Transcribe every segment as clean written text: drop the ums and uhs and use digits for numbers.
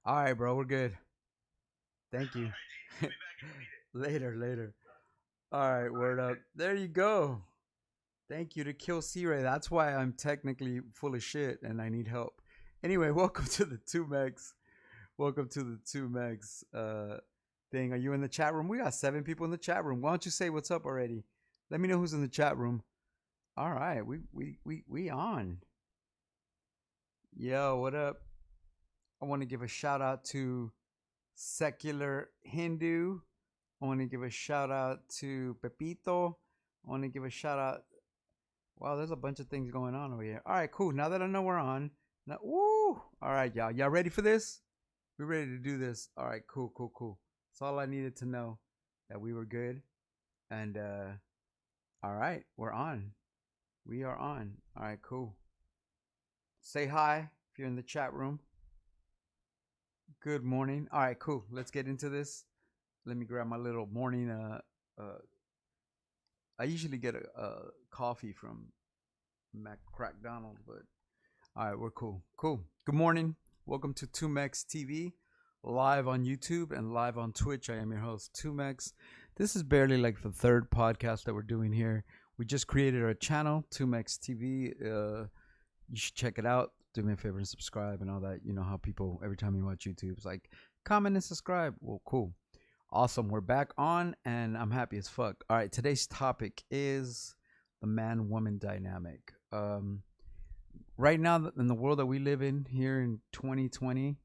All right, bro. We're good. Thank you. Later. All right, word up. There you go. Thank you to Kill C Ray. That's why I'm technically full of shit and I need help. Anyway, welcome to the 2Mex. Welcome to the 2Mex thing. Are you in the chat room? We got 7 people in the chat room. Why don't you say what's up already? Let me know who's in the chat room. All right, we on. Yo, what up? I want to give a shout out to Secular Hindu. I want to give a shout out to Pepito. I want to give a shout out. Wow, there's a bunch of things going on over here. All right, cool. Now that I know we're on, now, woo! All right, y'all. Y'all ready for this? We ready to do this? All right, cool. That's all I needed to know, that we were good. And all right, we're on. We are on. All right, cool. Say hi if you're in the chat room. Good morning. All right, cool. Let's get into this. Let me grab my little morning. I usually get a coffee from McCrackDonald, but all right, we're cool. Cool. Good morning. Welcome to 2Mex TV, live on YouTube and live on Twitch. I am your host, 2Mex. This is barely like the third podcast that we're doing here. We just created our channel, 2Mex TV. You should check it out. Do me a favor and subscribe and all that. You know how people, every time you watch YouTube, it's like, comment and subscribe. Well, cool. Awesome. We're back on and I'm happy as fuck. All right. Today's topic is the man woman dynamic. Right now, in the world that we live in here in 2020,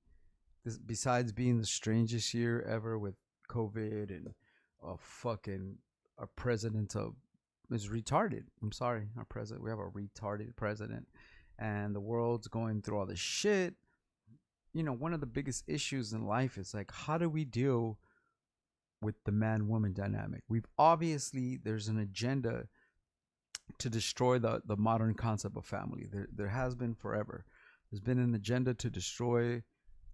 besides being the strangest year ever with COVID and our president is retarded. I'm sorry. Our president, we have a retarded president and the world's going through all this shit. You know, one of the biggest issues in life is like, how do we deal with the man woman dynamic? There's an agenda to destroy the modern concept of family. There has been forever. There's been an agenda to destroy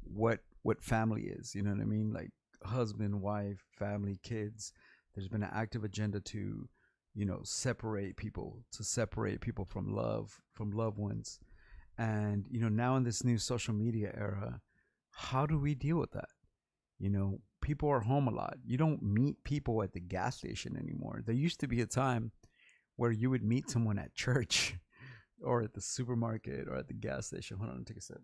what family is. You know what I mean? Like husband, wife, family, kids. There's been an active agenda to, separate people, from loved ones. And now in this new social media era, how do we deal with that? People are home a lot. You don't meet people at the gas station anymore. There used to be a time where you would meet someone at church or at the supermarket or at the gas station. Hold on, take a sip.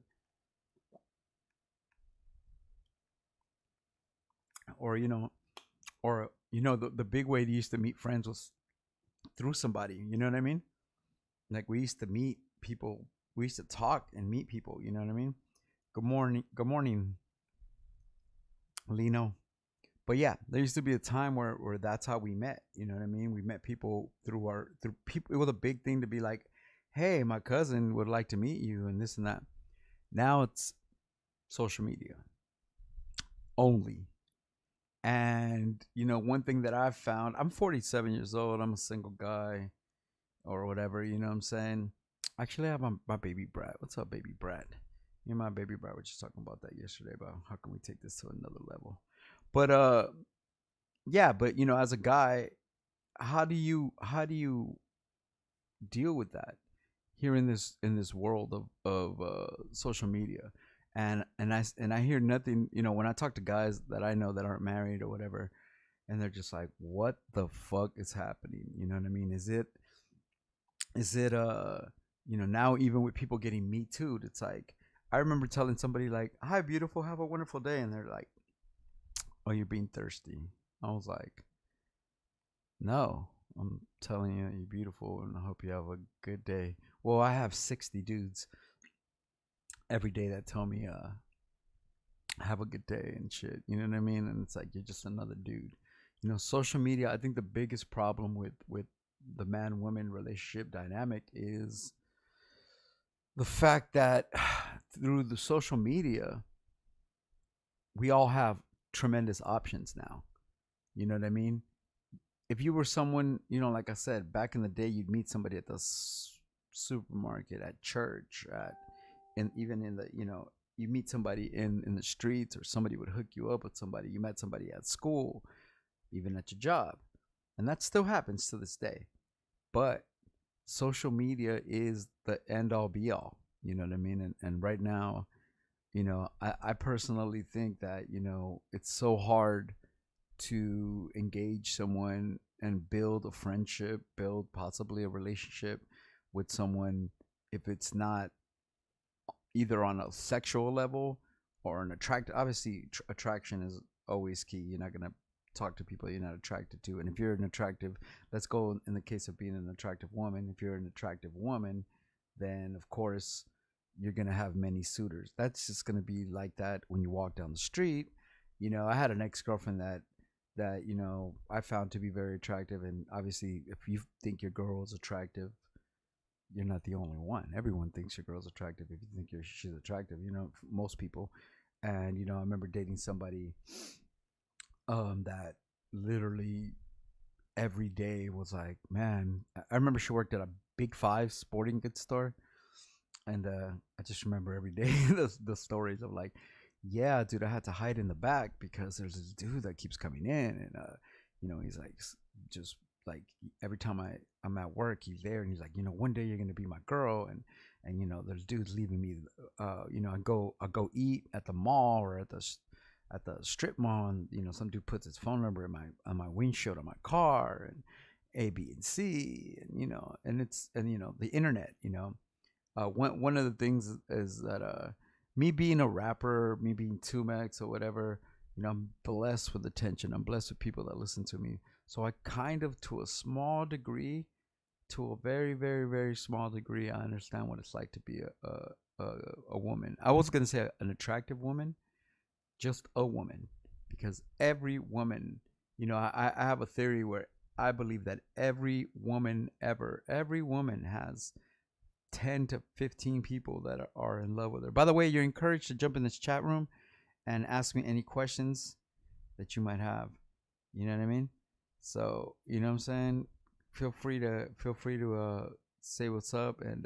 Or the big way to used to meet friends was through somebody. You know what I mean? Like we used to meet people. We used to talk and meet people. You know what I mean? Good morning, Lino. But yeah, there used to be a time where that's how we met. You know what I mean? We met people through people. It was a big thing to be like, hey, my cousin would like to meet you and this and that. Now it's social media only. And one thing that I've found, I'm 47 years old. I'm a single guy or whatever. You know what I'm saying? Actually, I have my baby brat. What's up, baby brat? Me and my baby brat were just talking about that yesterday about how can we take this to another level. But yeah, but as a guy, how do you deal with that here in this world of social media? And I hear nothing. When I talk to guys that I know that aren't married or whatever, and they're just like, what the fuck is happening? You know what I mean? Is it now, even with people getting me too, it's like, I remember telling somebody like, hi beautiful, have a wonderful day, and they're like, oh, you're being thirsty. I was like, no, I'm telling you, you're beautiful, and I hope you have a good day. Well, I have 60 dudes every day that tell me, have a good day and shit. You know what I mean? And it's like, you're just another dude. Social media, I think the biggest problem with the man woman relationship dynamic is the fact that through the social media, we all have tremendous options now. You know what I mean? If you were someone, like I said, back in the day, you'd meet somebody at the supermarket, at church, and even in the, you meet somebody in the streets, or somebody would hook you up with somebody. You met somebody at school, even at your job. And that still happens to this day. But social media is the end all be all. You know what I mean? And right now, I personally think that, it's so hard to engage someone and build a friendship, build possibly a relationship with someone if it's not either on a sexual level or an attract. Obviously, attraction is always key. You're not gonna talk to people you're not attracted to. And if you're an attractive, let's go in the case of being an attractive woman. If you're an attractive woman, then of course you're gonna have many suitors. That's just gonna be like that when you walk down the street. I had an ex girlfriend that I found to be very attractive, and obviously, if you think your girl is attractive, you're not the only one. Everyone thinks your girl's attractive if you think she's attractive. Most people. And I remember dating somebody that literally every day was like, man. I remember she worked at a Big Five sporting goods store, and I just remember every day the stories of like, yeah, dude, I had to hide in the back because there's this dude that keeps coming in, and he's like just like every time I'm at work, he's there, and he's like, one day you're gonna be my girl, and there's dudes leaving me, I go eat at the mall or at the strip mall, and some dude puts his phone number in my windshield of my car, and A, B, and C, and the internet, one of the things is that me being a rapper, me being 2Mex or whatever, I'm blessed with attention. I'm blessed with people that listen to me. So I kind of, to a small degree, to a very, very, very small degree, I understand what it's like to be a woman. I was gonna say an attractive woman, just a woman, because every woman, I have a theory where I believe that every woman ever, every woman has 10 to 15 people that are in love with her. By the way, you're encouraged to jump in this chat room and ask me any questions that you might have. You know what I mean? So, you know what I'm saying? Feel free to say what's up, and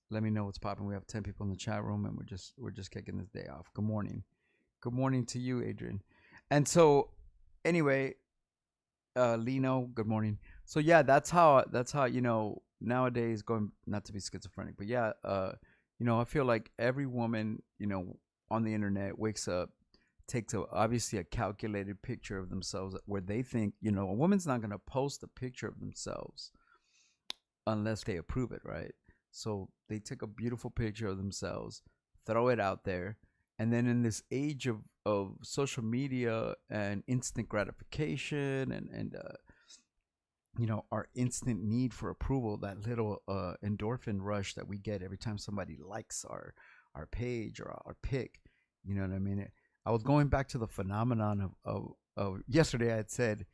let me know what's popping. We have 10 people in the chat room, and we're just kicking this day off. Good morning. Good morning to you, Adrian. And so anyway, Lino, good morning. So yeah, that's how nowadays, going, not to be schizophrenic, but yeah, I feel like every woman, on the internet wakes up, takes obviously a calculated picture of themselves where they think, a woman's not gonna post a picture of themselves unless they approve it, right? So they take a beautiful picture of themselves, throw it out there, and then in this age of social media and instant gratification and our instant need for approval, that little endorphin rush that we get every time somebody likes our page or our pic. You know what I mean? I was going back to the phenomenon of yesterday. I had said,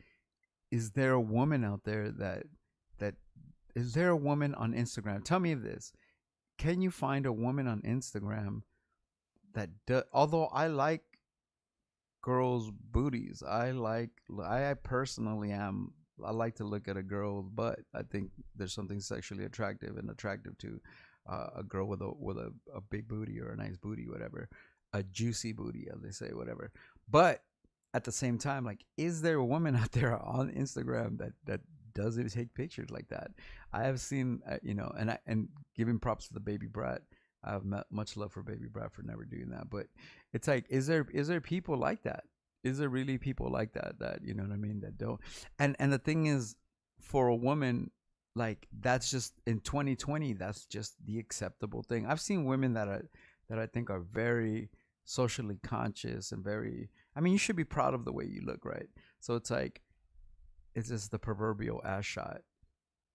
is there a woman out there that is there a woman on Instagram? Tell me this. Can you find a woman on Instagram although I like girls' booties. I personally am. I like to look at a girl's butt. I think there's something sexually attractive to a girl with a big booty or a nice booty, whatever, a juicy booty, as they say, whatever. But at the same time, like, is there a woman out there on Instagram that doesn't take pictures like that? I have seen, and giving props to the baby brat. I have much love for baby brat for never doing that, but it's like, is there people like that? Is there really people like that you know what I mean, that don't? And the thing is, for a woman, like, that's just in 2020, that's just the acceptable thing. I've seen women that I think are very socially conscious and very, I mean, you should be proud of the way you look, right? So it's like, it's just the proverbial ass shot.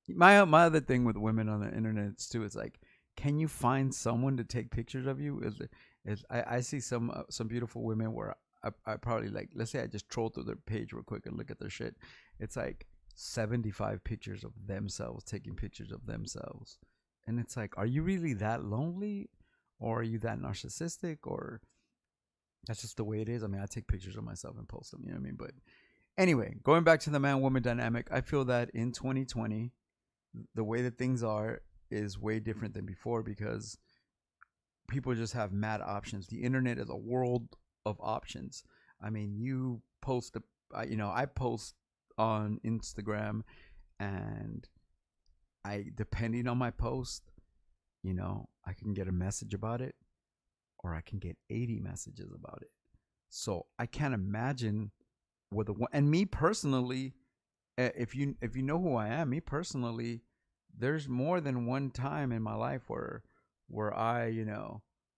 My other thing with women on the internet too is like, can you find someone to take pictures of you? I see some beautiful women where I probably, like, let's say I just troll through their page real quick and look at their shit. It's like 75 pictures of themselves, taking pictures of themselves. And it's like, are you really that lonely? Or are you that narcissistic? Or that's just the way it is? I mean, I take pictures of myself and post them, you know what I mean? But anyway, going back to the man-woman dynamic, I feel that in 2020, the way that things are is way different than before, because people just have mad options. The internet is a world of options. I mean, you post I post on Instagram, and depending on my post, I can get a message about it, or I can get 80 messages about it. So I can't imagine with a, and me personally, if you know who I am, me personally, there's more than one time in my life where I,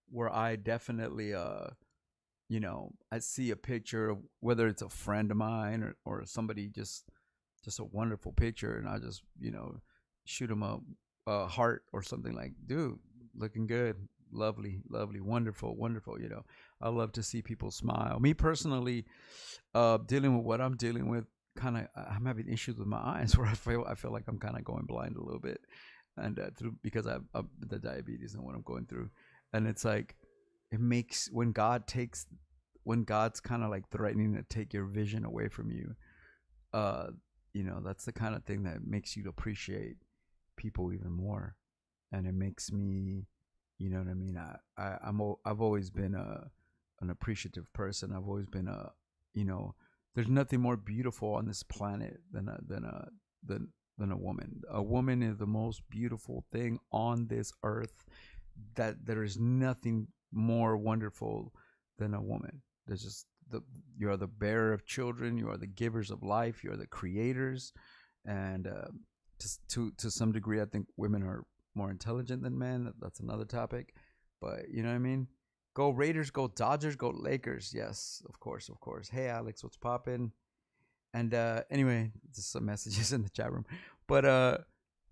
where I definitely I see a picture of whether it's a friend of mine or somebody, just a wonderful picture, and I just, shoot them a heart or something, like, dude, looking good, lovely, lovely, wonderful, wonderful. I love to see people smile. Me personally, dealing with what I'm dealing with, kind of, I'm having issues with my eyes where I feel like I'm kind of going blind a little bit, and through because I've the diabetes and what I'm going through, and it's like it makes when God's kind of like threatening to take your vision away from you, uh, that's the kind of thing that makes you appreciate people even more, and it makes me, you know what I mean. I've always been an appreciative person. I've always been you know, there's nothing more beautiful on this planet than a woman. A woman is the most beautiful thing on this earth. That there is nothing more wonderful than a woman. There's just you are the bearer of children. You are the givers of life. You are the creators, and to some degree, I think women are more intelligent than men. That's another topic, but you know what I mean. Go Raiders, go Dodgers, go Lakers. Yes, of course, of course. Hey Alex, what's poppin'? And anyway, just some messages in the chat room. But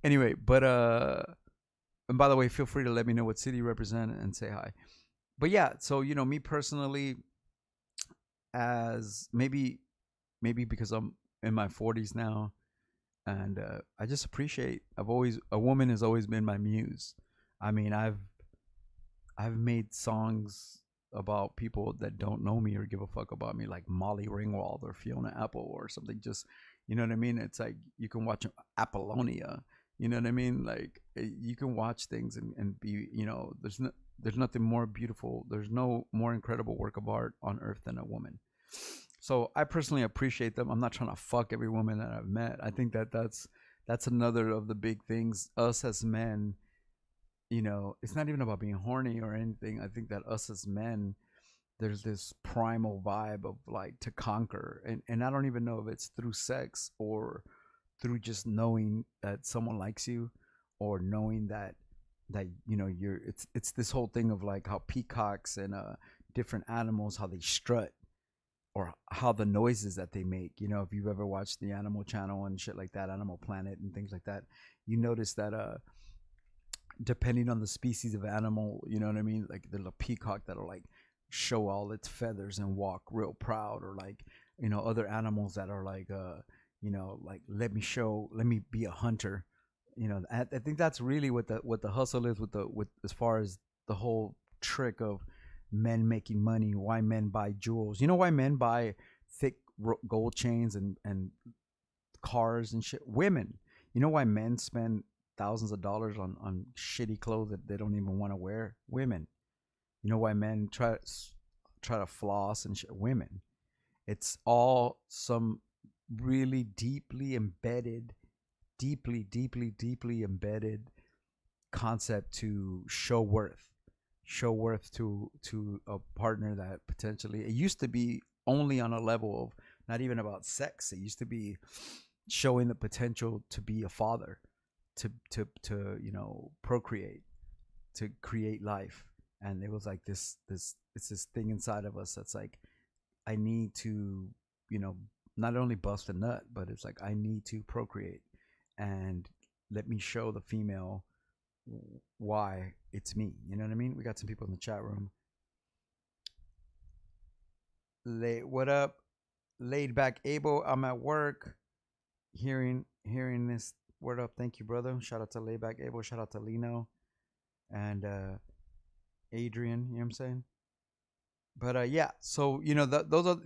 anyway, and by the way, feel free to let me know what city you represent and say hi. But yeah, so me personally, as maybe because I'm in my 40s now, and I just appreciate. A woman has always been my muse. I mean, I've made songs about people that don't know me or give a fuck about me, like Molly Ringwald or Fiona Apple or something. Just, you know what I mean? It's like you can watch Apollonia. You know what I mean? Like you can watch things and be, there's nothing more beautiful. There's no more incredible work of art on earth than a woman. So I personally appreciate them. I'm not trying to fuck every woman that I've met. I think that's another of the big things. Us as men, it's not even about being horny or anything. I think that us as men, there's this primal vibe of like to conquer, and I don't even know if it's through sex or through just knowing that someone likes you, or knowing that it's this whole thing of like how peacocks and different animals, how they strut, or how the noises that they make. If you've ever watched the Animal Channel and shit like that, Animal Planet and things like that, you notice that depending on the species of animal, you know what I mean? Like there's a peacock that'll like show all its feathers and walk real proud, or like, other animals that are like, like let me be a hunter. I think that's really what the hustle is with as far as the whole trick of men making money. Why men buy jewels? You know why men buy thick gold chains and cars and shit? Women. You know why men spend thousands of dollars on shitty clothes that they don't even want to wear? Women. You know why men try to floss and shit? Women. It's all some really deeply embedded, deeply embedded concept to show worth to a partner that potentially, it used to be only on a level of not even about sex. It used to be showing the potential to be a father, to procreate, to create life. And it was like this it's this thing inside of us that's like, I need to, not only bust a nut, but it's like I need to procreate, and let me show the female why it's me. You know what I mean? We got some people in the chat room. What up? Laid back Abel, I'm at work. Hearing this. Word up, thank you, brother. Shout out to Layback Abel, shout out to Lino and Adrian, you know what I'm saying? But yeah, so those are,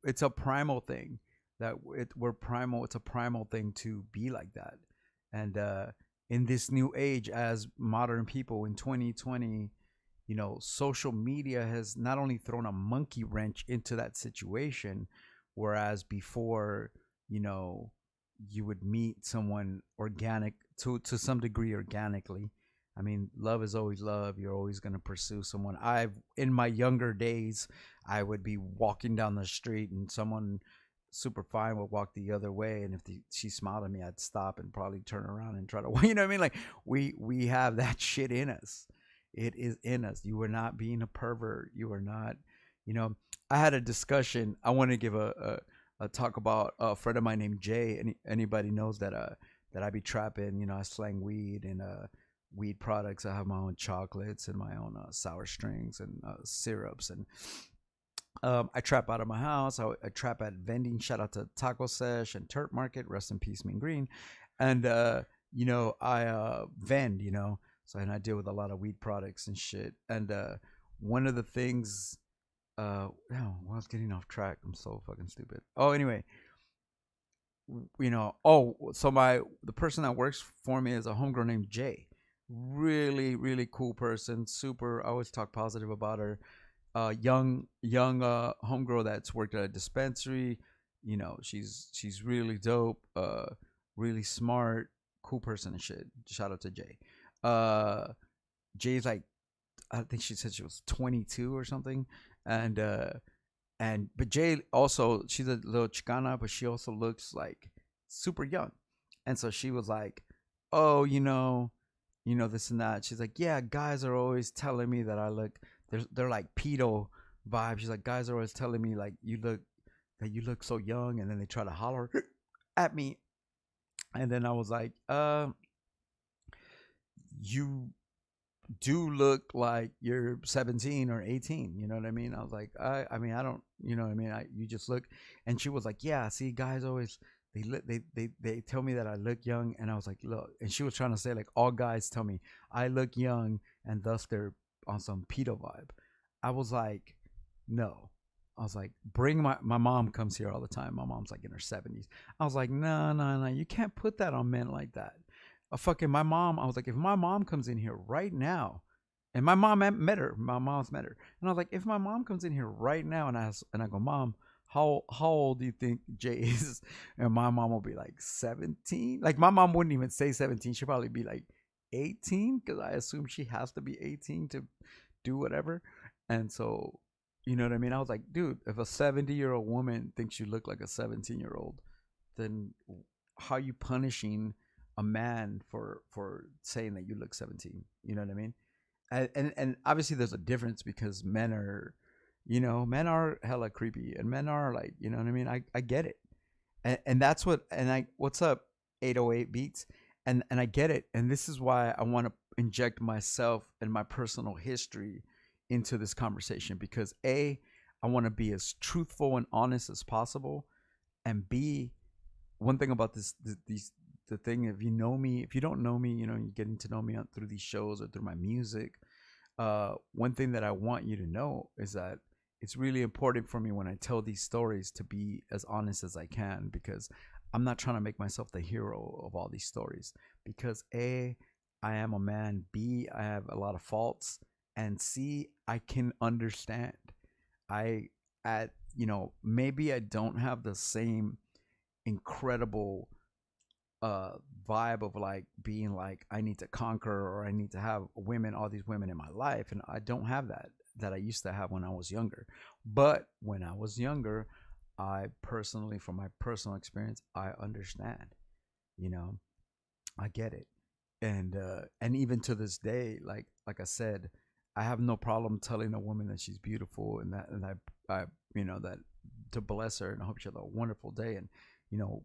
it's a primal thing that we're primal. It's a primal thing to be like that. And in this new age, as modern people in 2020, social media has not only thrown a monkey wrench into that situation, whereas before, you would meet someone to some degree organically, I mean, love is always love. You're always going to pursue someone. In my younger days, I would be walking down the street and someone super fine would walk the other way. And if she smiled at me, I'd stop and probably turn around and try to, you know what I mean? Like we have that shit in us. It is in us. You are not being a pervert. You are not, you know, I had a discussion. I want to give a talk about a friend of mine named Jay. Anybody knows that I be trapping, I slang weed and, weed products. I have my own chocolates and my own sour strings and syrups. And I trap out of my house. I trap at vending. Shout out to Taco Sesh and Turp Market. Rest in peace, Mean Green. And, I vend, So, and I deal with a lot of weed products and shit. And one of the things, oh, I was getting off track. I'm so fucking stupid. Oh, anyway, so the person that works for me is a homegirl named Jay. Really, really cool person. Super. I always talk positive about her. Young homegirl that's worked at a dispensary. She's really dope. Really smart, cool person and shit. Shout out to Jay. Uh, Jay's like, I think she said she was 22 or something, and but Jay also, she's a little Chicana, but she also looks like super young, and so she was like, oh, this and that. She's like, yeah, guys are always telling me that I look, they're like pedo vibes. She's like, guys are always telling me like you look so young, and then they try to holler at me, and then I was like, you do look like you're 17 or 18. You know what I mean? I was like, I mean, I don't, you know what I mean? You just look. And she was like, yeah, see, guys always, they tell me that I look young. And I was like, look, and she was trying to say like, all guys tell me I look young and thus they're on some pedo vibe. I was like, no. I was like, bring my mom comes here all the time. My mom's like in her 70s. I was like, no, no, no, you can't put that on men like that. My mom, I was like, if my mom comes in here right now, and my mom met her, my mom's met her, and I was like, if my mom comes in here right now, and I go, mom, how old do you think Jay is? And my mom will be like 17. Like my mom wouldn't even say 17. She'd probably be like 18, because I assume she has to be 18 to do whatever. And so, you know what I mean? I was like, dude, if a 70-year-old woman thinks you look like a 17-year-old, then how are you punishing a man for saying that you look 17? You know what I mean? And obviously there's a difference, because men are hella creepy, and men are like, you know what I mean? I get it. And that's what, and I, what's up, 808 beats? And I get it. And this is why I want to inject myself and my personal history into this conversation, because I want to be as truthful and honest as possible. And B, one thing about these the thing, if you don't know me, you're getting to know me through these shows or through my music. One thing that I want you to know is that it's really important for me when I tell these stories to be as honest as I can, because I'm not trying to make myself the hero of all these stories, because I am a man. B, I have a lot of faults, and C, I can understand. I at maybe I don't have the same incredible uh vibe of like being like I need to conquer, or I need to have all these women in my life, and I don't have that I used to have when I was younger. But when I was younger, I personally, from my personal experience, I understand. You know, I get it. And even to this day, like I said, I have no problem telling a woman that she's beautiful, and I that to bless her, and I hope she has a wonderful day, and you know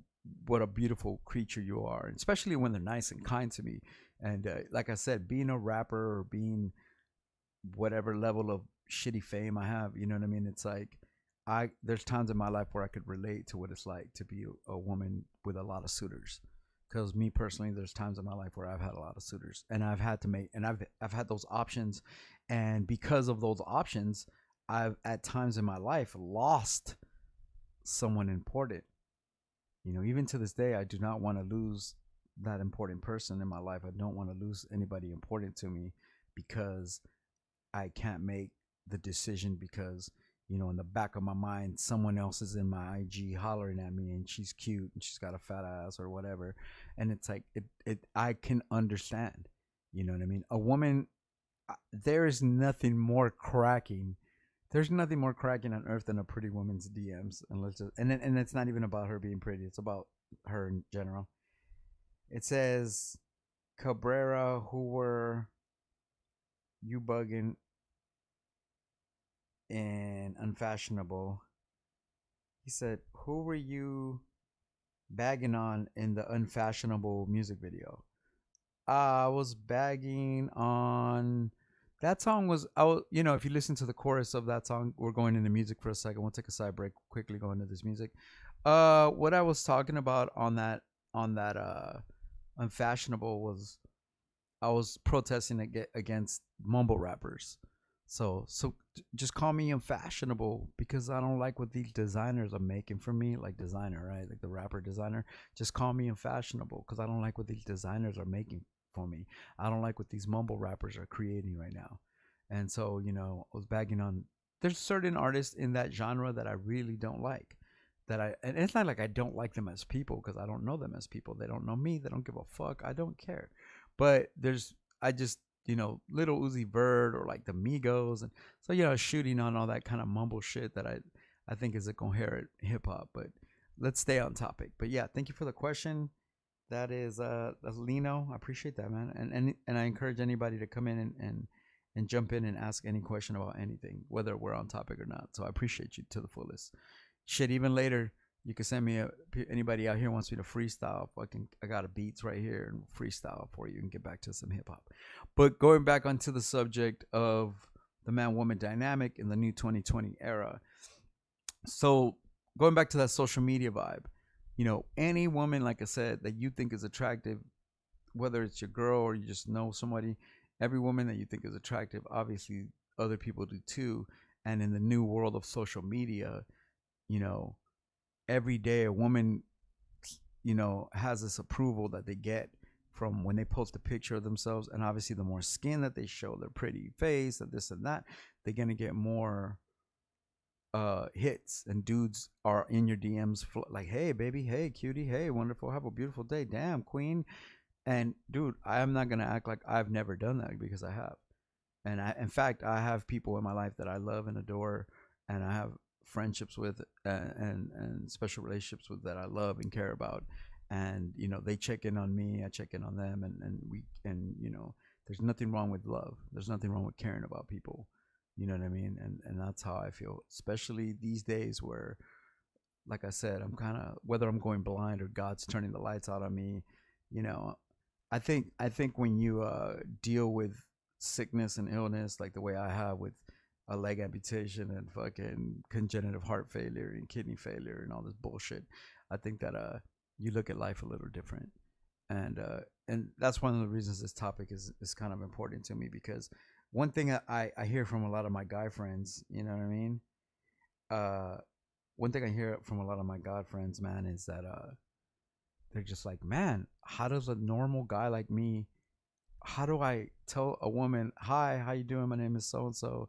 what a beautiful creature you are, and especially when they're nice and kind to me. And like I said, being a rapper or being whatever level of shitty fame I have, you know what I mean? It's like there's times in my life where I could relate to what it's like to be a woman with a lot of suitors. Because me personally, there's times in my life where I've had a lot of suitors, and I've had to make, and I've had those options, and because of those options, I've at times in my life lost someone important. Even to this day, I do not want to lose that important person in my life. I don't want to lose anybody important to me, because I can't make the decision, because in the back of my mind, someone else is in my IG hollering at me, and she's cute and she's got a fat ass or whatever. And it's like, I can understand, You know what I mean? A woman, there is nothing more cracking. There's nothing more cracking on earth than a pretty woman's DMs. And it's not even about her being pretty. It's about her in general. It says Cabrera, who were you bugging and unfashionable? He said, who were you bagging on in the unfashionable music video? I was bagging on that song was I was, if you listen to the chorus of that song, we're going into music for a second. We'll take a side break, quickly go into this music. What I was talking about on that unfashionable was I was protesting against mumble rappers. So just call me unfashionable because I don't like what these designers are making for me, like designer, right? Like the rapper designer. Just call me unfashionable because I don't like what these designers are making for me. I don't like what these mumble rappers are creating right now. And so, I was bagging on there's certain artists in that genre that I really don't like. And it's not like I don't like them as people because I don't know them as people. They don't know me. They don't give a fuck. I don't care. But I just, Little Uzi Vert or like the Migos. And so, shooting on all that kind of mumble shit that I think is a coherent hip hop. But let's stay on topic. But yeah, thank you for the question. That's Lino. I appreciate that, man. And I encourage anybody to come in and jump in and ask any question about anything, whether we're on topic or not. So I appreciate you to the fullest. Shit, even later, you can send me anybody out here wants me to freestyle. I got a beats right here and freestyle for you and get back to some hip hop. But going back onto the subject of the man-woman dynamic in the new 2020 era. So going back to that social media vibe, any woman, like I said, that you think is attractive, whether it's your girl or you just know somebody, every woman that you think is attractive, obviously other people do too. And in the new world of social media, every day a woman, has this approval that they get from when they post a picture of themselves. And obviously, the more skin that they show, their pretty face, and this and that, they're going to get more hits. And dudes are in your DMs like, hey, baby, hey, cutie, hey, wonderful, have a beautiful day, damn, queen. And dude, I am not going to act like I've never done that because I have. And in fact, I have people in my life that I love and adore, and I have friendships with and special relationships with that I love and care about. And they check in on me, I check in on them, and there's nothing wrong with love. There's nothing wrong with caring about people. You know what I mean? And that's how I feel, especially these days where, like I said, I'm kind of, whether I'm going blind or God's turning the lights out on me, I think when you deal with sickness and illness like the way I have with a leg amputation and fucking congenital heart failure and kidney failure and all this bullshit, I think that you look at life a little different. And that's one of the reasons this topic is kind of important to me, because one thing I hear from a lot of my guy friends, you know what I mean? One thing I hear from a lot of my guy friends, man, is that they're just like, man, how does a normal guy like me, how do I tell a woman, hi, how you doing? My name is so and so,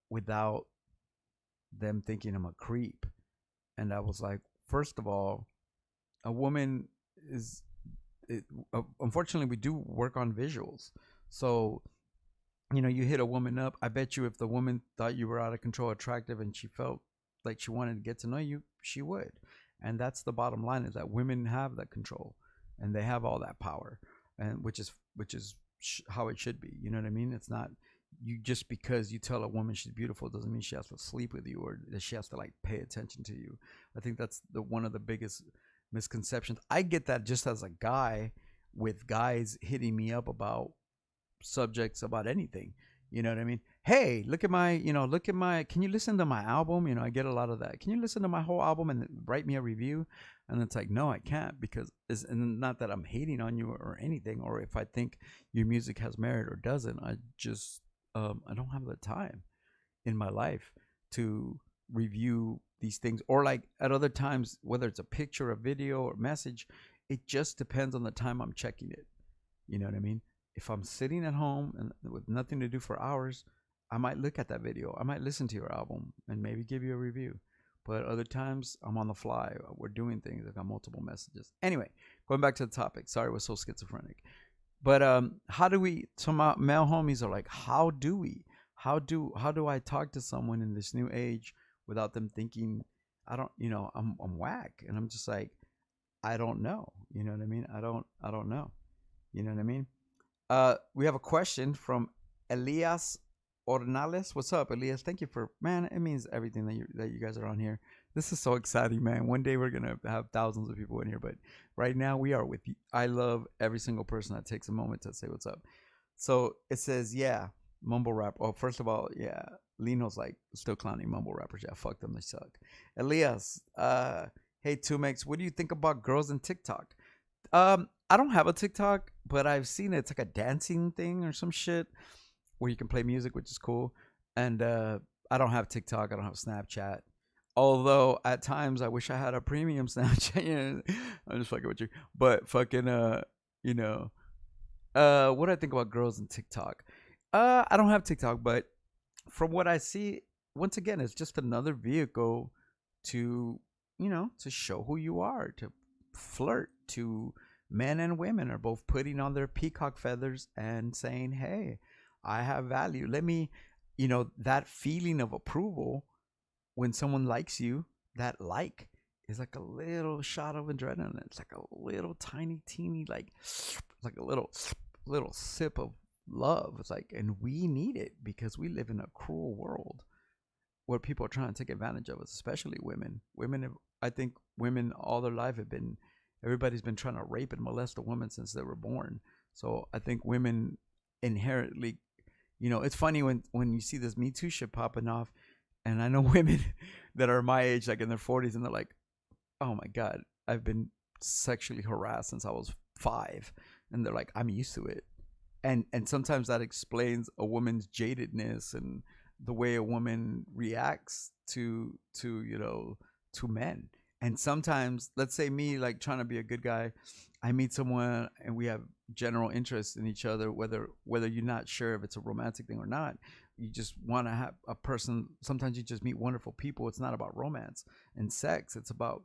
without them thinking I'm a creep? And I was like, first of all, a woman is, unfortunately, we do work on visuals. So, you hit a woman up. I bet you if the woman thought you were out of control attractive and she felt like she wanted to get to know you, she would. And that's the bottom line, is that women have that control and they have all that power, and which is how it should be. You know what I mean? It's not, you just because you tell a woman she's beautiful doesn't mean she has to sleep with you or that she has to like pay attention to you. I think that's one of the biggest misconceptions. I get that just as a guy, with guys hitting me up about subjects about anything. You know what I mean? Hey, look at my, can you listen to my album? I get a lot of that. Can you listen to my whole album and write me a review? And it's like, no, I can't, because it's not that I'm hating on you or anything, or if I think your music has merit or doesn't. I just, I don't have the time in my life to review these things. Or like at other times, whether it's a picture, a video, or message, it just depends on the time I'm checking it. You know what I mean? If I'm sitting at home and with nothing to do for hours, I might look at that video. I might listen to your album and maybe give you a review. But other times, I'm on the fly. We're doing things. I got multiple messages. Anyway, going back to the topic. Sorry, I was so schizophrenic. But how do we? Some male homies are like, how do we? How do I talk to someone in this new age without them thinking I don't, I'm whack, and I'm just like, I don't know. You know what I mean? I don't know. You know what I mean? We have a question from Elias Ornales. What's up, Elias? Thank you for, man. It means everything that you guys are on here. This is so exciting, man. One day we're gonna have thousands of people in here, but right now we are with you. I love every single person that takes a moment to say what's up. So it says, yeah, mumble rap. Oh, first of all, yeah, Lino's like still clowning mumble rappers. Yeah, fuck them, they suck. Elias, hey 2Mex, what do you think about girls in TikTok? I don't have a TikTok, but I've seen it. It's like a dancing thing or some shit where you can play music, which is cool. And I don't have TikTok. I don't have Snapchat. Although at times I wish I had a premium Snapchat. I'm just fucking with you. But fucking you know, what do I think about girls in TikTok? I don't have TikTok, but from what I see, once again, it's just another vehicle to, to show who you are, to flirt, to men and women are both putting on their peacock feathers and saying, hey, I have value. Let me, that feeling of approval when someone likes you, that like is like a little shot of adrenaline. It's like a little tiny, teeny, like a little sip of love. It's like, and we need it because we live in a cruel world where people are trying to take advantage of us, especially women. I think women all their life have been, everybody's been trying to rape and molest a woman since they were born. So I think women inherently, it's funny when you see this Me Too shit popping off, and I know women that are my age, like in their 40s, and they're like, oh my God, I've been sexually harassed since I was 5. And they're like, I'm used to it. And sometimes that explains a woman's jadedness and the way a woman reacts to men. And sometimes, let's say me, like trying to be a good guy, I meet someone and we have general interest in each other, whether you're not sure if it's a romantic thing or not. You just want to have a person. Sometimes you just meet wonderful people. It's not about romance and sex. It's about,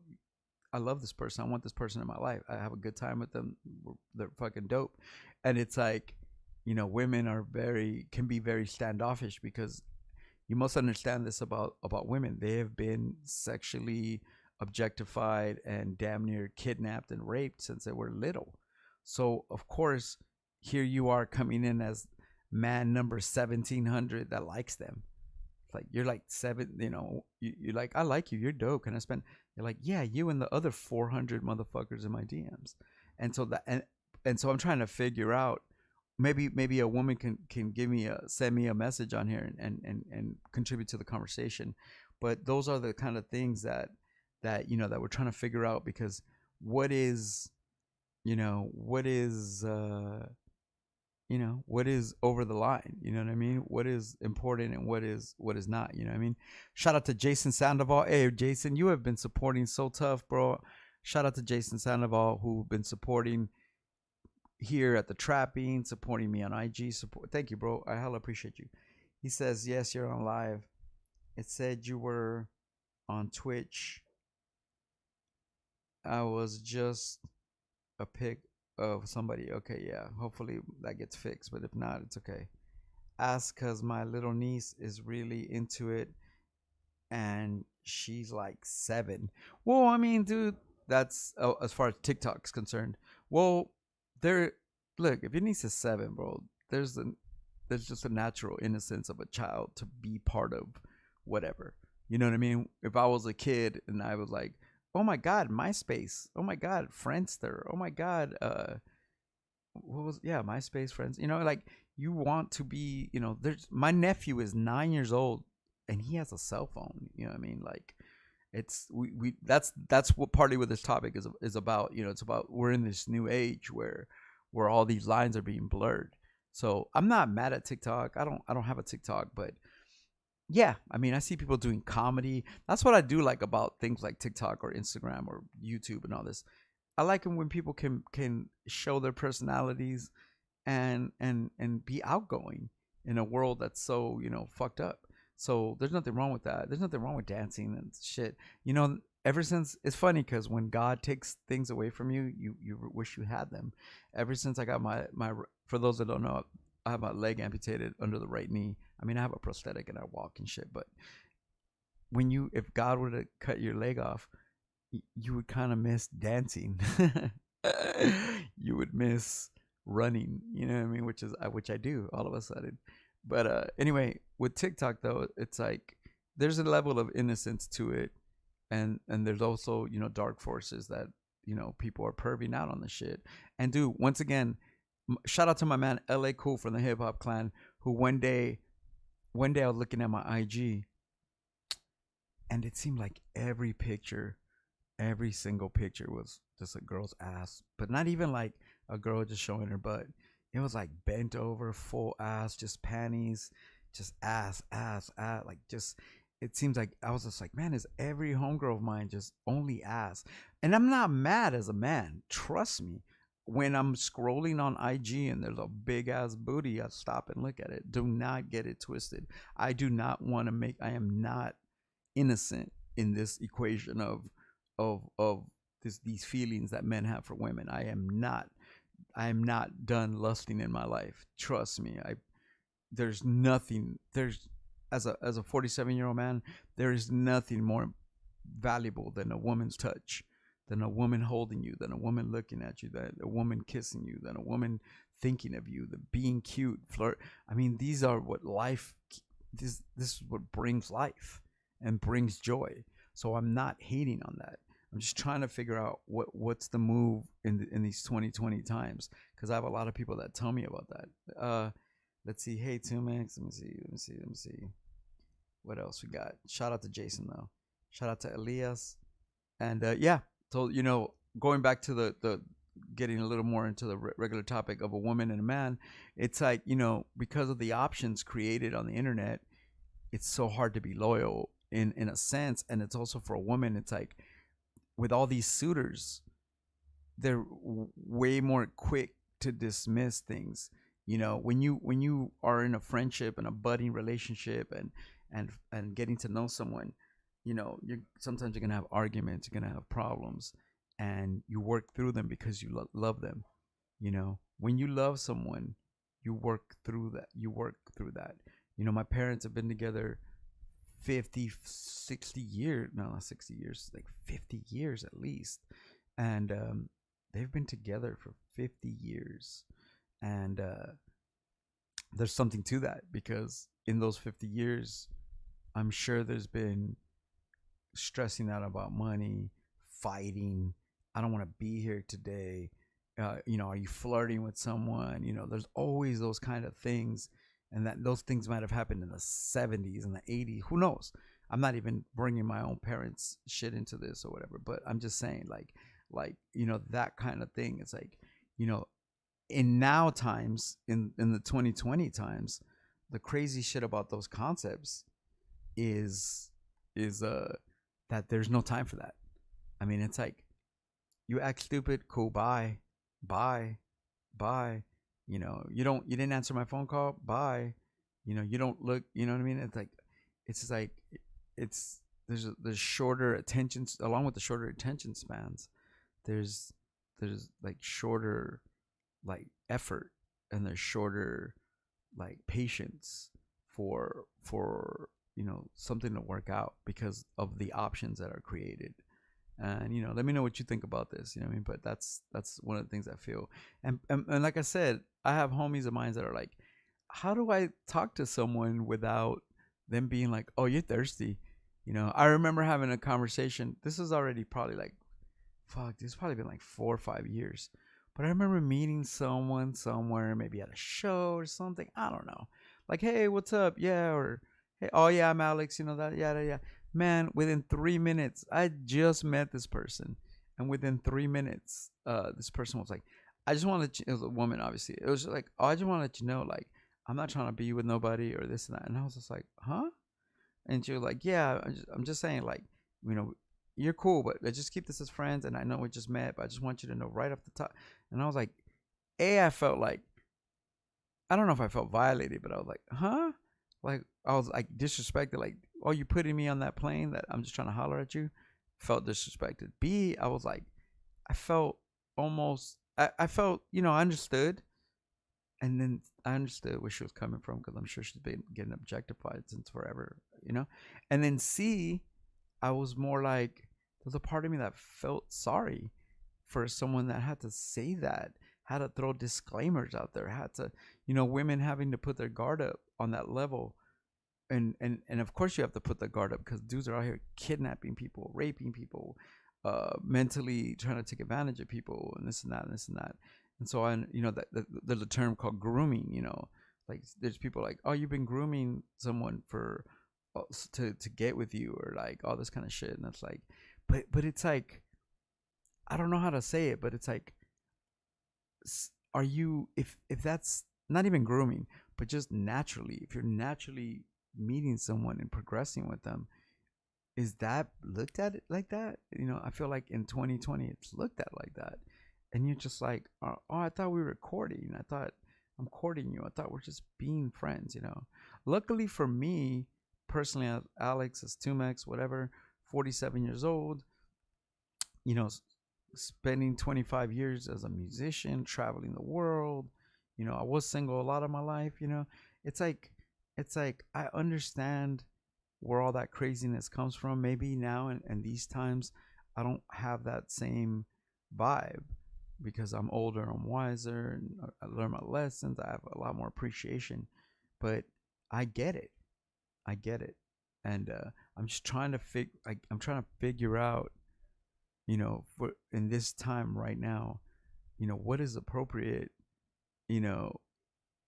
I love this person. I want this person in my life. I have a good time with them. They're fucking dope. And it's like, women can be very standoffish because you must understand this about women. They have been sexually objectified and damn near kidnapped and raped since they were little. So of course, here you are coming in as man number 1700 that likes them. It's like you're like seven, you're like, I like you, you're dope. Can I spend? You're like, yeah, you and the other 400 motherfuckers in my DMs. And so and so I'm trying to figure out, maybe a woman can send me a message on here and contribute to the conversation. But those are the kind of things that we're trying to figure out, because what is what is what is over the line, you know what I mean, what is important and what is not, you know what I mean. Shout out to Jason Sandoval. Hey Jason, you have been supporting so tough, bro. Shout out to Jason Sandoval, who've been supporting here at the trapping, supporting me on IG. Thank you, bro. I hella appreciate you. He says, yes, you're on live. It said you were on Twitch. I was just a pic of somebody. Okay, yeah. Hopefully that gets fixed, but if not, it's okay. Ask because my little niece is really into it and she's like 7. Well, I mean, dude, that's as far as TikTok's concerned. Well, there, look, if your niece is 7, bro, there's just a natural innocence of a child to be part of whatever. You know what I mean? If I was a kid and I was like, oh my God, MySpace, oh my God, Friendster, oh my God, what was, yeah, MySpace, Friends, like you want to be, there's, my nephew is 9 years old and he has a cell phone. You know what I mean? Like, it's we that's what partly what this topic is about. It's about, we're in this new age where all these lines are being blurred. So I'm not mad at TikTok. I don't have a TikTok, but yeah, I mean, I see people doing comedy. That's what I do like about things like TikTok or Instagram or YouTube and all this. I like them when people can show their personalities and be outgoing in a world that's so fucked up. So there's nothing wrong with that. There's nothing wrong with dancing and shit. ever since, it's funny because when God takes things away from you, you wish you had them. Ever since I got my for those that don't know, I have my leg amputated under the right knee. I mean, I have a prosthetic and I walk and shit, but when you, if God were to cut your leg off, you would kind of miss dancing. You would miss running, you know what I mean? Which I do all of a sudden. But anyway, with TikTok though, it's like there's a level of innocence to it, and there's also, you know, dark forces that, you know, people are perving out on the shit. And dude, once again, shout out to my man LA Cool from the Hip Hop Clan, who one day I was looking at my IG, and it seemed like every single picture was just a girl's ass, but not even like a girl just showing her butt. It was like bent over, full ass, just panties, just ass, like just. It seems like I was just like, man, is every homegirl of mine just only ass? And I'm not mad as a man. Trust me. When I'm scrolling on IG and there's a big ass booty, I stop and look at it. Do not get it twisted. I do not want to make. I am not innocent in this equation of these feelings that men have for women. I am not done lusting in my life. Trust me. There's nothing, there's, as a 47-year-old man, there is nothing more valuable than a woman's touch, than a woman holding you, than a woman looking at you, than a woman kissing you, than a woman thinking of you, the being cute, flirt. I mean, these are what life, this is what brings life and brings joy. So I'm not hating on that. I'm just trying to figure out what's the move in these 2020 times, because I have a lot of people that tell me about that. Let's see. Hey, 2Mex. Let me see. What else we got? Shout out to Jason though. Shout out to Elias. And yeah, so you know, going back to the getting a little more into the regular topic of a woman and a man, it's like, you know, because of the options created on the internet, it's so hard to be loyal in a sense. And it's also for a woman, it's like with all these suitors, they're way more quick to dismiss things. You know, when you are in a friendship and a budding relationship and getting to know someone, you know, sometimes you're gonna have arguments, you're gonna have problems, and you work through them because you love them. You know, when you love someone, you work through that. You know, my parents have been together 50, 60 years. No, not 60 years, like 50 years at least. And they've been together for 50 years. And there's something to that, because in those 50 years, I'm sure there's been stressing out about money, fighting. I don't want to be here today. You know, are you flirting with someone? You know, there's always those kind of things. And that those things might have happened in the 70s and the 80s. Who knows? I'm not even bringing my own parents' shit into this or whatever. But I'm just saying, like you know, that kind of thing. It's like, you know, in now times, in the 2020 times, the crazy shit about those concepts is that there's no time for that. I mean, it's like, you act stupid, cool, bye, bye, bye. You know, you didn't answer my phone call, bye. You know, you don't look, you know what I mean? It's just like, there's shorter attention, along with the shorter attention spans. There's like shorter like effort, and there's shorter like patience for you know, something to work out because of the options that are created. And you know, let me know what you think about this, you know what I mean? But that's one of the things I feel. And like I said, I have homies of mine that are like, how do I talk to someone without them being like, oh, you're thirsty? You know, I remember having a conversation, this is already probably like, fuck, this has probably been like 4 or 5 years. But I remember meeting someone somewhere, maybe at a show or something. I don't know. Like, hey, what's up? Yeah, or hey, oh yeah, I'm Alex. You know that? Yeah, yeah. Man, within 3 minutes, I just met this person, and within 3 minutes, this person was like, I just want to. It was a woman, obviously. It was like, oh, I just want to let you know, like, I'm not trying to be with nobody or this and that. And I was just like, huh? And she was like, yeah, I'm just saying, like, you know, you're cool, but let's just keep this as friends. And I know we just met, but I just want you to know right off the top. And I was like, I felt like, I don't know if I felt violated, but I was like, huh? Like, I was like disrespected, like, oh, you putting me on that plane that I'm just trying to holler at you? felt disrespected. B, I was like, I felt almost, I felt, you know, I understood. And then I understood where she was coming from because I'm sure she's been getting objectified since forever, you know? And then C, I was more like, there's a part of me that felt sorry for someone that had to say that, had to throw disclaimers out there, had to, you know, women having to put their guard up on that level. And of course you have to put the guard up because dudes are out here kidnapping people, raping people, mentally trying to take advantage of people, and this and that and this and that. And so I, you know, that there's a term called grooming. You know, like there's people like, oh, you've been grooming someone for to get with you, or like all this kind of shit. And it's like, but it's like, I don't know how to say it, but it's like, are you, if that's not even grooming, but just naturally, if you're naturally meeting someone and progressing with them, is that looked at it like that? You know, I feel like in 2020 it's looked at like that, and you're just like, oh, I thought we were courting. I thought I'm courting you. I thought we're just being friends. You know, luckily for me personally, Alex is 2Mex, whatever, 47 years old. You know, spending 25 years as a musician, traveling the world. You know, I was single a lot of my life. You know, it's like, I understand where all that craziness comes from. Maybe now and these times, I don't have that same vibe because I'm older, I'm wiser, and I learn my lessons. I have a lot more appreciation, but I get it. I get it, and I'm just trying to I'm trying to figure out, you know, for in this time right now, you know, what is appropriate, you know,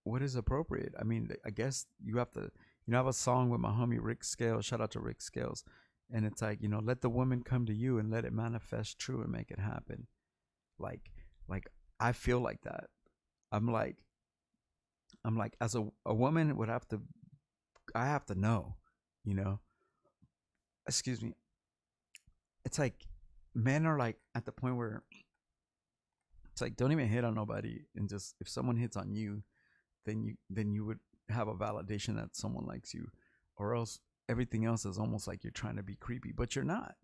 what is appropriate. I mean, I guess you have to, you know, I have a song with my homie Rick Scales. Shout out to Rick Scales. And it's like, you know, let the woman come to you and let it manifest true and make it happen. Like, like I feel like that. I'm like, as a woman would have to, I have to know, you know, excuse me. It's like men are like at the point where it's like, don't even hit on nobody. And just, if someone hits on you, then you would have a validation that someone likes you, or else everything else is almost like you're trying to be creepy, but you're not.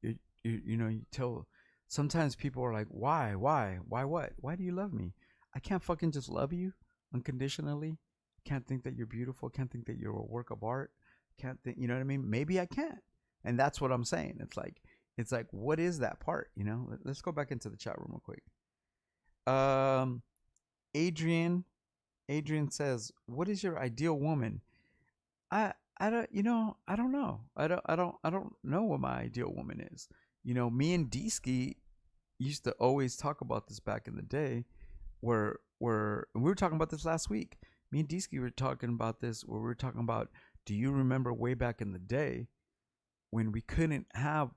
You know, you tell, sometimes people are like, why do you love me? I can't fucking just love you unconditionally. Can't think that you're beautiful, can't think that you're a work of art, can't think, you know what I mean? Maybe I can't. And that's what I'm saying. It's like what is that part, you know? Let's go back into the chat room real quick. um Adrian Adrian says, "What is your ideal woman?" I don't, you know, I don't know. I don't know what my ideal woman is. You know, me and Deesky used to always talk about this back in the day, where and we were talking about this last week. Me and Deesky were talking about this, where we were talking about, do you remember way back in the day when we couldn't have,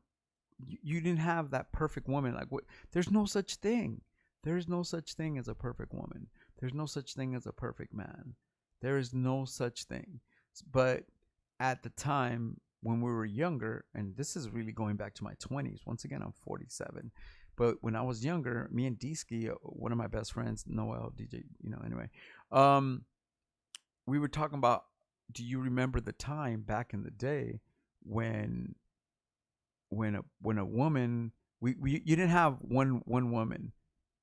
you didn't have that perfect woman? Like, what? There's no such thing. There is no such thing as a perfect woman. There's no such thing as a perfect man. There is no such thing. But at the time when we were younger, and this is really going back to my 20s, once again, I'm 47. But when I was younger, me and Deesky, one of my best friends, Noel, DJ, you know, anyway, we were talking about, do you remember the time back in the day when when a woman, we you didn't have one woman,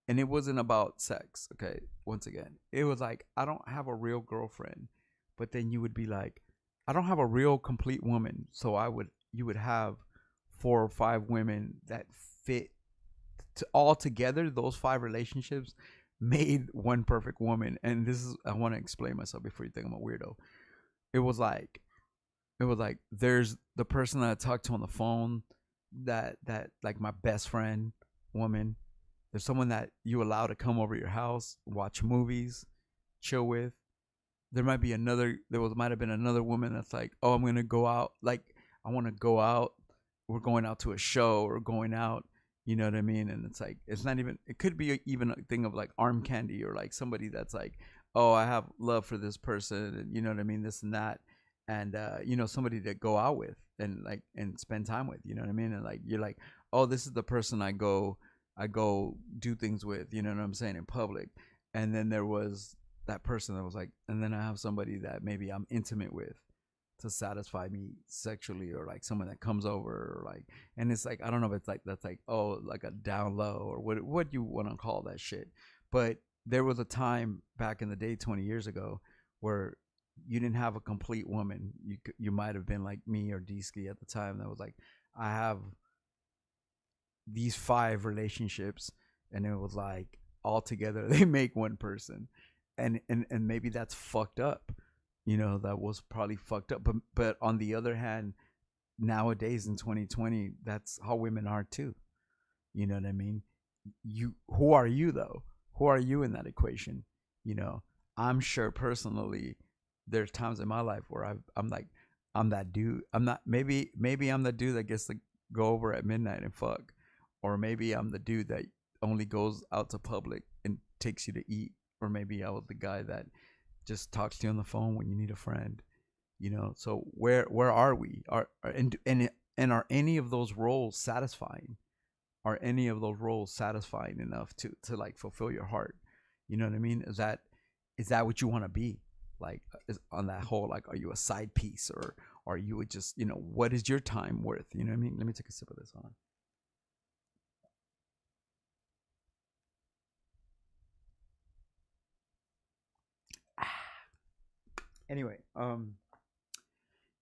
and it wasn't about sex. Okay, once again, it was like, I don't have a real girlfriend, but then you would be like, I don't have a real complete woman, so you would have 4 or 5 women that fit to all together. Those 5 relationships made one perfect woman. And this is, I want to explain myself before you think I'm a weirdo. It was like, there's the person that I talked to on the phone, that like my best friend woman. There's someone that you allow to come over your house, watch movies, chill with. There might be another, might have been another woman that's like, oh, I'm gonna go out, like, I want to go out, we're going out to a show or going out, you know what I mean? And it's like, it's not even, it could be even a thing of like arm candy, or like somebody that's like, oh, I have love for this person, and you know what I mean, this and that. And you know, somebody to go out with and like and spend time with, you know what I mean? And like, you're like, oh, this is the person I go do things with, you know what I'm saying, in public. And then there was that person that was like, and then I have somebody that maybe I'm intimate with, to satisfy me sexually, or like someone that comes over, or like, and it's like I don't know if it's like that's like, oh, like a down low, or what you want to call that shit. But there was a time back in the day 20 years ago where you didn't have a complete woman. You might have been like me or Deesky at the time that was like, I have these 5 relationships, and it was like all together they make one person, and maybe that's fucked up. That was probably fucked up. But on the other hand, nowadays in 2020, that's how women are too. You know what I mean? Who are you though? Who are you in that equation? You know, I'm sure personally, there's times in my life where I'm like, I'm that dude. I'm not. Maybe I'm the dude that gets to go over at midnight and fuck, or maybe I'm the dude that only goes out to public and takes you to eat, or maybe I was the guy that just talks to you on the phone when you need a friend. So where are we? And are any of those roles satisfying? Are any of those roles satisfying enough to like fulfill your heart? You know what I mean? Is that what you want to be? Like, on that whole, like, are you a side piece, or are you just, what is your time worth? You know what I mean? Let me take a sip of this on. Anyway,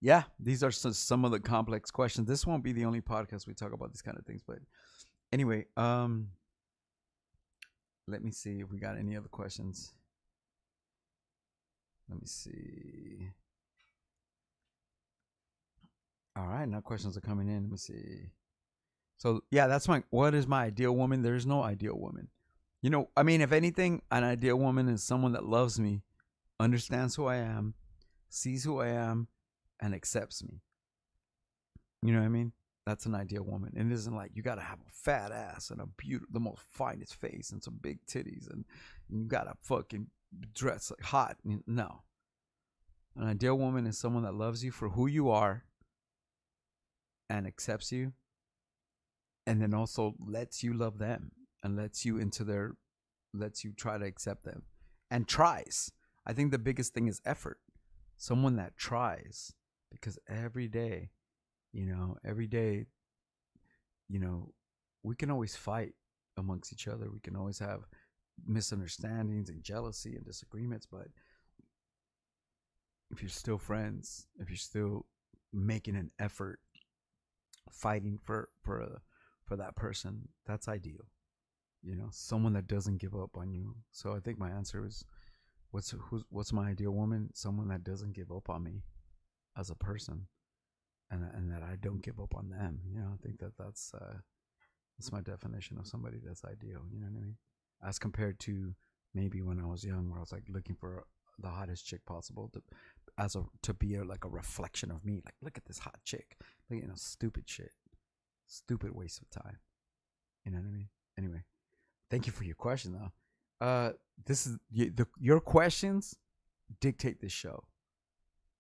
yeah, these are some of the complex questions. This won't be the only podcast we talk about these kind of things, but anyway, let me see if we got any other questions. Let me see. All right, now questions are coming in. Let me see. So yeah, what is my ideal woman? There's no ideal woman. I mean, if anything, an ideal woman is someone that loves me, understands who I am, sees who I am, and accepts me. You know what I mean? That's an ideal woman. And it isn't like you gotta have a fat ass and the most finest face and some big titties, and you gotta fucking dress like hot. No. An ideal woman is someone that loves you for who you are and accepts you, and then also lets you love them, and lets you try to accept them, and tries. I think the biggest thing is effort. Someone that tries, because every day, you know, we can always fight amongst each other. We can always have misunderstandings and jealousy and disagreements, but if you're still friends, if you're still making an effort, fighting for that person, that's ideal. Someone that doesn't give up on you. So I think my answer is, what's my ideal woman? Someone that doesn't give up on me as a person, and that I don't give up on them. I think that's my definition of somebody that's ideal. You know what I mean? As compared to maybe when I was young, where I was like looking for the hottest chick possible to be like a reflection of me. Like, look at this hot chick. Like, stupid shit, stupid waste of time. You know what I mean? Anyway, thank you for your question though. This is your questions dictate this show.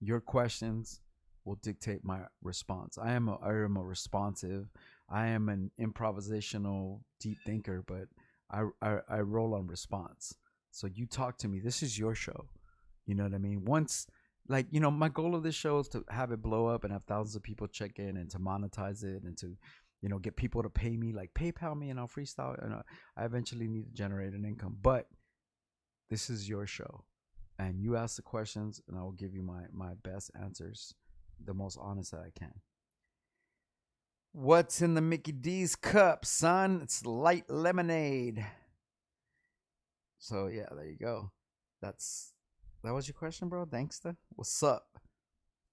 Your questions will dictate my response. I am a responsive. I am an improvisational deep thinker, but I roll on response. So you talk to me. This is your show. You know what I mean? Once, like, my goal of this show is to have it blow up and have thousands of people check in, and to monetize it, and to, get people to pay me, like PayPal me, and I'll freestyle. And I eventually need to generate an income. But this is your show, and you ask the questions, and I will give you my best answers, the most honest that I can. What's in the Mickey D's cup, son? It's light lemonade. So yeah, there you go. That was your question, bro. Thanksta. What's up?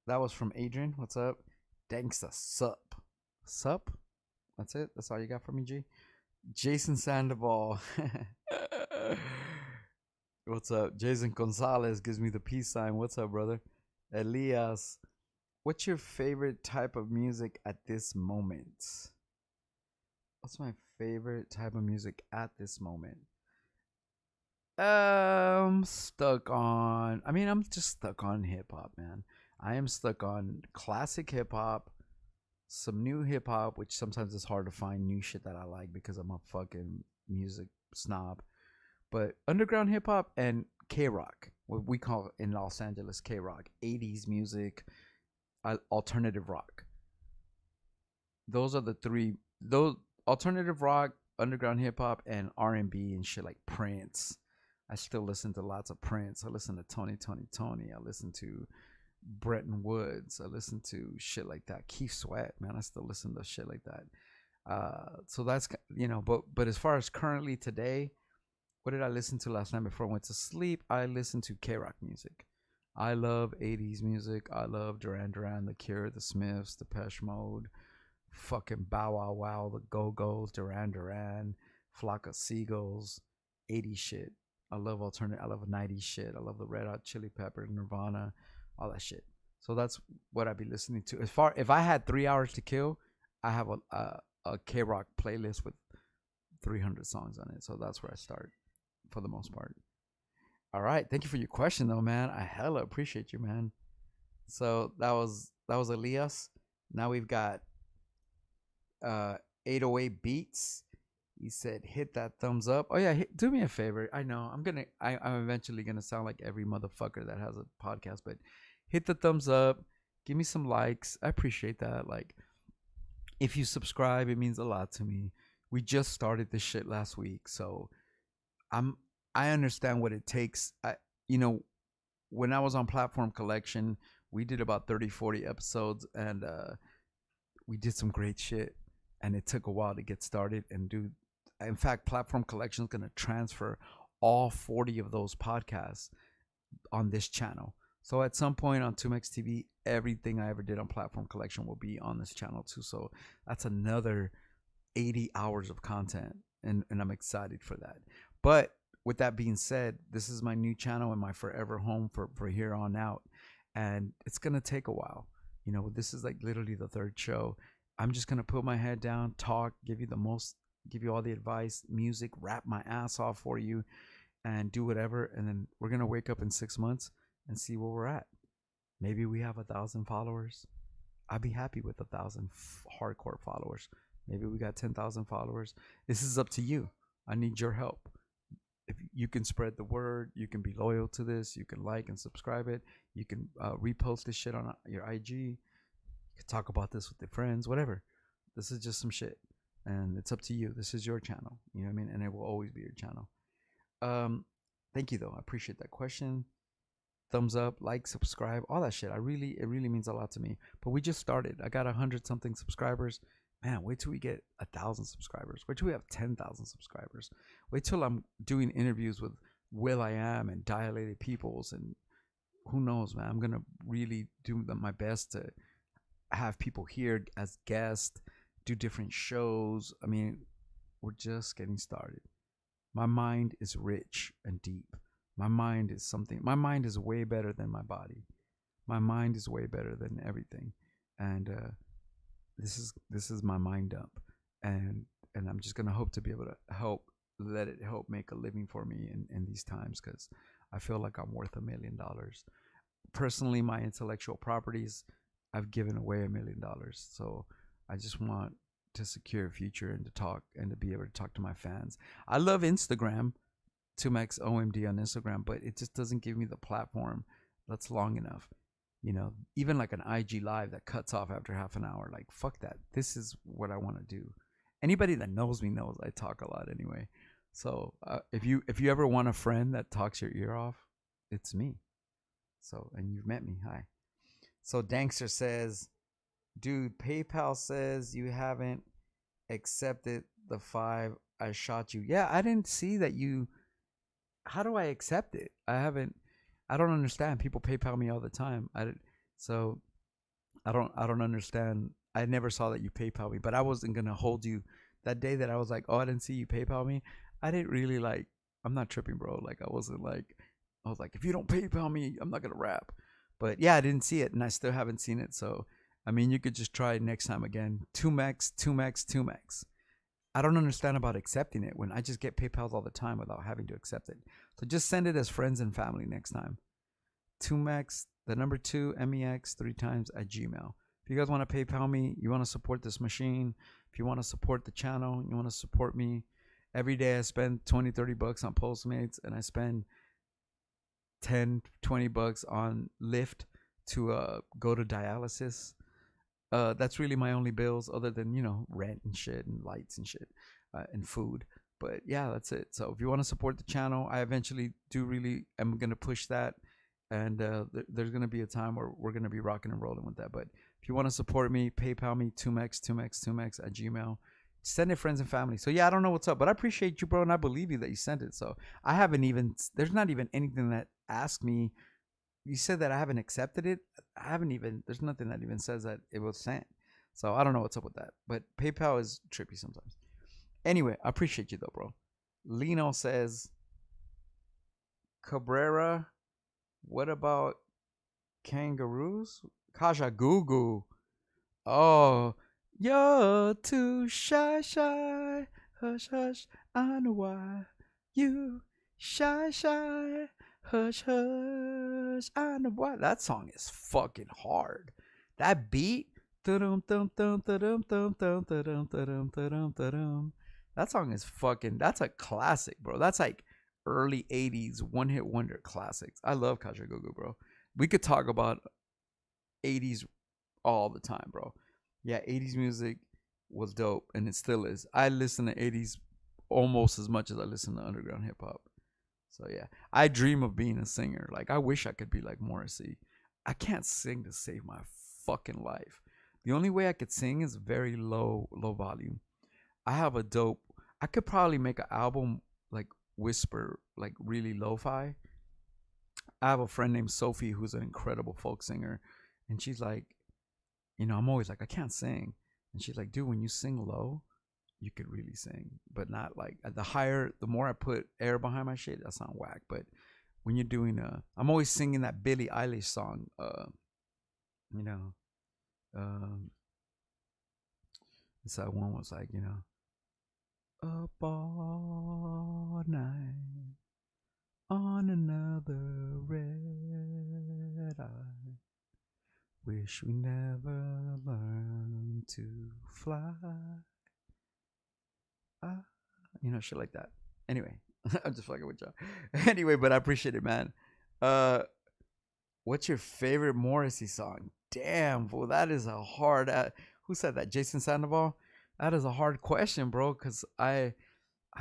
That was from Adrian. What's up? Thanksta. Sup. Sup? That's it. That's all you got for me, G. Jason Sandoval. What's up? Jason Gonzalez gives me the peace sign. What's up, brother? Elias. What's your favorite type of music at this moment? What's my favorite type of music at this moment? I'm just stuck on hip hop, man. I am stuck on classic hip hop, some new hip hop, which sometimes it's hard to find new shit that I like because I'm a fucking music snob. But underground hip hop and K rock, what we call in Los Angeles K rock, 80s music, alternative rock. Those are the three. Those alternative rock, underground hip hop, and R&B and shit like Prince. I still listen to lots of Prince. I listen to Tony. I listen to Bretton Woods. I listen to shit like that. Keith Sweat, man. I still listen to shit like that. So that's, but as far as currently today, what did I listen to last night before I went to sleep? I listened to K-rock music. I love 80s music. I love Duran Duran, The Cure, The Smiths, Depeche Mode, fucking Bow Wow Wow, The Go-Go's, Duran Duran, Flock of Seagulls, 80s shit. I love I love 90s shit. I love the Red Hot Chili Peppers, Nirvana, all that shit. So that's what I'd be listening to. If I had 3 hours to kill, I have a K-rock playlist with 300 songs on it. So that's where I start for the most part. All right, thank you for your question though, man. I hella appreciate you, man. So that was Elias. Now we've got 808 Beats. He said, "Hit that thumbs up." Oh yeah, do me a favor. I know I'm eventually gonna sound like every motherfucker that has a podcast, but hit the thumbs up. Give me some likes. I appreciate that. Like, if you subscribe, it means a lot to me. We just started this shit last week, so I understand what it takes. When I was on Platform Collection, we did about 30, 40 episodes, and we did some great shit. And it took a while to get started and do. In fact, Platform Collection is going to transfer all 40 of those podcasts on this channel. So at some point on 2Mex TV, everything I ever did on Platform Collection will be on this channel too. So that's another 80 hours of content, and I'm excited for that. But with that being said, this is my new channel and my forever home for here on out, and it's going to take a while. This is like literally the third show. I'm just going to put my head down, talk, give you all the advice, music, rap my ass off for you, and do whatever. And then we're going to wake up in 6 months and see where we're at. Maybe we have 1,000 followers. I'd be happy with 1,000 hardcore followers. Maybe we got 10,000 followers. This is up to you. I need your help. If you can spread the word, you can be loyal to this. You can like and subscribe it. You can repost this shit on your IG. You can talk about this with your friends, whatever. This is just some shit. And it's up to you. This is your channel. You know what I mean? And it will always be your channel. Thank you though. I appreciate that question. Thumbs up, like, subscribe, all that shit. It really means a lot to me. But we just started. I got 100 something subscribers. Man, wait till we get 1,000 subscribers. Wait till we have 10,000 subscribers. Wait till I'm doing interviews with will.i.am and Dilated Peoples, and who knows, man. I'm gonna really do my best to have people here as guests, do different shows. I mean, we're just getting started. My mind is rich and deep. My mind is way better than my body. My mind is way better than everything. And this is my mind dump. And I'm just gonna hope to be able to let it help make a living for me in these times, because I feel like I'm worth $1 million. Personally, my intellectual properties, I've given away $1 million. So I just want to secure a future and to talk and to be able to talk to my fans. I love Instagram, 2Mex OMD on Instagram, but it just doesn't give me the platform that's long enough. Even like an IG live that cuts off after half an hour, like fuck that. This is what I want to do. Anybody that knows me knows I talk a lot anyway. So if you ever want a friend that talks your ear off, it's me. So, and you've met me. Hi. So Dankster says, dude, PayPal says you haven't accepted the 5 I shot you. Yeah, I didn't see that you. How do I accept it? I don't understand. People PayPal me all the time. I don't understand. I never saw that you PayPal me, but I wasn't gonna hold you that day that I was like, oh, I didn't see you PayPal me. I didn't really like. I'm not tripping, bro. Like I was like, if you don't PayPal me, I'm not gonna rap. But yeah, I didn't see it, and I still haven't seen it. So I mean, you could just try it next time again. 2Mex. I don't understand about accepting it when I just get PayPals all the time without having to accept it. So just send it as friends and family next time. 2Mex, the number 2, MEX, 3 times at Gmail. If you guys want to PayPal me, you want to support this machine, if you want to support the channel, you want to support me, every day I spend 20, 30 bucks on Postmates, and I spend 10, 20 bucks on Lyft to go to dialysis. That's really my only bills, other than rent and shit and lights and shit, and food. But yeah, that's it. So if you want to support the channel, I eventually do really am gonna push that, and there's gonna be a time where we're gonna be rocking and rolling with that. But if you want to support me, PayPal me 2mex at Gmail. Send it friends and family. So yeah, I don't know what's up, but I appreciate you, bro, and I believe you that you sent it. So I haven't even. There's not even anything that asked me. You said that I haven't accepted it. I haven't even. There's nothing that even says that it was sent. So I don't know what's up with that. But PayPal is trippy sometimes. Anyway, I appreciate you though, bro. Lino says, Cabrera, what about kangaroos? Kaja Gugu. Oh, you're too shy, shy. Hush, hush, I know why. You shy, shy. Hush, hush, I know why. That song is fucking hard. That beat. That song is fucking. That's a classic, bro. That's like early 80s one hit wonder classics. I love Kaja Gugu, bro. We could talk about 80s all the time, bro. Yeah, 80s music was dope, and it still is. I listen to 80s almost as much as I listen to underground hip hop. So yeah, I dream of being a singer. Like, I wish I could be like Morrissey. I can't sing to save my fucking life. The only way I could sing is very low volume. I have a dope. I could probably make an album like whisper, like really lo-fi. I have a friend named Sophie who's an incredible folk singer, and she's like, I'm always like, I can't sing, and she's like, dude, when you sing low, you could really sing, but not like the more I put air behind my shit, that sound whack. But when you're doing I'm always singing that Billie Eilish song, you know, it's that one was like, up all night on another red eye. Wish we never learned to fly. Shit like that. Anyway, I'm just fucking with y'all. Anyway, but I appreciate it, man. What's your favorite Morrissey song? Damn, fool, that is a hard. Who said that? Jason Sandoval. That is a hard question, bro. Cause I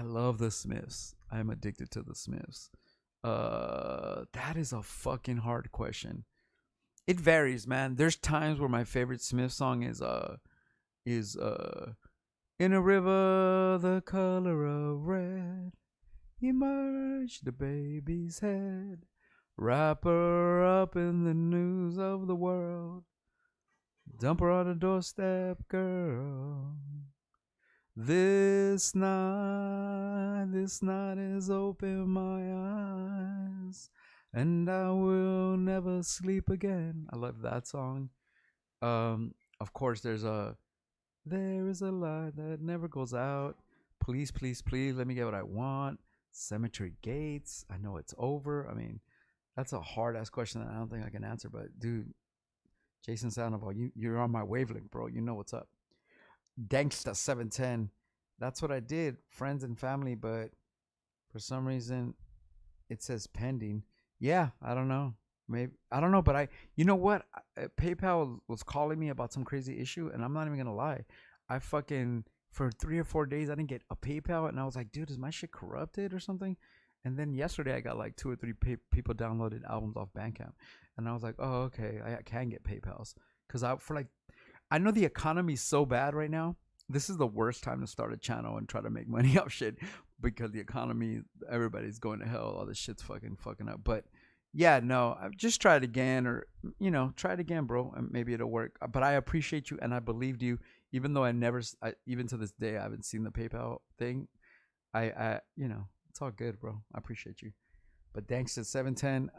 love the Smiths. I'm addicted to the Smiths. That is a fucking hard question. It varies, man. There's times where my favorite Smith song is in a river the color of red, emerged the baby's head, wrap her up in the news of the world, dump her on a doorstep, girl. This night has opened my eyes, and I will never sleep again. I love that song. Of course, there is a light that never goes out. Please, please, please, let me get what I want. Cemetery Gates. I know it's over. I mean, that's a hard ass question that I don't think I can answer. But dude, Jason Sandoval, you're on my wavelength, bro. You know what's up. Danksta 710. That's what I did, friends and family. But for some reason, it says pending. Yeah, I don't know. Maybe I don't know, but you know what? PayPal was calling me about some crazy issue, and I'm not even gonna lie. I fucking for 3 or 4 days I didn't get a PayPal, and I was like, dude, is my shit corrupted or something? And then yesterday I got like 2 or 3 people downloaded albums off Bandcamp, and I was like, oh, okay, I can get PayPal's because I know the economy's so bad right now. This is the worst time to start a channel and try to make money off shit because the economy, everybody's going to hell. All this shit's fucking up. But yeah, no, I've just tried again, or try it again, bro, and maybe it'll work. But I appreciate you, and I believed you, even though even to this day, I haven't seen the PayPal thing. It's all good, bro. I appreciate you. But thanks to 710.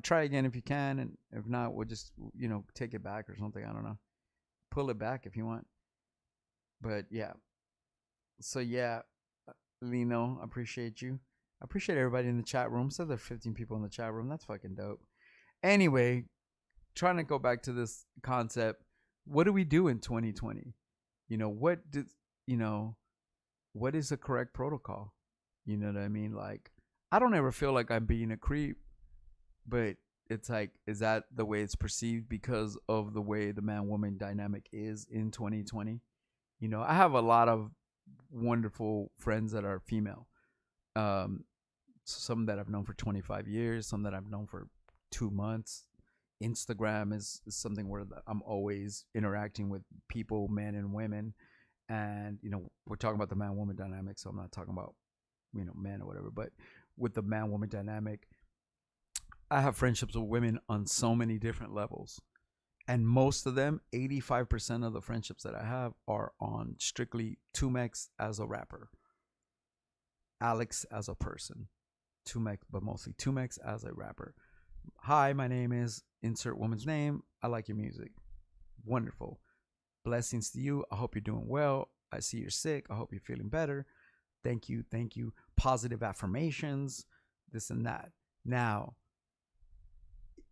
Try again if you can, and if not, we'll just take it back or something. I don't know. Pull it back if you want. But yeah. So yeah, Lino, I appreciate you. I appreciate everybody in the chat room. So there's 15 people in the chat room. That's fucking dope. Anyway, trying to go back to this concept. What do we do in 2020? What is the correct protocol? You know what I mean? Like, I don't ever feel like I'm being a creep, but it's like, is that the way it's perceived because of the way the man woman dynamic is in 2020? You know, I have a lot of wonderful friends that are female. Um, some that I've known for 25 years, some that I've known for 2 months. Instagram is something where I'm always interacting with people, men and women. And, you know, we're talking about the man woman dynamic. So I'm not talking about, you know, men or whatever. But with the man woman dynamic, I have friendships with women on so many different levels. And most of them, 85% of the friendships that I have are on strictly 2Mex as a rapper, Alex as a person, 2Mex, but mostly 2Mex as a rapper. Hi, my name is insert woman's name. I like your music. Wonderful. Blessings to you. I hope you're doing well. I see you're sick. I hope you're feeling better. Thank you. Thank you. Positive affirmations, this and that. Now,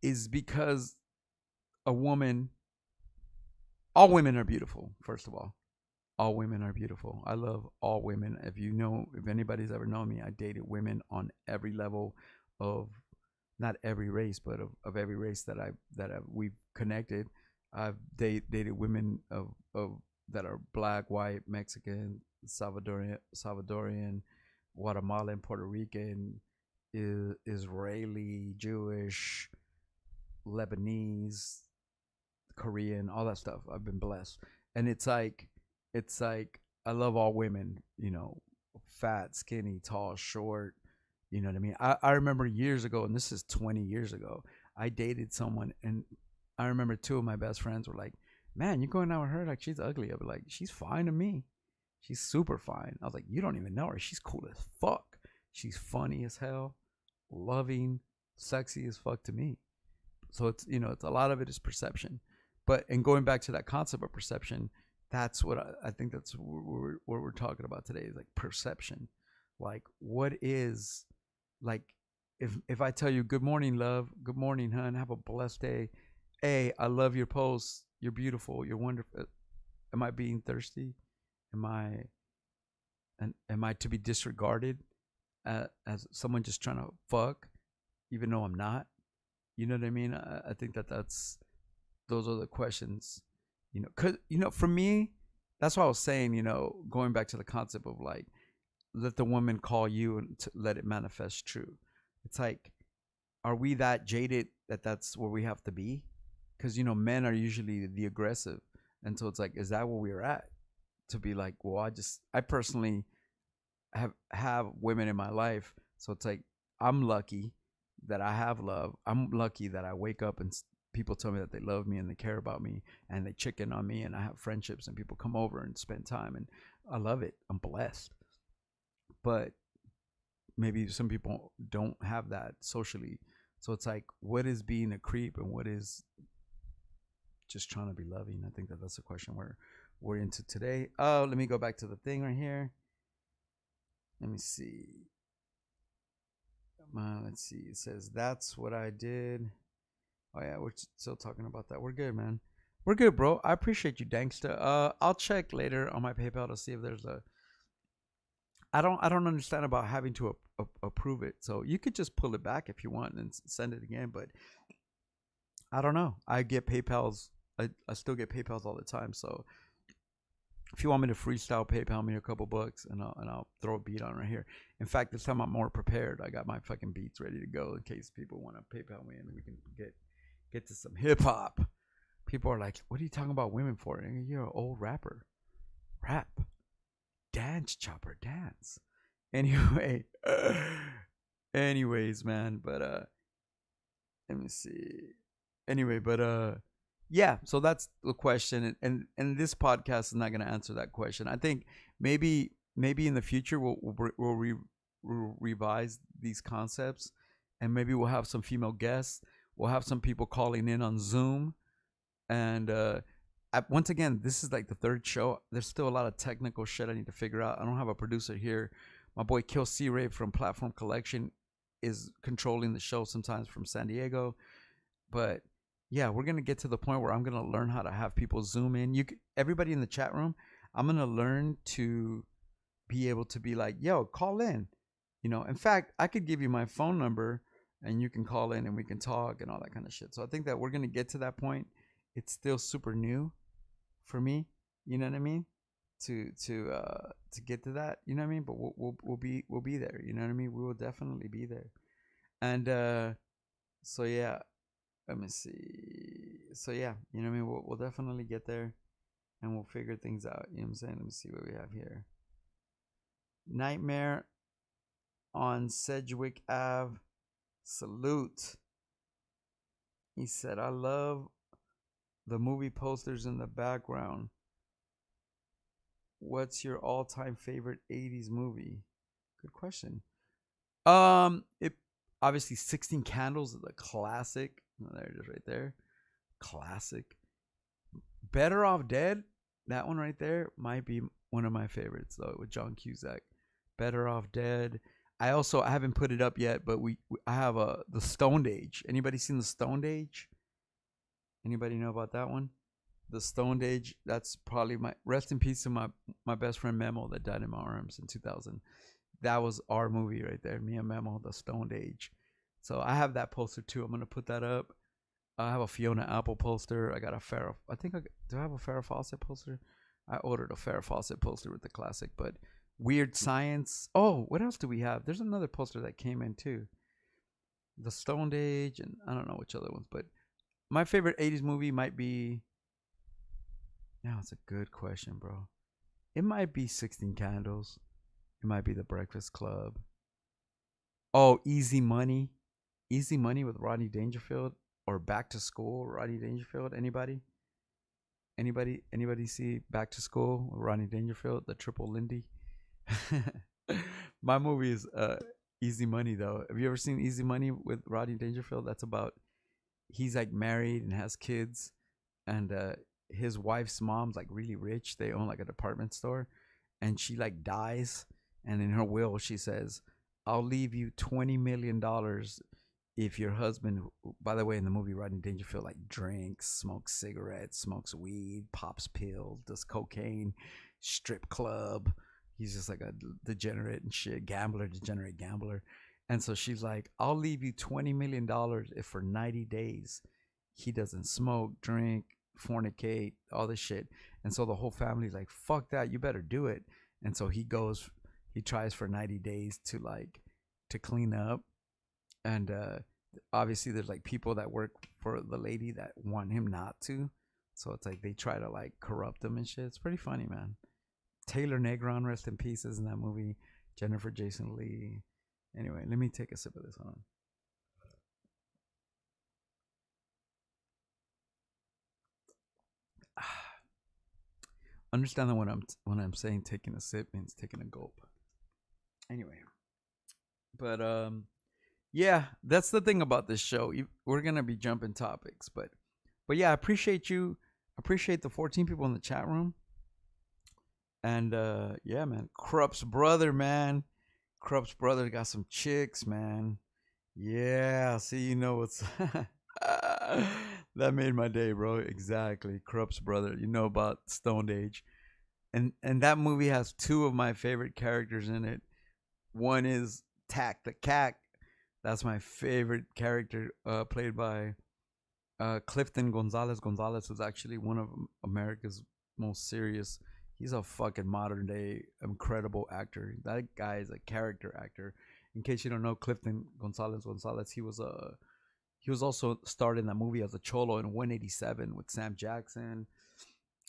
is because a woman, all women are beautiful, first of all women are beautiful. I love all women. If you know, if anybody's ever known me, I dated women on every level of, not every race, but of every race we've connected. I've dated women of that are black, white, Mexican, Salvadorian, Guatemalan, Puerto Rican, Israeli, Jewish, Lebanese, Korean, all that stuff. I've been blessed, and it's like I love all women. You know, fat, skinny, tall, short. You know what I mean? I remember years ago, and this is 20 years ago. I dated someone, and I remember two of my best friends were like, "Man, you're going out with her like she's ugly." I was like, "She's fine to me. She's super fine." I was like, "You don't even know her. She's cool as fuck. She's funny as hell, loving, sexy as fuck to me." So it's, you know, it's a lot of it is perception. But and going back to that concept of perception, that's what I think that's what we're talking about today is like perception. Like what is, like, if I tell you good morning love, good morning hun, have a blessed day, hey, I love your posts, you're beautiful, you're wonderful, am I being thirsty? Am I, and am I to be disregarded as someone just trying to fuck even though I'm not? You know what I mean? I think that's those are the questions, you know, cause you know, for me, that's what I was saying, you know, going back to the concept of like, let the woman call you and to let it manifest true. It's like, are we that jaded that that's where we have to be? Because, you know, men are usually the aggressive. And so it's like, is that where we're at? To be like, well, I personally have women in my life. So it's like, I'm lucky that I have love. I'm lucky that I wake up and people tell me that they love me and they care about me and they chicken on me and I have friendships and people come over and spend time and I love it. I'm blessed. But maybe some people don't have that socially. So it's like, what is being a creep and what is just trying to be loving? I think that's a question we're into today. Oh, let me go back to the thing right here. Let me see. Let's see. It says that's what I did. Oh yeah, we're still talking about that. We're good, man. We're good, bro. I appreciate you, Danksta. I'll check later on my PayPal to see if there's a. I don't understand about having to approve it. So you could just pull it back if you want and send it again. But I don't know. I get PayPal's. I still get PayPal's all the time. So if you want me to freestyle, PayPal me a couple bucks and I'll throw a beat on right here. In fact, this time I'm more prepared. I got my fucking beats ready to go in case people want to PayPal me and we can get to some hip hop. People are like, "What are you talking about women for?" And you're an old rapper. Rap. Dance, chopper, dance. Anyway, anyways, man. But let me see. Anyway, but yeah. So that's the question, and this podcast is not going to answer that question. I think maybe in the future we'll revise these concepts, and maybe we'll have some female guests. We'll have some people calling in on Zoom, and once again, this is like the third show. There's still a lot of technical shit I need to figure out. I don't have a producer here. My boy Kill C Ray from Platform Collection is controlling the show sometimes from San Diego. But yeah, we're gonna get to the point where I'm gonna learn how to have people zoom in. Everybody in the chat room, I'm gonna learn to be able to be like, "Yo, call in." You know, in fact, I could give you my phone number and you can call in and we can talk and all that kind of shit. So I think that we're gonna get to that point. It's still super new for me. You know what I mean? To get to that, you know what I mean? But we'll be there. You know what I mean? We will definitely be there. And so yeah, let me see. So yeah, you know what I mean? We'll definitely get there, and we'll figure things out. You know what I'm saying? Let me see what we have here. Nightmare on Sedgwick Ave. Salute. He said, I love the movie posters in the background. What's your all-time favorite 80s movie? Good question. It obviously 16 Candles is a classic. Oh, there it is right there. Classic. Better Off Dead, that one right there might be one of my favorites though, with John Cusack. Better Off Dead. I haven't put it up yet, but I have the Stoned Age. Anybody seen the Stoned Age? Anybody know about that one? The Stoned Age. That's probably my rest in peace to my best friend Memo that died in my arms in 2000. That was our movie right there. Me and Memo, the Stoned Age. So I have that poster too. I'm gonna put that up. I have a Fiona Apple poster. I got a Farrah. Do I have a Farrah Fawcett poster? I ordered a Farrah Fawcett poster with the classic, but Weird Science. Oh, what else do we have? There's another poster that came in too. The Stoned Age, and I don't know which other ones, but my favorite 80s movie might be. Now it's a good question, bro. It might be 16 Candles. It might be The Breakfast Club. Oh, Easy Money. Easy Money with Rodney Dangerfield, or Back to School, Rodney Dangerfield. Anybody? Anybody see Back to School with Rodney Dangerfield, the triple Lindy? My movie is Easy Money though. Have you ever seen Easy Money with Rodney Dangerfield? That's about, he's like married and has kids, and his wife's mom's like really rich. They own like a department store, and she like dies, and in her will she says, I'll leave you $20 million if your husband, by the way, in the movie, Rodney Dangerfield like drinks, smokes cigarettes, smokes weed, pops pills, does cocaine, strip club. He's just like a degenerate and shit, degenerate gambler. And so she's like, I'll leave you $20 million if for 90 days he doesn't smoke, drink, fornicate, all this shit. And so the whole family's like, fuck that, you better do it. And so he tries for 90 days to clean up. And obviously there's like people that work for the lady that want him not to. So it's like they try to like corrupt him and shit. It's pretty funny, man. Taylor Negron, rest in peace, is in that movie. Jennifer Jason Leigh. Anyway, let me take a sip of this one. Understand that when I'm saying taking a sip means taking a gulp. Anyway, but yeah, that's the thing about this show. We're gonna be jumping topics, but yeah, I appreciate you. Appreciate the 14 people in the chat room. And yeah, man, Krup's brother, man. Krup's brother got some chicks, man. Yeah, see, you know what's that made my day, bro. Exactly, Krup's brother. You know about Stoned Age, and that movie has two of my favorite characters in it. One is Tack the Cat. That's my favorite character, played by Clifton Gonzalez. Gonzalez was actually one of America's most serious. He's a fucking modern day incredible actor. That guy is a character actor. In case you don't know, Clifton Gonzalez, he was also starred in that movie as a cholo in 187 with Sam Jackson.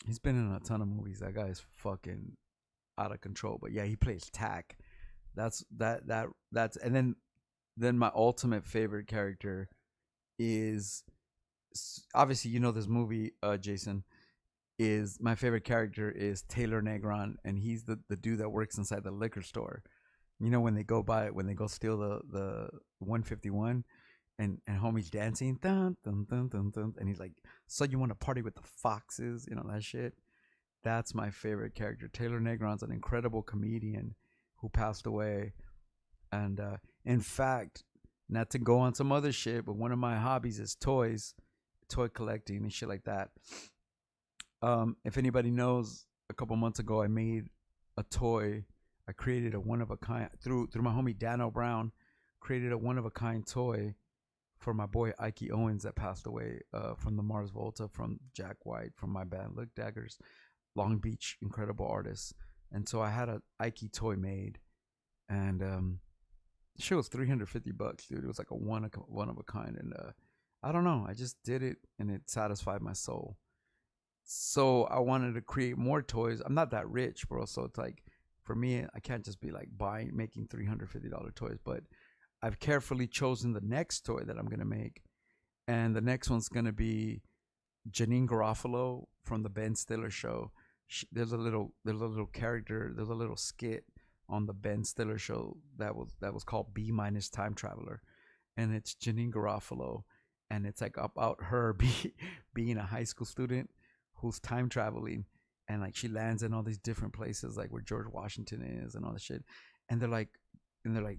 He's been in a ton of movies. That guy is fucking out of control. But yeah, he plays Tack. That's and then my ultimate favorite character is, obviously you know this movie, Jason, is my favorite character is Taylor Negron, and he's the dude that works inside the liquor store. You know, when they go steal the 151, and homie's dancing, dun, dun, dun, dun, dun, and he's like, so you want to party with the foxes, you know, that shit. That's my favorite character. Taylor Negron's an incredible comedian who passed away. And in fact, not to go on some other shit, but one of my hobbies is toy collecting and shit like that. If anybody knows, a couple months ago I made a toy. I created a one of a kind through my homie Dano Brown. Created a one of a kind toy for my boy Ike Owens that passed away from the Mars Volta, from Jack White, from my band Look Daggers, Long Beach, incredible artists. And so I had a Ike toy made, and the shit was $350, dude. It was like a one of a kind, and I don't know, I just did it, and it satisfied my soul. So I wanted to create more toys. I'm not that rich, bro. So it's like, for me, I can't just be like making $350 toys, but I've carefully chosen the next toy that I'm gonna make, and the next one's gonna be Janine Garofalo from the Ben Stiller show. There's a little character. There's a little skit on the Ben Stiller show that was called B minus Time Traveler, and it's Janine Garofalo, and it's like about her being a high school student who's time traveling, and like she lands in all these different places, like where George Washington is and all this shit, and they're like,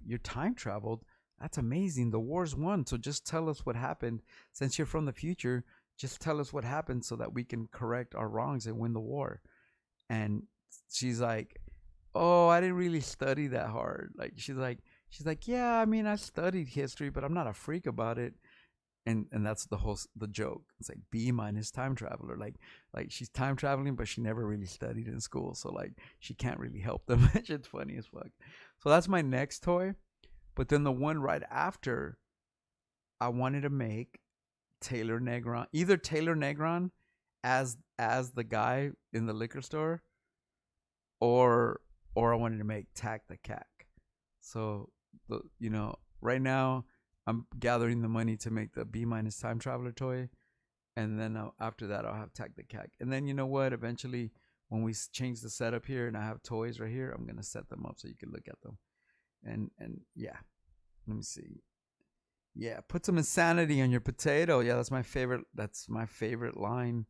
you're time traveled. That's amazing. The war's won. So just tell us what happened. Since you're from the future, just tell us what happened so that we can correct our wrongs and win the war. And she's like, oh, I didn't really study that hard. Like she's like, yeah, I mean, I studied history, but I'm not a freak about it. And that's the joke. It's like B minus time traveler. Like she's time traveling, but she never really studied in school, so like she can't really help them. It's funny as fuck. So that's my next toy. But then the one right after, I wanted to make Taylor Negron, either Taylor Negron as the guy in the liquor store, or I wanted to make Tack the Cat. So right now I'm gathering the money to make the B minus time traveler toy, and then after that I'll have Tack the Cat. And then you know what? Eventually, when we change the setup here and I have toys right here, I'm gonna set them up so you can look at them. And yeah, let me see. Yeah, put some insanity on your potato. Yeah, that's my favorite. That's my favorite line.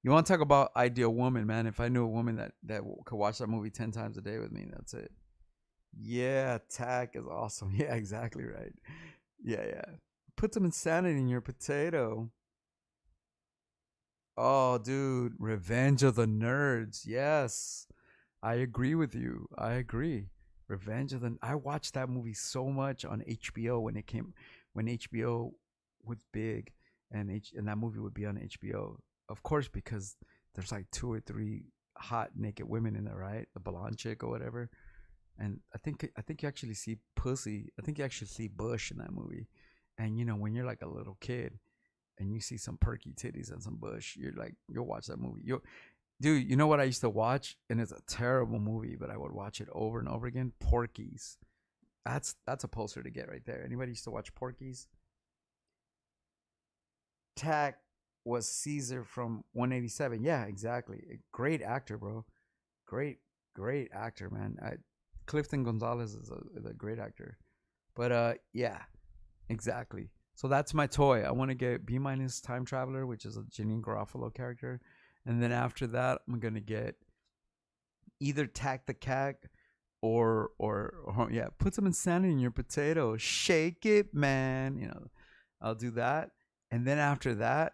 You want to talk about ideal woman, man? If I knew a woman that could watch that movie 10 times a day with me, that's it. Yeah, Tack is awesome. Yeah, exactly right. Yeah, yeah. Put some insanity in your potato. Oh, dude, Revenge of the Nerds. Yes, I agree with you. I agree. Revenge of the. I watched that movie so much on HBO when HBO was big, and that movie would be on HBO. Of course, because there's like two or three hot naked women in there, right? The blonde chick or whatever. And I think you actually see pussy. I think you actually see bush in that movie. And when you're like a little kid and you see some perky titties and some bush, you're like, you'll watch that movie. Dude, you know what I used to watch, and it's a terrible movie, but I would watch it over and over again. Porky's. That's a poster to get right there. Anybody used to watch Porky's? Tack was Caesar from 187. Yeah, exactly. A great actor, bro. Great, great actor, man. Clifton Gonzalez is a great actor. But yeah, exactly. So that's my toy. I want to get B minus Time Traveler, which is a Janine Garofalo character, and then after that, I'm gonna get either Tack the Cat or yeah, put some insanity in your potato, shake it, man. I'll do that, and then after that,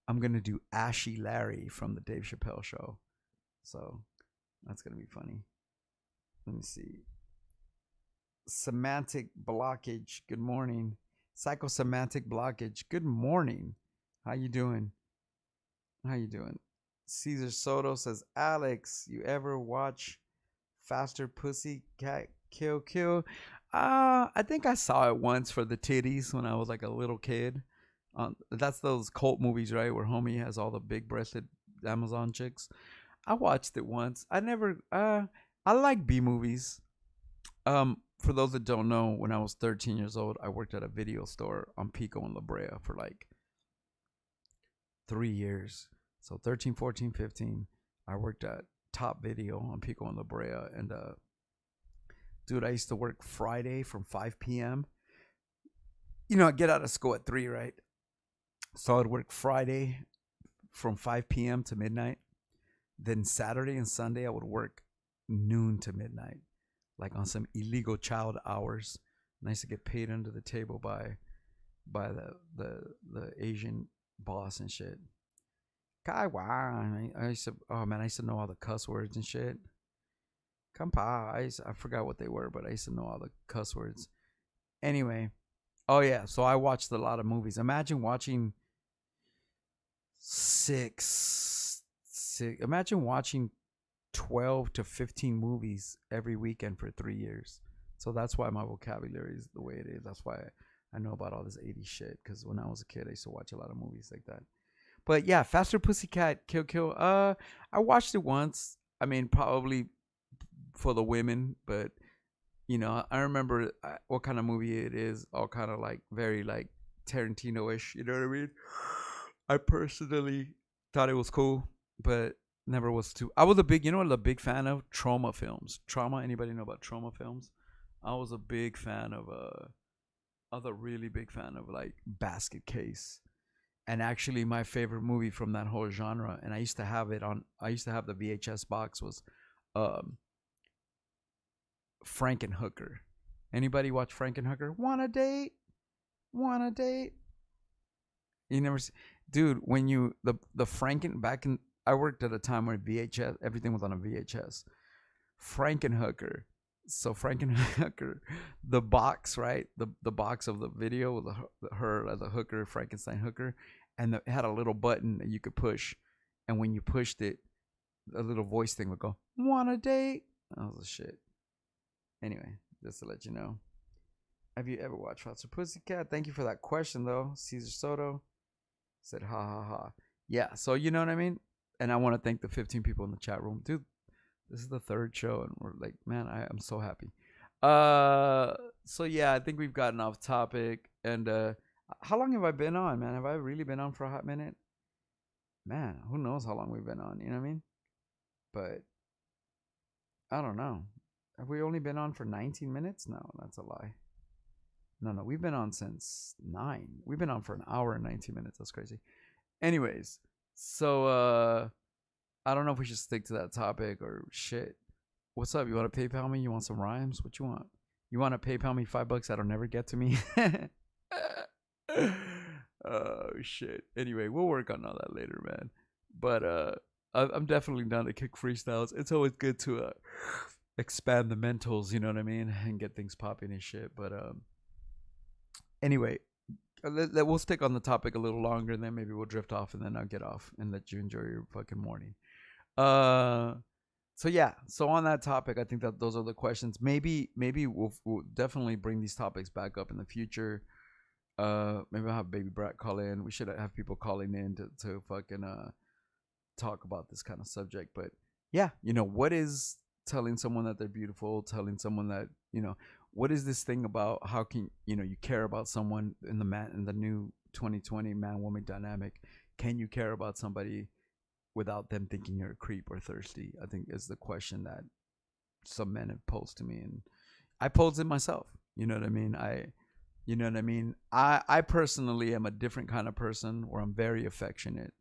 I'm gonna do Ashy Larry from the Dave Chappelle show. So that's gonna be funny. Let me see. Semantic blockage. Good morning. Psychosemantic blockage. Good morning. How you doing? How you doing? Caesar Soto says, Alex, you ever watch Faster Pussy Cat Kill Kill? I think I saw it once for the titties when I was like a little kid. That's those cult movies, right? Where homie has all the big breasted Amazon chicks. I watched it once. I never. I like B movies. For those that don't know, when I was 13 years old, I worked at a video store on Pico and La Brea for like 3 years. So 13, 14, 15, I worked at Top Video on Pico and La Brea. And dude, I used to work Friday from 5 p.m. I get out of school at 3, right? So I'd work Friday from 5 p.m. to midnight. Then Saturday and Sunday, I would work noon to midnight, like on some illegal child hours. And I used to get paid under the table by the Asian boss and shit. Kai I used to, oh man, I used to know all the cuss words and shit. Kampa, I forgot what they were, but I used to know all the cuss words. Anyway, Oh yeah, so I watched a lot of movies. Imagine watching six. Imagine watching 12 to 15 movies every weekend for 3 years. So that's why my vocabulary is the way it is. That's why I know about all this 80s shit. Because when I was a kid, I used to watch a lot of movies like that. But yeah, Faster Pussycat Kill Kill. I watched it once. I mean, probably for the women, but I remember what kind of movie it is. All kind of like very like Tarantino-ish. You know what I mean? I personally thought it was cool, but never was too. I was a big, a big fan of trauma films. Trauma. Anybody know about trauma films? I was a big fan of other really big fan of like Basket Case. And actually, my favorite movie from that whole genre, and I used to have it on. I used to have the VHS box was um, Frankenhooker. Anybody watch Frankenhooker? Want a date? Want a date? You never see, dude. When you the Franken back in, I worked at a time where VHS everything was on a VHS. Frankenhooker. So Frankenhooker, the box, right? The box of the video with her as a hooker, Frankenstein hooker, and it had a little button that you could push, and when you pushed it, a little voice thing would go, "Want a date?" That was a shit. Anyway, just to let you know. Have you ever watched Faster Pussycat? Thank you for that question, though. Caesar Soto said, "Ha ha ha." Yeah, so you know what I mean. And I want to thank the 15 people in the chat room, dude. This is the third show, and we're like, man, I'm so happy. So yeah, I think we've gotten off topic. And how long have I been on, man? Have I really been on for a hot minute? Man, who knows how long we've been on? You know what I mean? But I don't know. Have we only been on for 19 minutes? No, that's a lie. No, we've been on since 9. We've been on for an hour and 19 minutes. That's crazy. Anyways, so I don't know if we should stick to that topic or shit. What's up? You want to PayPal me? You want some rhymes? What you want? You want to PayPal me $5 that'll never get to me? Oh shit. Anyway, we'll work on all that later, man. But I'm definitely down to kick freestyles. It's always good to expand the mentals, you know what I mean, and get things popping and shit. But anyway, we'll stick on the topic a little longer, and then maybe we'll drift off, and then I'll get off and let you enjoy your fucking morning. So yeah, so on that topic, I think that those are the questions. Maybe we'll definitely bring these topics back up in the future. Maybe I'll have Baby Brat call in. We should have people calling in to fucking talk about this kind of subject. But yeah, what is telling someone that they're beautiful, telling someone that, what is this thing about how can, you care about someone in the new 2020 man woman dynamic? Can you care about somebody without them thinking you're a creep or thirsty? I think is the question that some men have posed to me, and I posed it myself. You know what I mean? I personally am a different kind of person where I'm very affectionate,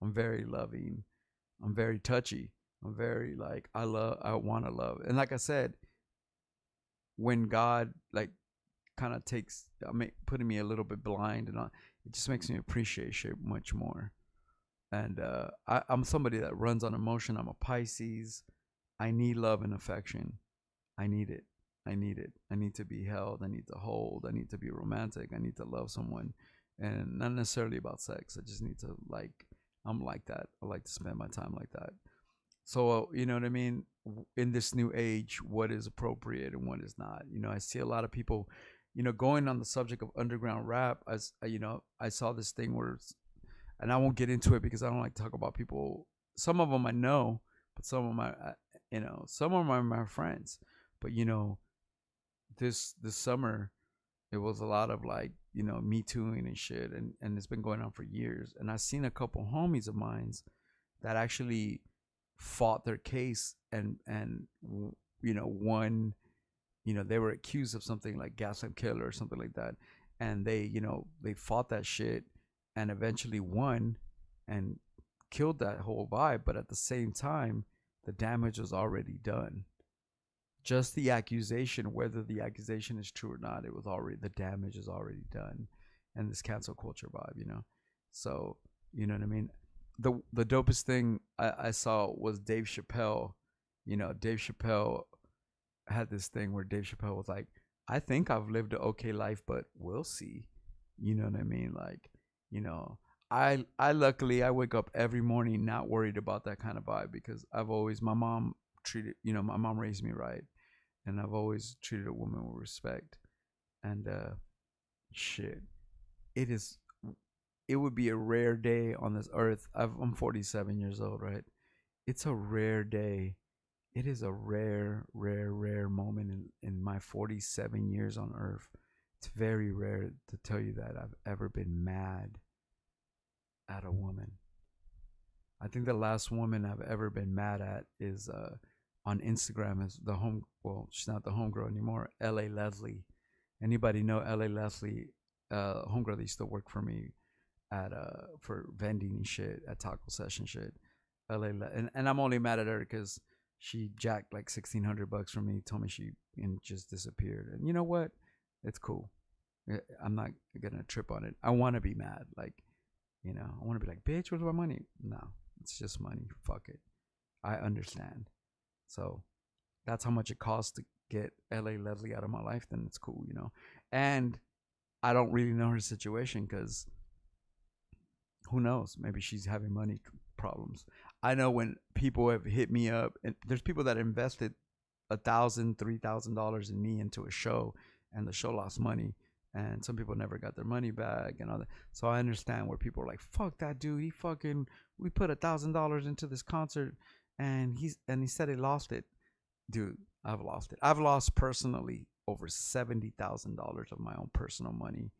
I'm very loving, I'm very touchy, I'm very like I want to love, and like I said, when God like kind of takes putting me a little bit blind and it just makes me appreciate shit much more. And I'm somebody that runs on emotion. I'm a Pisces. I need love and affection. I need it. I need to be held. I need to hold. I need to be romantic. I need to love someone, and not necessarily about sex. I just need to like. I'm like that. I like to spend my time like that. So you know what I mean. In this new age, what is appropriate and what is not. I see a lot of people, going on the subject of underground rap. As I saw this thing where, and I won't get into it because I don't like to talk about people. Some of them I know, but some of them some of them are my friends. But this summer it was a lot of like me tooing and shit, and it's been going on for years. And I've seen a couple homies of mines that actually fought their case, and one, they were accused of something like gaslamp killer or something like that, and they fought that shit and eventually won and killed that whole vibe. But at the same time, the damage was already done. Just the accusation, whether the accusation is true or not, the damage is already done. And this cancel culture vibe. So, you know what I mean? The dopest thing I saw was Dave Chappelle. Dave Chappelle had this thing where Dave Chappelle was like, I think I've lived an okay life, but we'll see. You know what I mean? Like, you know, I luckily I wake up every morning not worried about that kind of vibe because I've always my mom treated, my mom raised me right, and I've always treated a woman with respect. And shit, it is it would be a rare day on this earth. I'm 47 years old, right? It's a rare day. It is a rare, rare, rare moment in my 47 years on earth. It's very rare to tell you that I've ever been mad at a woman. I think the last woman I've ever been mad at is on Instagram is the home. Well, she's not the homegirl anymore. L.A. Leslie. Anybody know L.A. Leslie? Homegirl that used to work for me at for vending and shit at taco session shit. And I'm only mad at her because she jacked like $1,600 from me. Told me she and just disappeared. And you know what? It's cool. I'm not gonna trip on it. I want to be mad. Like, I want to be like, bitch, where's my money? No, it's just money. Fuck it. I understand. So that's how much it costs to get L.A. Leslie out of my life. Then it's cool. And I don't really know her situation because who knows? Maybe she's having money problems. I know when people have hit me up, and there's people that invested $1,000, $3,000 in me into a show, and the show lost money, and some people never got their money back and all that. So I understand where people are like, "Fuck that dude! We put $1,000 into this concert, and he said he lost it, dude. I've lost it. I've lost personally over $70,000 of my own personal money.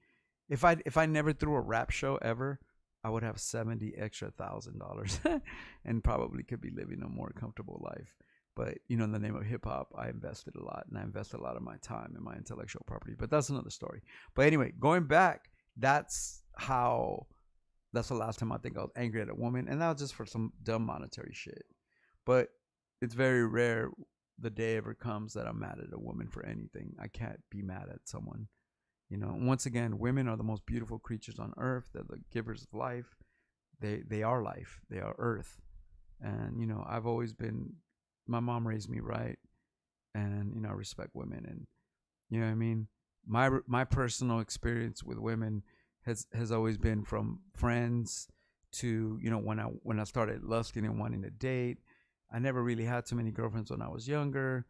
If I never threw a rap show ever, I would have 70 extra $1,000 and probably could be living a more comfortable life. But in the name of hip hop, I invested a lot, and I invested a lot of my time and my intellectual property. But that's another story. But anyway, going back, that's the last time I think I was angry at a woman, and that was just for some dumb monetary shit. But it's very rare the day ever comes that I'm mad at a woman for anything. I can't be mad at someone. Once again, women are the most beautiful creatures on earth. They're the givers of life. They are life. They are earth. And I've always been. My mom raised me right, and I respect women, and you know what I mean. My personal experience with women has always been from friends to when I started lusting and wanting to date. I never really had too many girlfriends when I was younger.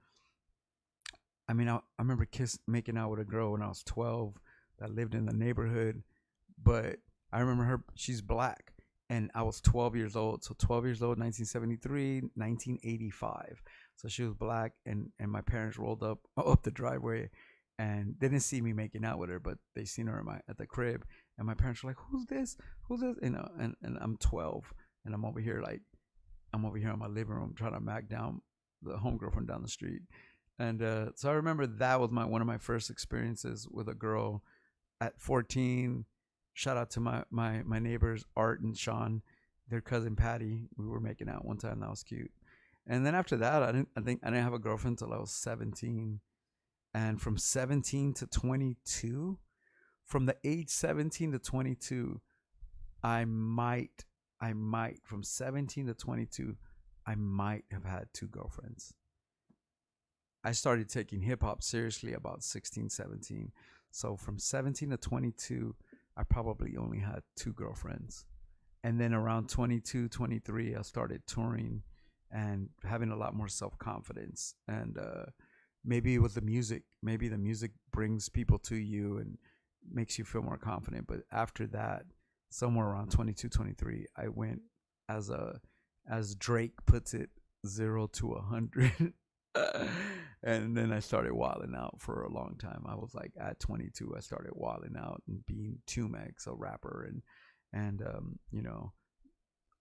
I mean, I remember making out with a girl when I was 12 that lived in the neighborhood, but I remember her. She's black, and I was 12 years old. So 12 years old, 1973, 1985. So she was black, and my parents rolled up the driveway, and they didn't see me making out with her, but they seen her at the crib, and my parents were like, "Who's this? Who's this?" And I'm 12, and I'm over here in my living room trying to mac down the homegirl from down the street. And so I remember that was one of my first experiences with a girl at 14. Shout out to my neighbors, Art and Sean, their cousin Patty. We were making out one time. That was cute. And then after that, I didn't have a girlfriend until I was 17. And from 17 to 22, from the age 17 to 22, I might from 17 to 22, I might have had two girlfriends. I started taking hip hop seriously about 16, 17. So from 17 to 22, I probably only had two girlfriends. And then around 22, 23, I started touring and having a lot more self-confidence. And maybe with the music, maybe the music brings people to you and makes you feel more confident. But after that, somewhere around 22, 23, I went as Drake puts it, 0 to 100. And then I started wilding out for a long time. I was like at 22, I started wilding out and being 2Mex, a rapper, and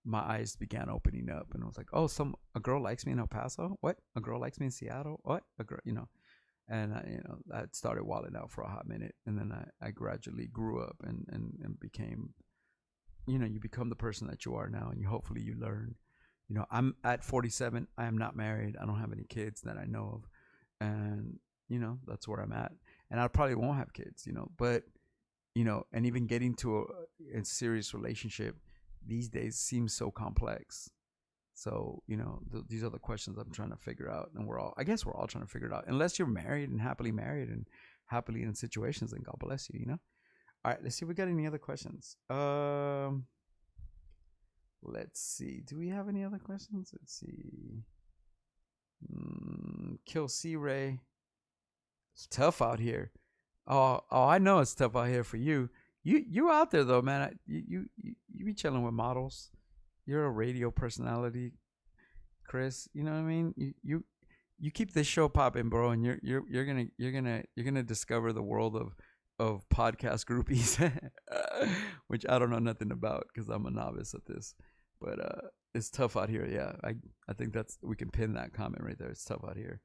my eyes began opening up, and I was like, oh, a girl likes me in El Paso. What? A girl likes me in Seattle. What? A girl. And I started wilding out for a hot minute, and then I gradually grew up and became, you become the person that you are now, and hopefully you learn. I'm at 47. I am not married. I don't have any kids that I know of. And, that's where I'm at. And I probably won't have kids, but, and even getting to a serious relationship these days seems so complex. So, these are the questions I'm trying to figure out. And I guess we're all trying to figure it out. Unless you're married and happily married and happily in situations, then God bless you. You know. All right, let's see if we got any other questions. Let's see. Do we have any other questions? Let's see. Kill C Ray. It's tough out here. Oh, I know it's tough out here for you. You out there though, man. You be chilling with models. You're a radio personality, Chris. You know what I mean? You keep this show popping, bro, and you're gonna discover the world of podcast groupies, which I don't know nothing about because I'm a novice at this. But it's tough out here. Yeah, I think that's we can pin that comment right there. It's tough out here.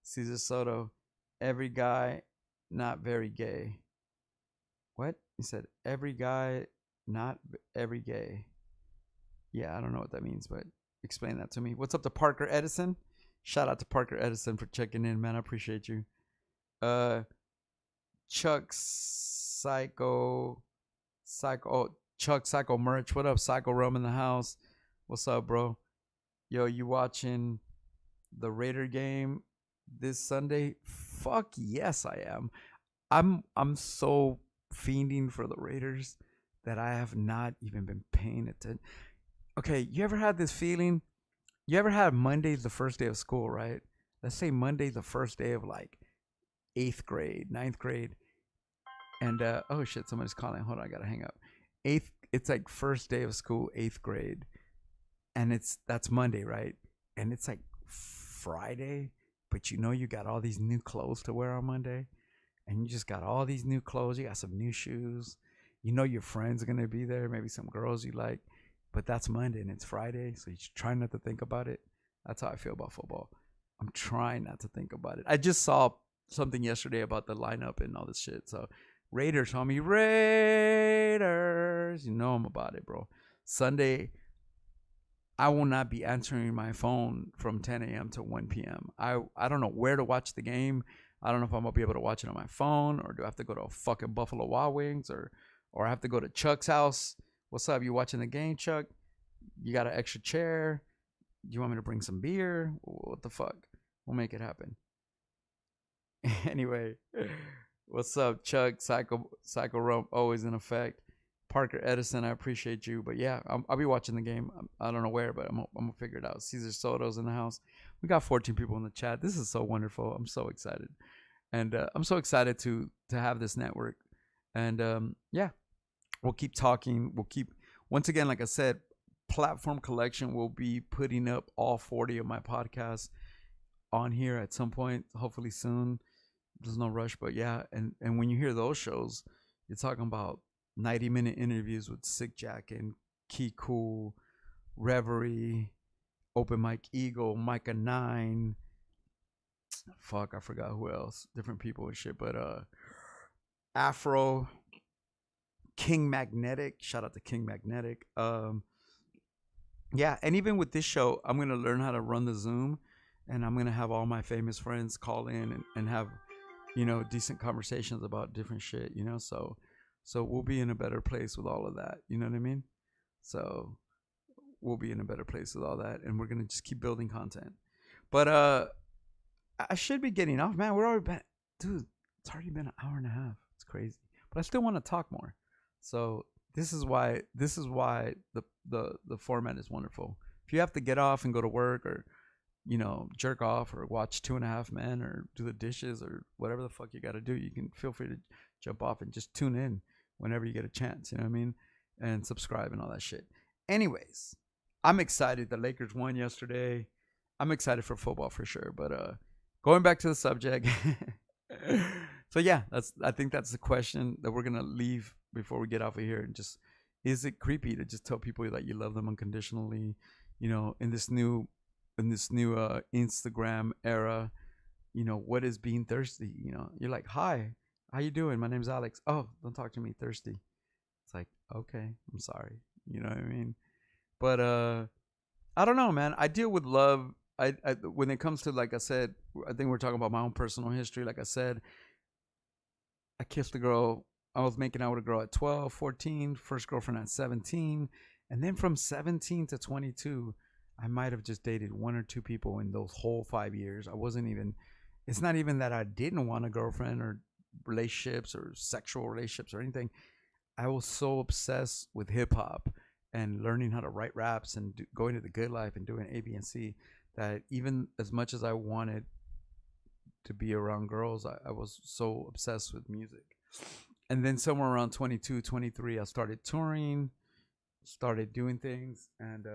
Cesar Soto, every guy not very gay. What? He said every guy not every gay. Yeah, I don't know what that means, but explain that to me. What's up to Parker Edison? Shout out to Parker Edison for checking in, man. I appreciate you. Chuck Chuck Psycho Merch. What up, Psycho Rum in the house? What's up, bro? Yo, you watching the Raider game this Sunday? Fuck yes, I am. I'm so fiending for the Raiders that I have not even been paying attention. Okay, you ever had this feeling? You ever had Monday the first day of school, right? Let's say Monday the first day of like 8th grade, 9th grade. And oh shit, somebody's calling. Hold on, I gotta hang up. It's like first day of school, 8th grade. And that's Monday, right? And it's like Friday, but you know you got all these new clothes to wear on Monday. And you just got all these new clothes. You got some new shoes. You know your friends are gonna be there, maybe some girls you like. But that's Monday and it's Friday, so you try not to think about it. That's how I feel about football. I'm trying not to think about it. I just saw something yesterday about the lineup and all this shit. So Raiders, homie, Raiders. You know I'm about it, bro. Sunday, I will not be answering my phone from 10 a.m. to 1 p.m. I don't know where to watch the game. I don't know if I'm gonna be able to watch it on my phone, or do I have to go to a fucking Buffalo Wild Wings, or I have to go to Chuck's house. What's up? You watching the game, Chuck? You got an extra chair? Do you want me to bring some beer? What the fuck? We'll make it happen. Anyway, what's up, Chuck? Psycho Rump, always in effect. Parker Edison, I appreciate you. But yeah, I'll be watching the game. I don't know where, but I'm gonna figure it out. Cesar Soto's in the house. We got 14 people in the chat. This is so wonderful. I'm so excited, and I'm so excited to have this network. And yeah, we'll keep talking. We'll keep, once again, like I said, Platform Collection will be putting up all 40 of my podcasts on here at some point, hopefully soon. There's no rush, but yeah. And when you hear those shows, you're talking about 90-minute interviews with Sick Jack and Key Cool, Reverie, Open Mike Eagle, Micah 9. Fuck, I forgot who else. Different people and shit. But Afro, King Magnetic. Shout out to King Magnetic. Yeah, and even with this show, I'm gonna learn how to run the Zoom, and I'm gonna have all my famous friends call in and have, decent conversations about different shit. So we'll be in a better place with all of that. You know what I mean? So we'll be in a better place with all that, and we're gonna just keep building content. But I should be getting off, man. We're already been, dude. It's already been an hour and a half. It's crazy, but I still want to talk more. So this is why the format is wonderful. If you have to get off and go to work, or jerk off, or watch 2.5 Men, or do the dishes, or whatever the fuck you got to do, you can feel free to jump off and just tune in whenever you get a chance. You know what I mean? And subscribe and all that shit. Anyways, I'm excited. The Lakers won yesterday. I'm excited for football for sure. But going back to the subject. So yeah, I think that's the question that we're gonna leave before we get off of here. And just, is it creepy to just tell people that you love them unconditionally? In this new Instagram era, what is being thirsty? You're like, hi, how you doing? My name's Alex. Oh, don't talk to me, thirsty. It's like, okay, I'm sorry. You know what I mean? But I don't know, man. I deal with love. I when it comes to, like I said, I think we're talking about my own personal history. Like I said, I kissed a girl. I was making out with a girl at 12, 14, first girlfriend at 17. And then from 17 to 22, I might have just dated 1 or 2 people in those whole 5 years. It's not even that I didn't want a girlfriend or relationships or sexual relationships or anything. I was so obsessed with hip hop and learning how to write raps and going to the good life and doing A, B, and C, that even as much as I wanted to be around girls, I was so obsessed with music. And then somewhere around 22, 23, I started touring, started doing things, and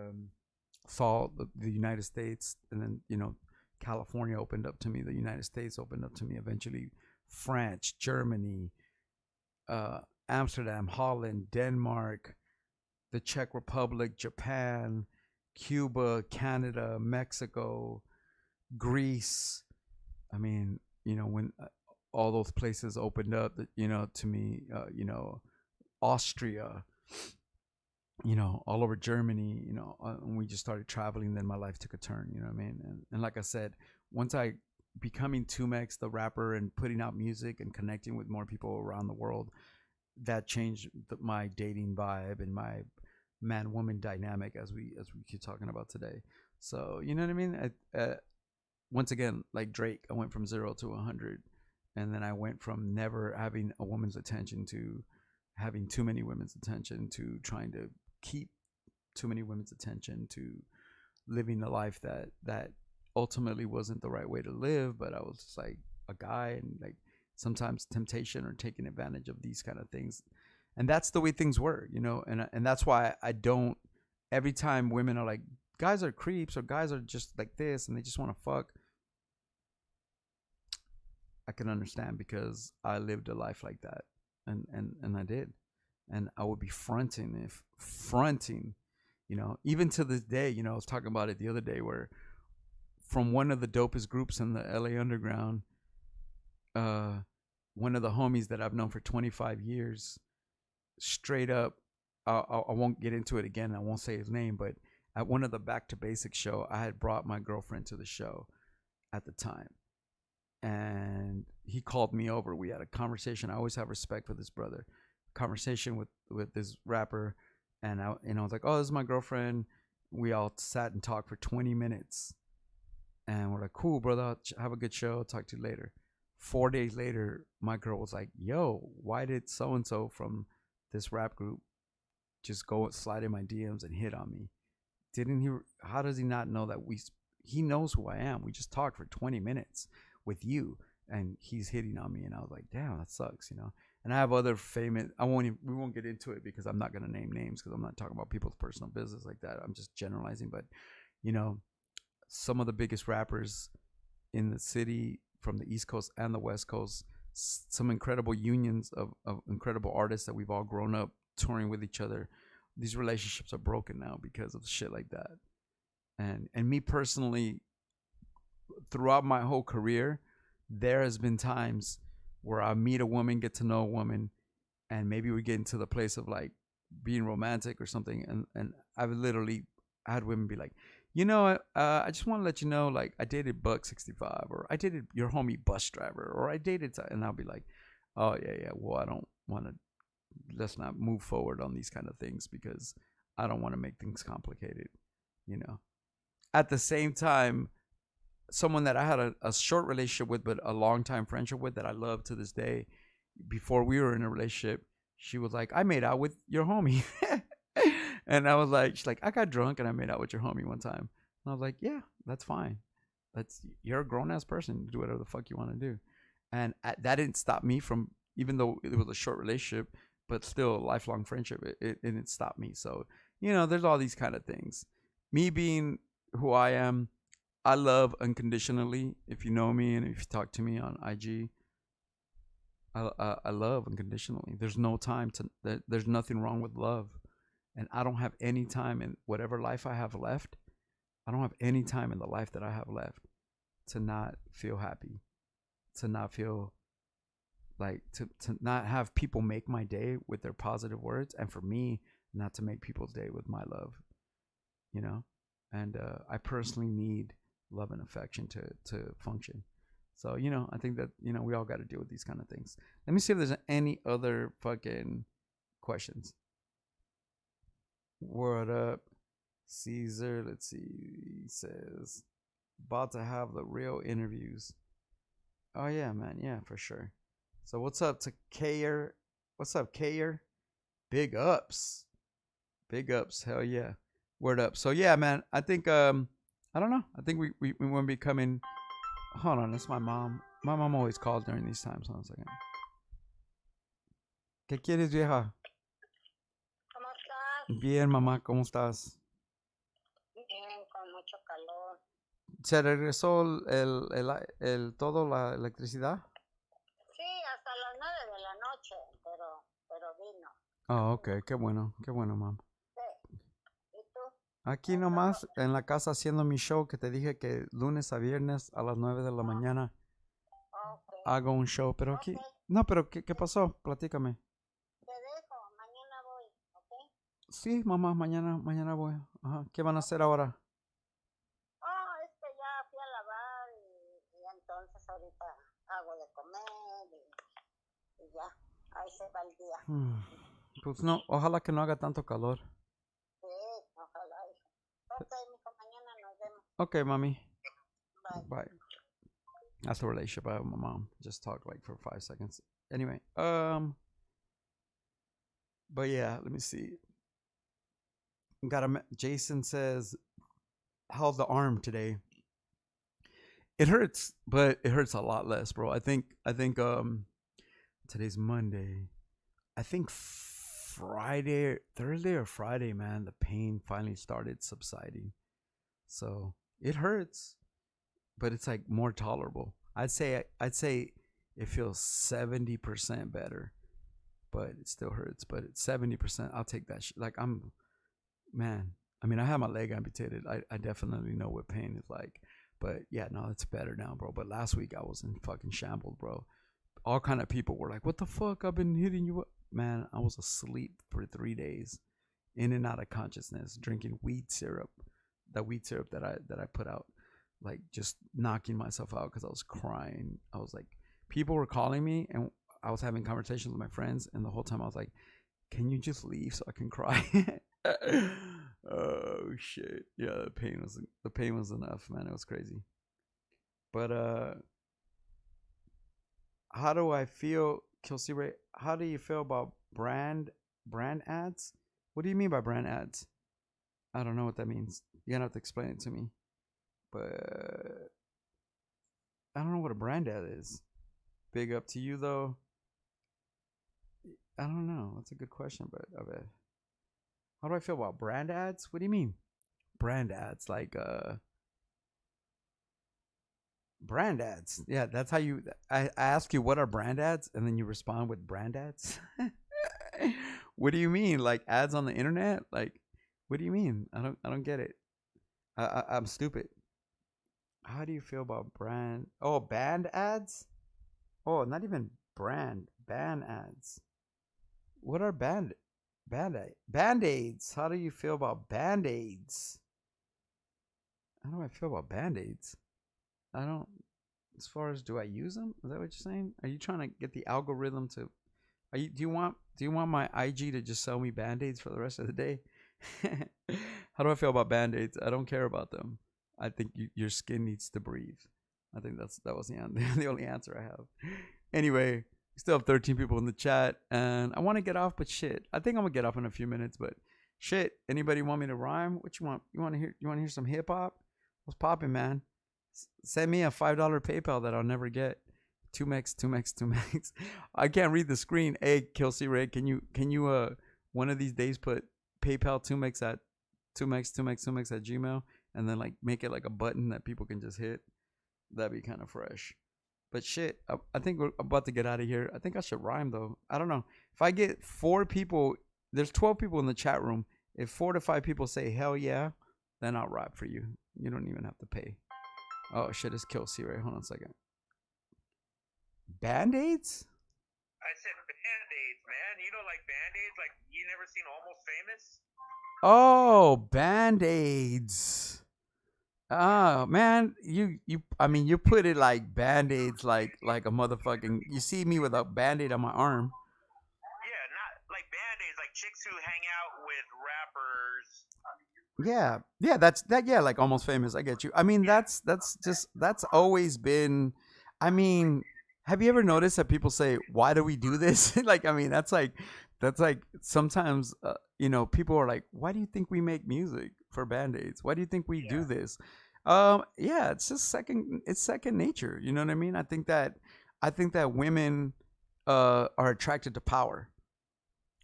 saw the United States. And then, California opened up to me. The United States opened up to me. Eventually, France, Germany, uh, Amsterdam, Holland, Denmark, the Czech Republic, Japan, Cuba, Canada, Mexico, Greece. I mean, when all those places opened up, to me, Austria, all over Germany, and we just started traveling. Then my life took a turn, you know what I mean? And like I said, once I becoming 2Mex, the rapper, and putting out music and connecting with more people around the world, that changed my dating vibe and my man-woman dynamic as we keep talking about today. So, you know what I mean? Once again, like Drake, I went from 0 to 100, and then I went from never having a woman's attention to having too many women's attention, to trying to keep too many women's attention, to living a life that ultimately wasn't the right way to live. But I was just like a guy, and like sometimes temptation or taking advantage of these kind of things. And that's the way things were, and that's why I don't, every time women are like, guys are creeps or guys are just like this and they just want to fuck, I can understand, because I lived a life like that, and I did, and I would be fronting, even to this day. I was talking about it the other day, where from one of the dopest groups in the LA underground, one of the homies that I've known for 25 years, straight up, I won't get into it again. I won't say his name, but at one of the Back to Basics show, I had brought my girlfriend to the show at the time, and he called me over. We had a conversation. I always have respect for this brother. Conversation with this rapper, and I was like, oh, this is my girlfriend. We all sat and talked for 20 minutes, and we're like, cool, brother. Have a good show. Talk to you later. 4 days later, my girl was like, yo, why did so and so from this rap group just go slide in my DMs and hit on me? Didn't he? How does he not know that he knows who I am? We just talked for 20 minutes with you, and he's hitting on me. And I was like, damn, that sucks, And I have other famous. We won't get into it because I'm not gonna name names, because I'm not talking about people's personal business like that. I'm just generalizing. But some of the biggest rappers in the city, from the East Coast and the West Coast, some incredible unions of incredible artists that we've all grown up touring with each other. These relationships are broken now because of shit like that. And me personally, throughout my whole career, there has been times where I meet a woman, get to know a woman, and maybe we get into the place of like being romantic or something, and I've literally had women be like, I just want to let you know, like, I dated Buck 65, or I dated your homie Bus Driver, or I dated, and I'll be like, oh yeah, well, I don't want to, let's not move forward on these kind of things, because I don't want to make things complicated. At the same time, someone that I had a short relationship with, but a long time friendship with, that I love to this day, before we were in a relationship, she was like, I made out with your homie. And I was like, she's like, I got drunk and I made out with your homie one time. And I was like, yeah, that's fine. You're a grown ass person. Do whatever the fuck you want to do. And that didn't stop me from, even though it was a short relationship, but still a lifelong friendship, it didn't stop me. So, there's all these kind of things. Me being who I am, I love unconditionally. If you know me and if you talk to me on IG, I love unconditionally. There's no time there's nothing wrong with love. And I don't have any time in whatever life I have left. I don't have any time in the life that I have left to not feel happy, to not feel like, to not have people make my day with their positive words. And for me, not to make people's day with my love, and I personally need love and affection to function. So, I think that, we all got to deal with these kind of things. Let me see if there's any other fucking questions. What up, Caesar? Let's see. He says, about to have the real interviews. Oh, yeah, man. Yeah, for sure. So what's up to Kayer? What's up, Kayer? Big ups. Big ups. Hell yeah. Word up. So yeah, man. I think I don't know. I think we want to be coming. Hold on, that's my mom. My mom always calls during these times. Hold on a second. ¿Qué quieres, vieja? ¿Cómo estás? Bien, mamá, ¿cómo estás? Bien, con mucho calor. ¿Se regresó todo la electricidad? Sí, hasta las 9 de la noche, pero vino. Oh, ok, qué bueno, mam. Sí. ¿Y tú? Aquí ¿Cómo está nomás todo? en la casa haciendo mi show que te dije que lunes a viernes a las 9 de la mañana Ok. hago un show, pero aquí... Ok, No, pero ¿qué pasó? Platícame. te dejo. Mañana voy, ¿ok? Sí, mamá, mañana voy. Ajá. ¿Qué van a hacer ahora? Ya fui a lavar y entonces ahorita hago de comer y ya. Ahí se va el día. Pues no, ojalá que no haga tanto calor. Sí, ojalá. Ok, mijo, mañana nos vemos. Okay, mommy. Bye. Bye. That's the relationship I have with my mom. Just talked like for 5 seconds. Anyway, but yeah, let me see. Jason says, "How's the arm today?" It hurts, but it hurts a lot less, bro. I think today's Monday. I think Friday, Thursday or Friday, man, the pain finally started subsiding. So it hurts, but it's like more tolerable. I'd say it feels 70% better, but it still hurts. But it's 70%. I'll take that. Like man. I mean, I had my leg amputated. I definitely know what pain is like. But yeah, no, it's better now, bro. But last week I was in fucking shambles, bro. All kind of people were like, "What the fuck? I've been hitting you up." Man, I was asleep for 3 days, in and out of consciousness, drinking weed syrup, that weed syrup that I put out, like just knocking myself out because I was crying. I was like, people were calling me, and I was having conversations with my friends, and the whole time I was like, "Can you just leave so I can cry?" Oh shit! Yeah, the pain was enough, man. It was crazy. But how do I feel, Kelsey Ray? How do you feel about brand ads? What do you mean by brand ads? I don't know what that means. You're gonna have to explain it to me. But I don't know what a brand ad is. Big up to you though. I don't know. That's a good question, but I bet. How do I feel about brand ads? What do you mean? Brand ads, like brand ads. Yeah, that's how you. I ask you what are brand ads, and then you respond with brand ads. What do you mean? Like ads on the internet? Like, what do you mean? I don't get it. I'm stupid. How do you feel about brand? Oh, band ads? Oh, not even band ads. What are band aids? How do you feel about band aids? How do I feel about band aids? I don't. As far as do I use them? Is that what you're saying? Are you trying to get the algorithm to? Do you want my IG to just sell me band aids for the rest of the day? How do I feel about band aids? I don't care about them. I think your skin needs to breathe. I think that was the only answer I have. Anyway, we still have 13 people in the chat, and I want to get off, but shit, I think I'm gonna get off in a few minutes. But shit, anybody want me to rhyme? What you want? You want to hear? You want to hear some hip hop? What's popping, man? Send me a $5 PayPal that I'll never get. 2Mex. I can't read the screen. Hey, Kelsey Ray, can you one of these days put PayPal 2Mex at 2Mex at Gmail, and then like make it like a button that people can just hit? That'd be kind of fresh. But shit, I think we're about to get out of here. I think I should rhyme though. I don't know. If I get 4 people, there's 12 people in the chat room. If 4 to 5 people say hell yeah, then I'll rap for you. You don't even have to pay. Oh shit, it's Kelsey Ray. Hold on a second. Band-aids? I said band-aids, man. You know, like band-aids, like you never seen Almost Famous? Oh, band-aids. Oh man, I mean you put it like band-aids like a motherfucking, you see me with a band-aid on my arm. Yeah, not like band-aids, like chicks who hang out with rappers. Yeah, yeah, like Almost Famous. I get you. I mean that's always been, I mean, Have you ever noticed that people say, "Why do we do this?" Like, I mean, that's like sometimes, people are like, "Why do you think we make music for Band-Aids? Why do you think we do Yeah, this?" Yeah, it's just it's second nature. You know what I mean? I think that women are attracted to power,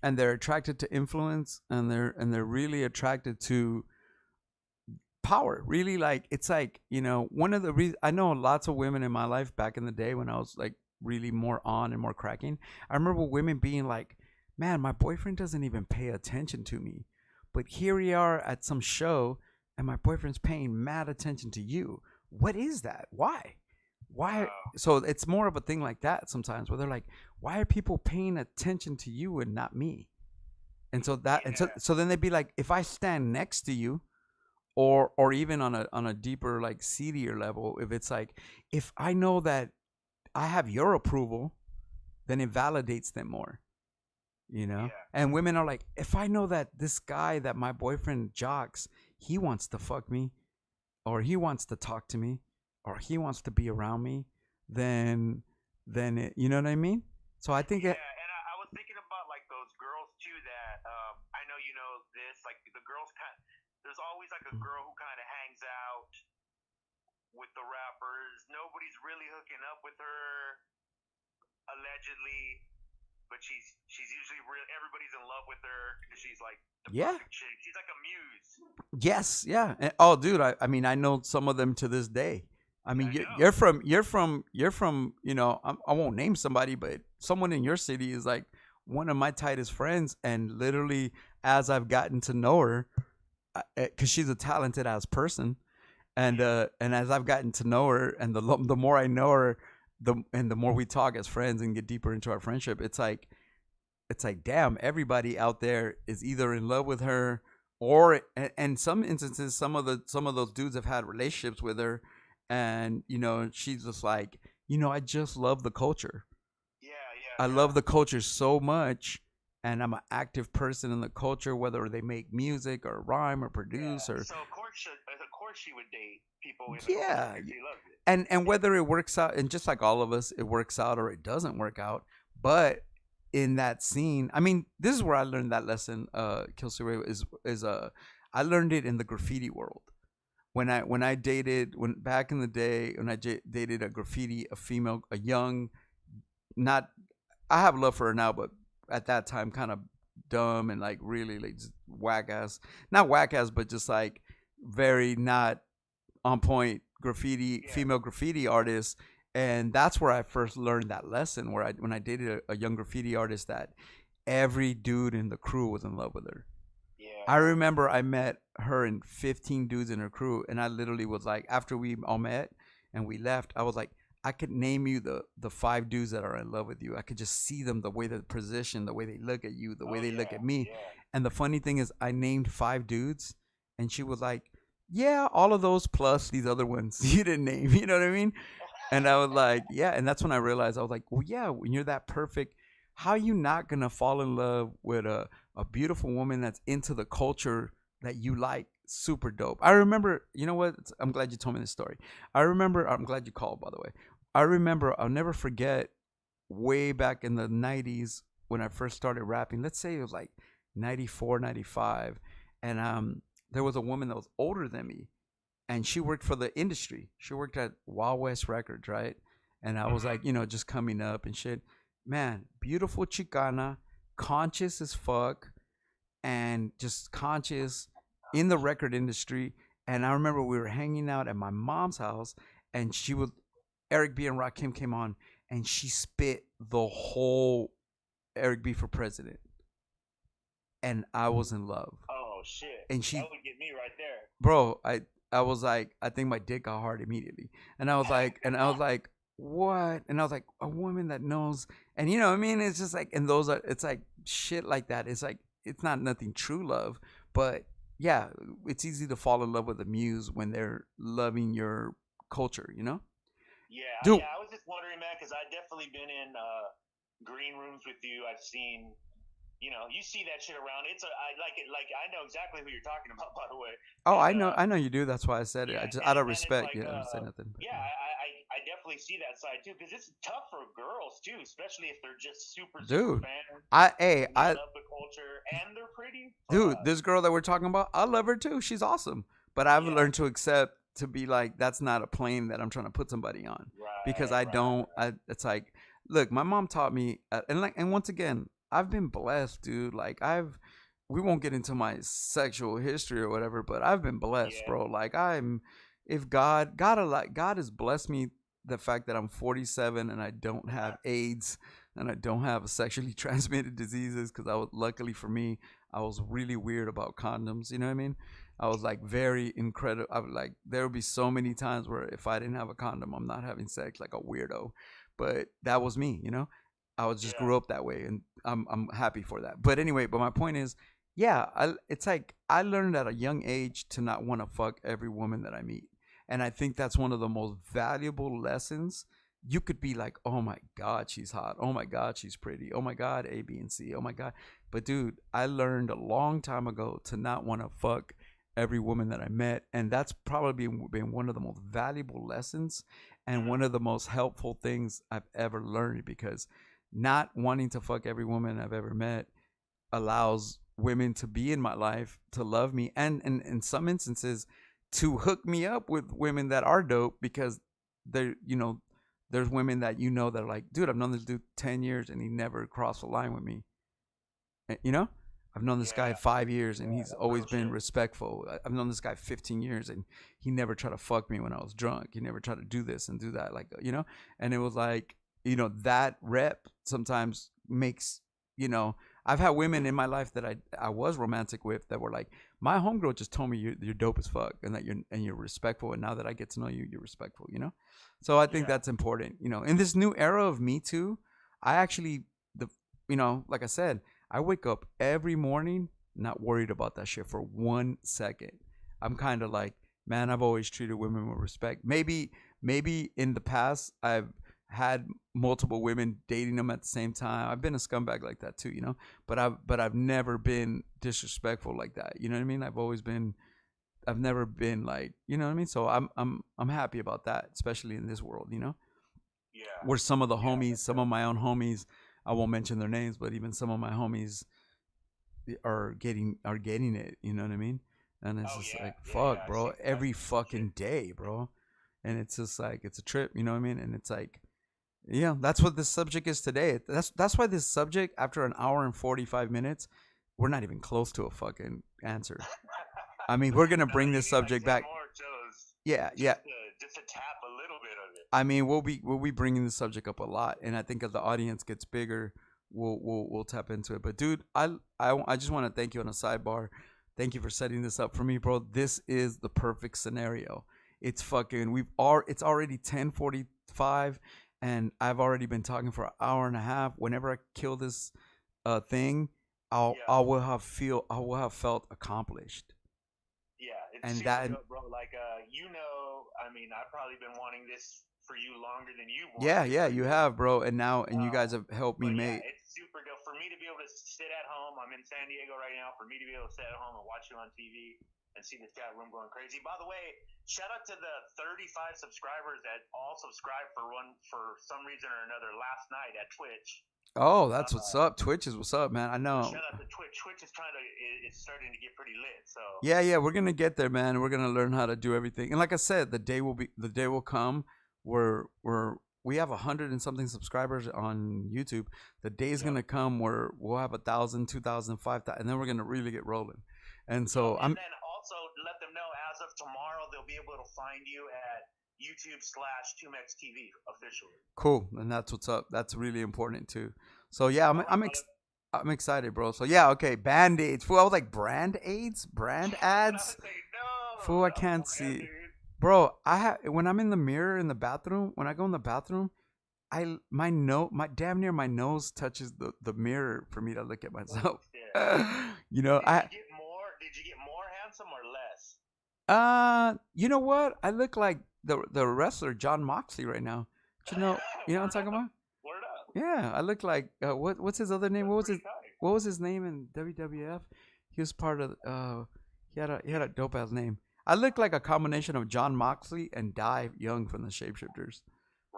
and they're attracted to influence, and they're really attracted to power. Really, like it's like, one of the reasons I know lots of women in my life back in the day when I was like really more on and more cracking. I remember women being like, "Man, my boyfriend doesn't even pay attention to me, but here we are at some show, and my boyfriend's paying mad attention to you. What is that? Why?" wow, So it's more of a thing like that sometimes, where they're like, "Why are people paying attention to you and not me?" And so that and yeah, so then they'd be like, "If I stand next to you, or even on a deeper, like seedier level, if it's like, if I know that I have your approval, then it validates them more, yeah, and women are like, if I know that this guy that my boyfriend jocks, he wants to fuck me, or he wants to talk to me, or he wants to be around me, then you know what I mean? So I think yeah. And I was thinking about like those girls too that I know you know this. Like the girls kind. There's always like a girl who kind of hangs out with the rappers. Nobody's really hooking up with her allegedly, but she's usually real. Everybody's in love with her because she's like the yeah. perfect chick. She's like a muse. Yes, yeah. Oh, dude, I mean, I know some of them to this day. I mean, I know. you're from, I won't name somebody, but someone in your city is like one of my tightest friends, and literally, as I've gotten to know her, because she's a talented ass person, Yeah. and as I've gotten to know her, and the more I know her, the more we talk as friends and get deeper into our friendship, it's like, damn, everybody out there is either in love with her, or and some instances, some of those dudes have had relationships with her, and she's just like, I just love the culture. Yeah, yeah, I yeah. love the culture so much, and I'm an active person in the culture, whether they make music or rhyme or Yeah. produce or So of course she would date people in the culture yeah, because she loves it. and whether it works out, and just like all of us, it works out or it doesn't work out. But in that scene, I mean, this is where I learned that lesson. Kilsey is I learned it in the graffiti world. When I dated, when back in the day, when dated a graffiti, a female, a young, not, I have love for her now, but at that time, kind of dumb and like really like just whack ass, not whack ass, but just like very not on point graffiti, Yeah. female graffiti artist. And that's where I first learned that lesson, where when I dated a young graffiti artist, that every dude in the crew was in love with her. I Yeah. remember I met her and 15 dudes in her crew, and I literally was like, after we all met and we left, I was like, I could name you the five dudes that are in love with you. I could just see them, the way they position, the way they look at you, the way Oh they look yeah. at me. Yeah. And the funny thing is, I named five dudes, and she was like, "Yeah, all of those plus these other ones you didn't name." You know what I mean? And I was like, "Yeah." And that's when I realized, I was like, "Well, yeah, when you're that perfect, how are you not gonna fall in love with a beautiful woman that's into the culture that you like?" Super dope. I remember, you know what? I'm glad you told me this story. I'm glad you called, by the way. I remember, I'll never forget, way back in the 90s when I first started rapping. Let's say it was like 94, 95. And there was a woman that was older than me, and she worked for the industry. She worked at Wild West Records, right? And I was Mhm. like, just coming up and shit. Man, beautiful Chicana, conscious as fuck, and just conscious in the record industry. And I remember we were hanging out at my mom's house, and Eric B and Rakim came on, and she spit the whole Eric B for president, and I was in love. Oh shit. And That she, would get me right there. bro, I was like, I think my dick got hard immediately, and I was like, what? And I was like, a woman that knows, and I mean, it's just like, and it's like shit like that. It's like, it's not nothing true love, but yeah, it's easy to fall in love with a muse when they're loving your culture, Yeah, dude. yeah. I was just wondering, man, because I definitely been in green rooms with you. I've seen, you see that shit around. I like it. Like I know exactly who you're talking about, by the way. Oh, And I know you do. That's why I said it. I yeah, just, out of and it's respect, like, I don't say nothing. But, yeah, I definitely definitely see that side too, because it's tough for girls too, especially if they're just super Dude, fans hey, and they love the culture and they're pretty. dude, this girl that we're talking about, I love her too. She's awesome. But I've Yeah. learned to accept to be like, that's not a plane that I'm trying to put somebody on. Because I don't, it's like, look, my mom taught me, and once again, I've been blessed, dude. Like, we won't get into my sexual history or whatever, but I've been blessed, Yeah. bro. Like, if God has blessed me the fact that I'm 47 and I don't have AIDS and I don't have sexually transmitted diseases, because luckily for me, I was really weird about condoms. You know what I mean? I was like very incredible. I would like, there would be so many times where if I didn't have a condom, I'm not having sex, like a weirdo. But that was me, you know. I was just grew up that way, and I'm happy for that. But anyway, but my point is, yeah, it's like I learned at a young age to not want to fuck every woman that I meet, and I think that's one of the most valuable lessons. You could be like, oh my God, she's hot. Oh my God, she's pretty. Oh my God, A, B, and C. Oh my God. But dude, I learned a long time ago to not want to fuck every woman that I met. And that's probably been one of the most valuable lessons and one of the most helpful things I've ever learned, because not wanting to fuck every woman I've ever met allows women to be in my life, to love me, and in some instances to hook me up with women that are dope, because they're, there's women that that are like, dude, I've known this dude 10 years and he never crossed the line with me. I've known this guy 5 years and he's always been respectful. I've known this guy 15 years and he never tried to fuck me when I was drunk. He never tried to do this and do that. Like, and it was like, that rep sometimes makes, I've had women in my life that I was romantic with that were like, my homegirl just told me you're dope as fuck and that you're respectful. And now that I get to know you, you're respectful, So I think that's important, in this new era of Me Too. I actually, like I said, I wake up every morning not worried about that shit for 1 second. I'm kind of like, man, I've always treated women with respect. Maybe in the past I've had multiple women dating them at the same time. I've been a scumbag like that too, But I've never been disrespectful like that. You know what I mean? I've never been like, you know what I mean? So I'm happy about that, especially in this world, Yeah. Where some of the homies, some of my own homies, I won't mention their names, but even some of my homies are getting it. You know what I mean? And it's just like, fuck, bro, every fucking day, bro. And it's just like, it's a trip. You know what I mean? And it's like, yeah, that's what this subject is today. That's why this subject, after an hour and 45 minutes, we're not even close to a fucking answer. I mean, we're gonna bring this subject back. Yeah. Just to tap a little bit of it. I mean, we'll be bringing the subject up a lot, and I think as the audience gets bigger, we'll tap into it. But dude, I just want to thank you on a sidebar. Thank you for setting this up for me, bro. This is the perfect scenario. It's fucking it's already 10:45, and I've already been talking for an hour and a half. Whenever I kill this thing, I will have felt accomplished. Yeah, it's and super that dope, bro. Like, I mean, I've probably been wanting this for you longer than you want. Yeah, you have, bro. And you guys have helped me make. Yeah, it's super dope for me to be able to sit at home. I'm in San Diego right now. For me to be able to sit at home and watch you on TV and see the chat room going crazy. By the way, shout out to the 35 subscribers that all subscribed for some reason or another last night at Twitch. Oh, that's what's up. Twitch is what's up, man. I know. Shout out to Twitch. Twitch is it's starting to get pretty lit. So yeah, we're gonna get there, man. We're gonna learn how to do everything. And like I said, the day will come where we have 100 and something subscribers on YouTube. The day's gonna come where we'll have 1,000, 2,000, 5,000, and then we're gonna really get rolling. And so and then also let them know, as of tomorrow, they'll be able to find you at YouTube/2Mex TV officially. Cool, and that's what's up. That's really important too. So yeah, I'm excited, bro. So yeah, okay, Band-Aids. Fool, I was like, brand aids, brand ads. Fool, I can't see. Bro, when I'm in the mirror in the bathroom, when I go in the bathroom, my damn near my nose touches the mirror for me to look at myself. Did you get more handsome or less? You know what? I look like the wrestler John Moxley right now. You know what I'm talking about? Word up. Yeah, I look like what's his other name? What was his name in WWF? He was part of he had a dope ass name. I look like a combination of John Moxley and Dai Young from the Shapeshifters.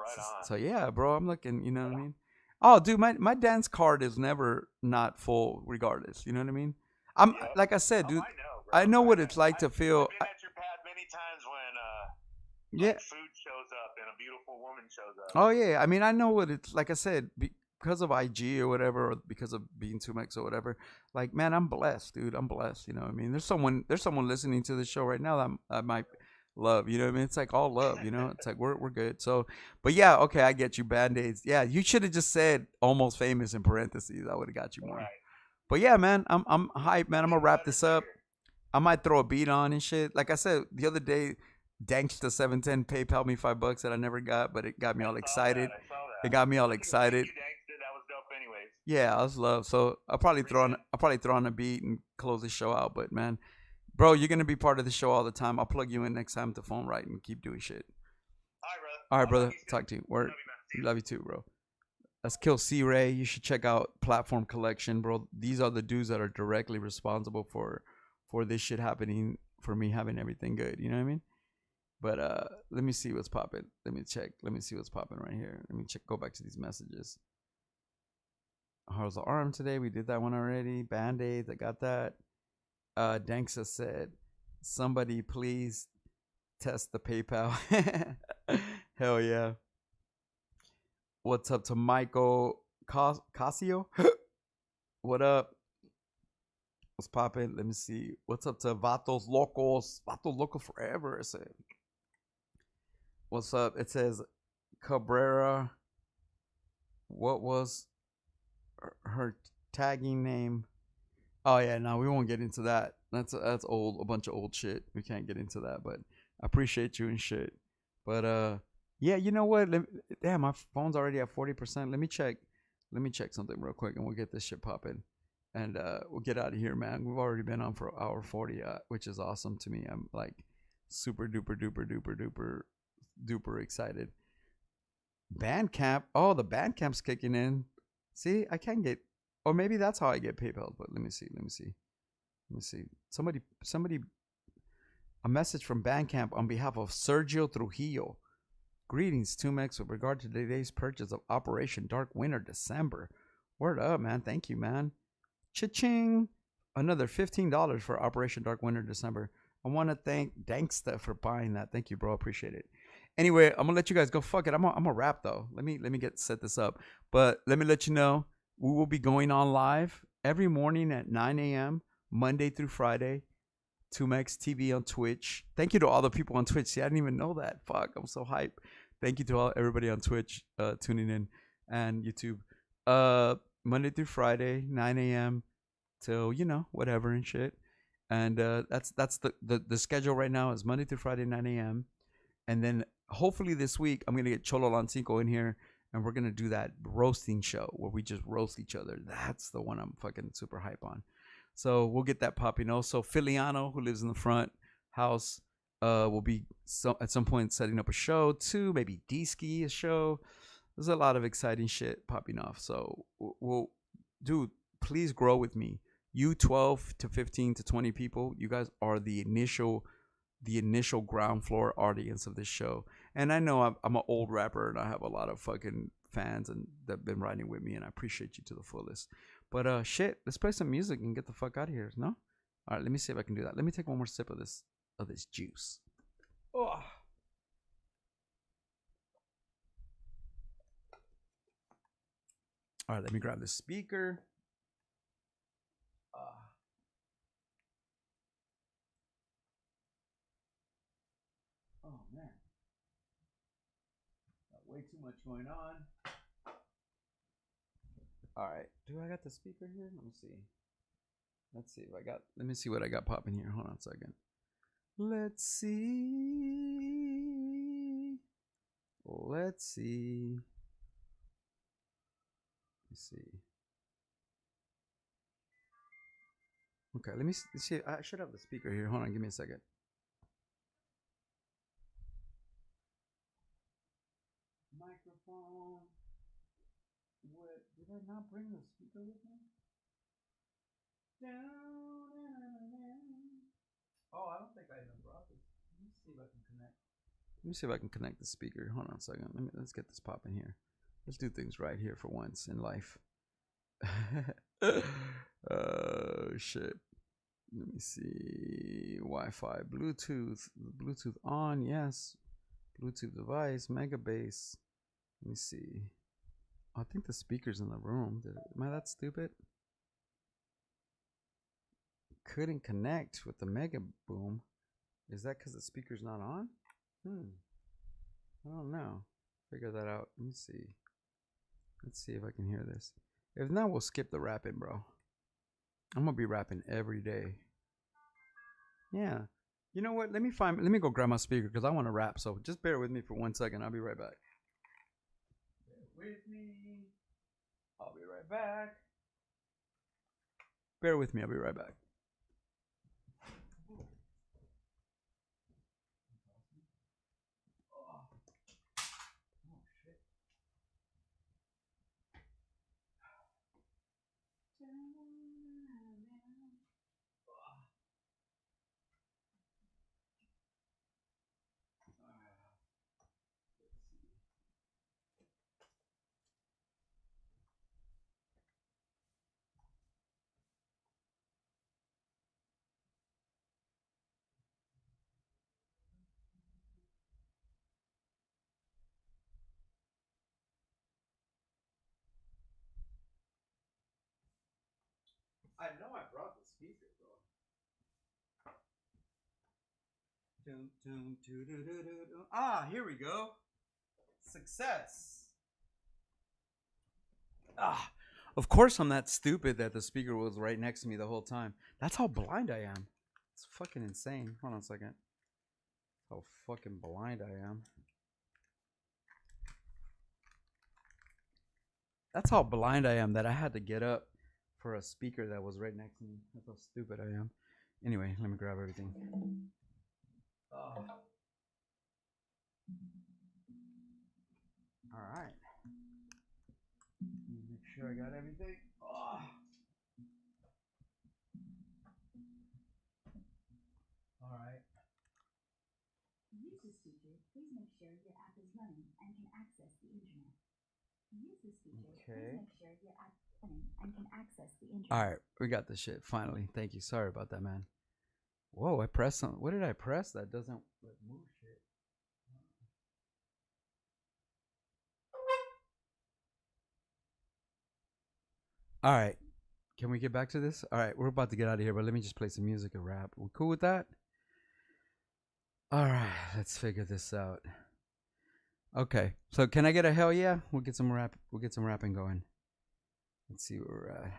Right on. So yeah, bro, I'm looking. You know what I mean? Oh, dude, my dance card is never not full, regardless. You know what I mean? I'm Yep. like I said, dude. I know, bro. I know what know. it's like to feel. I've been at your pad many times when Yeah. like food shows up and a beautiful woman shows up. Oh yeah. I mean, I know what it's like. I said because of IG or whatever, or because of being 2Mex or whatever. Like, man, I'm blessed, dude. I'm blessed. You know what I mean? There's someone listening to the show right now that I might love. You know what I mean? It's like all love. You know? It's like we're good. So, but yeah, okay, I get you. Band-Aids. Yeah, you should have just said almost famous in parentheses. I would have got you more. Right. But yeah, man, I'm hyped, man. I'm gonna wrap this up. I might throw a beat on and shit. Like I said the other day, Danksta 710 PayPal me $5 that I never got, but it got me all excited. I saw that. It got me all excited. Thank you, Dankster. That was dope, anyways. Yeah, I was love. So I'll probably throw on a beat and close the show out. But man, bro, you're gonna be part of the show all the time. I'll plug you in next time to phone right and keep doing shit. All right, brother. Talk to you. Word. Love you too, bro. Let's kill C Ray. You should check out Platform Collection, bro. These are the dudes that are directly responsible for this shit happening, for me having everything good. You know what I mean? But let me see what's popping. Let me check. Let me see what's popping right here. Let me check. Go back to these messages. How's the arm today? We did that one already. Band-Aids. I got that. Danksa said, somebody please test the PayPal. Hell yeah. What's up to Michael Casio? What up? What's popping? Let me see. What's up to Vatos Locos? Vatos Locos forever. It said. What's up? It says Cabrera. What was her tagging name? Oh yeah, no, we won't get into that. That's old, a bunch of old shit. We can't get into that, but I appreciate you and shit. But yeah, you know what? Damn, my phone's already at 40%. Let me check something real quick, and we'll get this shit popping, and we'll get out of here, man. We've already been on for hour 40, which is awesome to me. I'm like super duper duper duper duper duper excited. Bandcamp. Oh, the Bandcamp's kicking in. See, I can get, or maybe that's how I get PayPal. But let me see. Somebody, a message from Bandcamp on behalf of Sergio Trujillo. Greetings, 2Mex, with regard to today's purchase of Operation Dark Winter December. Word up, man. Thank you, man. Cha-ching. Another $15 for Operation Dark Winter December. I want to thank Danksta for buying that. Thank you, bro. Appreciate it. Anyway, I'm gonna let you guys go. Fuck it. I'm gonna wrap though. Let me set this up. But let me let you know we will be going on live every morning at 9 a.m. Monday through Friday. 2Mex TV on Twitch. Thank you to all the people on Twitch. See, I didn't even know that. Fuck, I'm so hyped. Thank you to everybody on Twitch tuning in and YouTube. Monday through Friday, 9 a.m. till whatever and shit. And that's the schedule right now is Monday through Friday, 9 a.m. And then hopefully this week I'm gonna get Cholo Lancico in here, and we're gonna do that roasting show where we just roast each other. That's the one I'm fucking super hype on. So we'll get that popping. Also, Filiano, who lives in the front house, will be at some point setting up a show too. Maybe D-Ski a show. There's a lot of exciting shit popping off. So we'll, dude, please grow with me. You 12 to 15 to 20 people, you guys are the initial ground floor audience of this show. And I know I'm an old rapper and I have a lot of fucking fans and that have been riding with me, and I appreciate you to the fullest. But shit, let's play some music and get the fuck out of here. No? All right, let me see if I can do that. Let me take one more sip of this juice. Oh. All right, let me grab the speaker. Oh man, got way too much going on. All right, do I got the speaker here? Let me see. Let me see what I got popping here. Hold on a second. Let's see. Let me see. Okay, let me see. I should have the speaker here. Hold on, give me a second. Microphone. What? Did I not bring the speaker with me? Oh, I don't think I even brought this. Let me see if I can connect. Let me see if I can connect the speaker. Hold on a second. Let's get this popping here. Let's do things right here for once in life. Oh shit. Let me see. Wi-Fi, Bluetooth. Bluetooth on, yes. Bluetooth device, mega bass. Let me see. I think the speaker's in the room. Am I that stupid? Couldn't connect with the mega boom. Is that because the speaker's not on? I don't know. Figure that out. Let me see. Let's see if I can hear this. If not, we'll skip the rapping, bro. I'm gonna be rapping every day. Yeah. You know what? Let me go grab my speaker because I want to rap. So just bear with me for 1 second. I'll be right back. Bear with me. I'll be right back. Bear with me. I'll be right back. I know I brought the speaker, bro. Ah, here we go. Success. Ah, of course I'm that stupid that the speaker was right next to me the whole time. That's how blind I am. It's fucking insane. Hold on a second. How fucking blind I am. That's how blind I am that I had to get up for a speaker that was right next to me. That's how stupid I am. Anyway, let me grab everything. Oh. All right. Make sure I got everything. Oh. All right. To use this feature, please make sure your app is running and can access the internet. To use this feature, please make sure your app is running and can access the internet. All right, we got this shit finally. Thank you. Sorry about that, man. Whoa, I pressed something. What did I press? That doesn't move shit. All right. Can we get back to this? All right, we're about to get out of here, but let me just play some music and rap. We cool with that? All right, let's figure this out. Okay, so can I get a hell yeah? We'll get some rap. We'll get some rapping going. Let's see where we're at.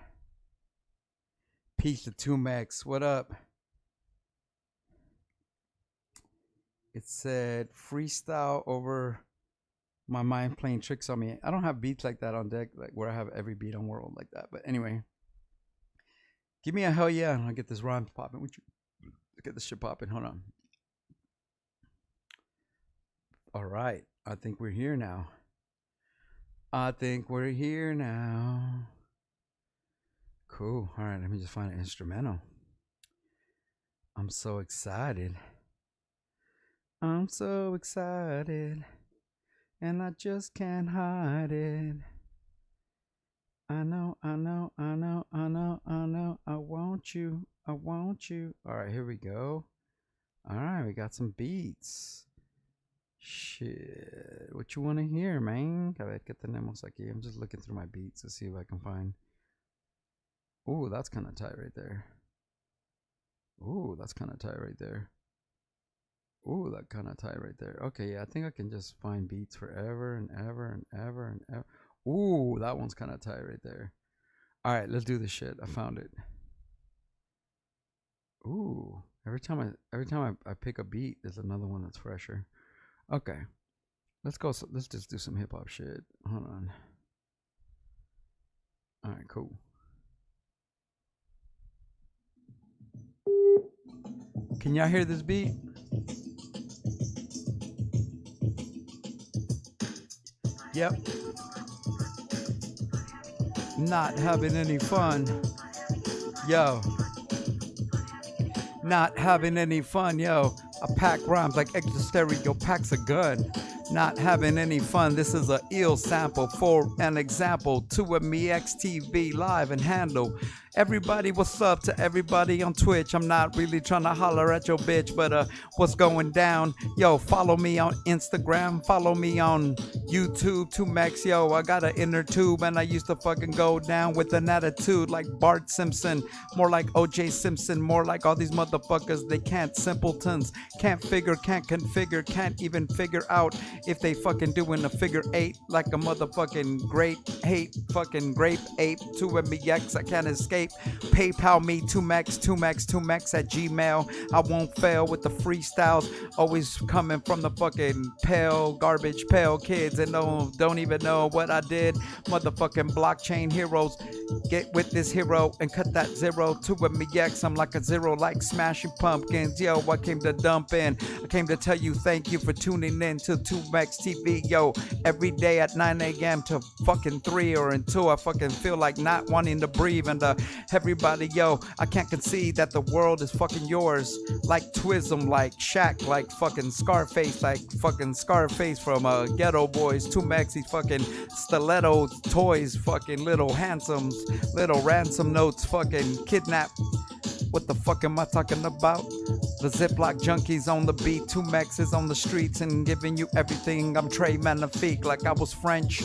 Peace to 2Mex. What up? It said freestyle over my mind playing tricks on me. I don't have beats like that on deck, like where I have every beat on world like that. But anyway, give me a hell yeah, and I'll get this rhyme popping. Let's get this shit popping. Hold on. All right, I think we're here now. I think we're here now. Cool. All right, let me just find an instrumental. I'm so excited. I'm so excited. And I just can't hide it. I know, I know, I know, I know, I know. I want you, I want you. All right, here we go. All right, we got some beats. Shit, what you want to hear, man? A ver qué tenemos aquí. I'm just looking through my beats to see if I can find. Ooh, that's kind of tight right there. Ooh, that's kind of tight right there. Ooh, that kind of tight right there. Okay, yeah, I think I can just find beats forever and ever and ever and ever. Ooh, that one's kind of tight right there. All right, let's do this shit. I found it. Ooh, every time I pick a beat, there's another one that's fresher. Okay, let's go. Let's just do some hip hop shit. Hold on. All right, cool. Can y'all hear this beat? Yep. Not having any fun. Yo. Not having any fun, yo. I pack rhymes like extra stereo packs a gun. Not having any fun, this is a ill sample. For an example, 2Mex TV live and handle. Everybody, what's up to everybody on Twitch? I'm not really trying to holler at your bitch, but what's going down? Yo, follow me on Instagram, follow me on YouTube, 2Mex. Yo, I got an inner tube and I used to fucking go down with an attitude like Bart Simpson, more like OJ Simpson, more like all these motherfuckers. They can't, simpletons, can't figure, can't configure, can't even figure out if they fucking doing a figure eight like a motherfucking great hate fucking grape ape. 2Mex, I can't escape. PayPal me 2Mex at Gmail. I won't fail with the freestyles, always coming from the fucking pale garbage pale kids and don't even know what I did. Motherfucking blockchain heroes, get with this hero and cut that zero. 2Mex, I'm like a zero, like Smashing Pumpkins. Yo, I came to dump in, I came to tell you thank you for tuning in to 2Mex TV. Yo, every day at 9 a.m. to fucking 3 or until I fucking feel like not wanting to breathe. And everybody, yo, I can't concede that the world is fucking yours. Like Twism, like Shaq, like fucking Scarface, from Ghetto Boys. 2Mex, these fucking stiletto toys, fucking little handsomes, little ransom notes, fucking kidnap. What the fuck am I talking about? The Ziploc junkies on the beat, 2Mex is on the streets and giving you everything. I'm Trey Magnifique, like I was French,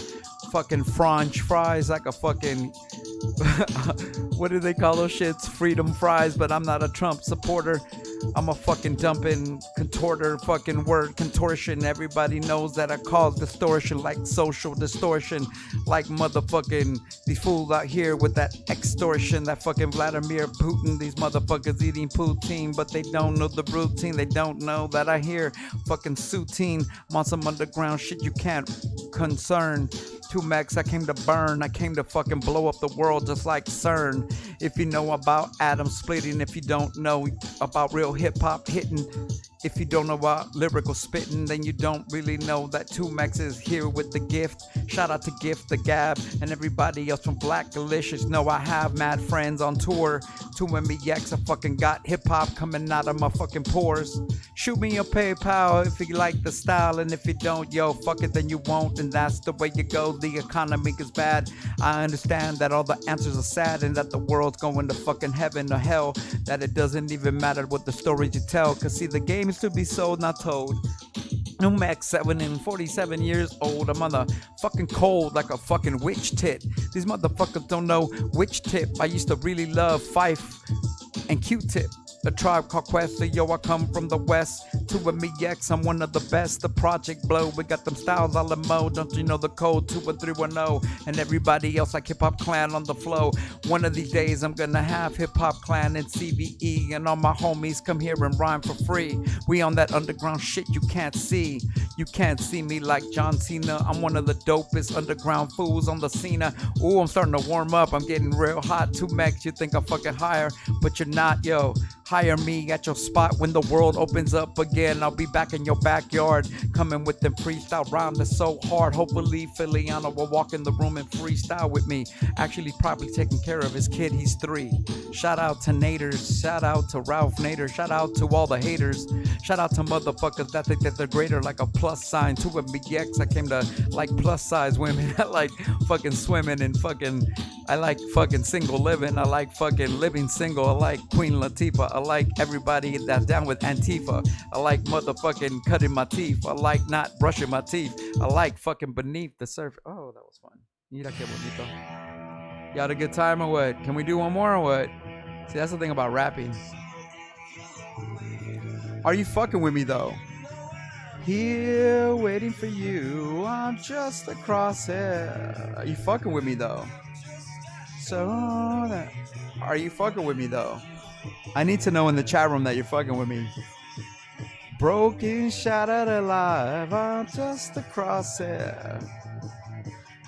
fucking French fries, like a fucking what do they call those shits? Freedom fries, but I'm not a Trump supporter. I'm a fucking dumping contorter, fucking word contortion. Everybody knows that I cause distortion, like social distortion, like motherfucking these fools out here with that extortion, that fucking Vladimir Putin. These motherfuckers eating poutine, but they don't know the routine. They don't know that I hear fucking soutine. I'm on some underground shit you can't concern. 2Mex, I came to burn, I came to fucking blow up the world just like CERN. If you know about atom splitting, if you don't know about real hip-hop hitting, if you don't know about lyrical spitting, then you don't really know that 2Mex is here with the gift. Shout out to Gift, the Gab, and everybody else from Black Delicious. Know I have mad friends on tour. 2Mex, I fucking got hip-hop coming out of my fucking pores. Shoot me a PayPal if you like the style, and if you don't, yo, fuck it, then you won't, and that's the way you go. The economy is bad. I understand that all the answers are sad, and that the world's going to fucking heaven or hell, that it doesn't even matter what the stories you tell, cause see, the game is to be sold, not told. 2Mex, 47 years old. I'm on the fucking cold like a fucking witch tit. These motherfuckers don't know which tip. I used to really love Fife and Q-Tip. The Tribe Called Quest, yo, I come from the west. 2Mex, I'm one of the best. The Project Blow, we got them styles all in mode. Don't you know the code 21310? And everybody else like Hip Hop Clan on the flow. One of these days I'm gonna have Hip Hop Clan and CVE, and all my homies come here and rhyme for free. We on that underground shit you can't see. You can't see me like John Cena. I'm one of the dopest underground fools on the scene. Ooh, I'm starting to warm up. I'm getting real hot. 2Mex, you think I'm fucking higher, but you're not, yo. Hire me at your spot when the world opens up again. I'll be back in your backyard, coming with them freestyle rhymes that's so hard. Hopefully Filiano will walk in the room and freestyle with me. Actually probably taking care of his kid, he's 3. Shout out to Naders, shout out to Ralph Nader, shout out to all the haters. Shout out to motherfuckers that think that they're greater, like a plus sign. 2Mex, I came to like plus size women. I like fucking swimming and fucking, I like fucking single living. I like fucking living single. I like Queen Latifah. I like everybody that's down with Antifa. I like motherfucking cutting my teeth. I like not brushing my teeth. I like fucking beneath the surface. Oh, that was fun. Mira que bonito. You had a good time or what? Can we do one more or what? See, that's the thing about rapping. Are you fucking with me though? Here waiting for you. I'm just across here. Are you fucking with me though? Are you fucking with me though? I need to know in the chat room that you're fucking with me. Broken, shattered, alive. I'm just across here.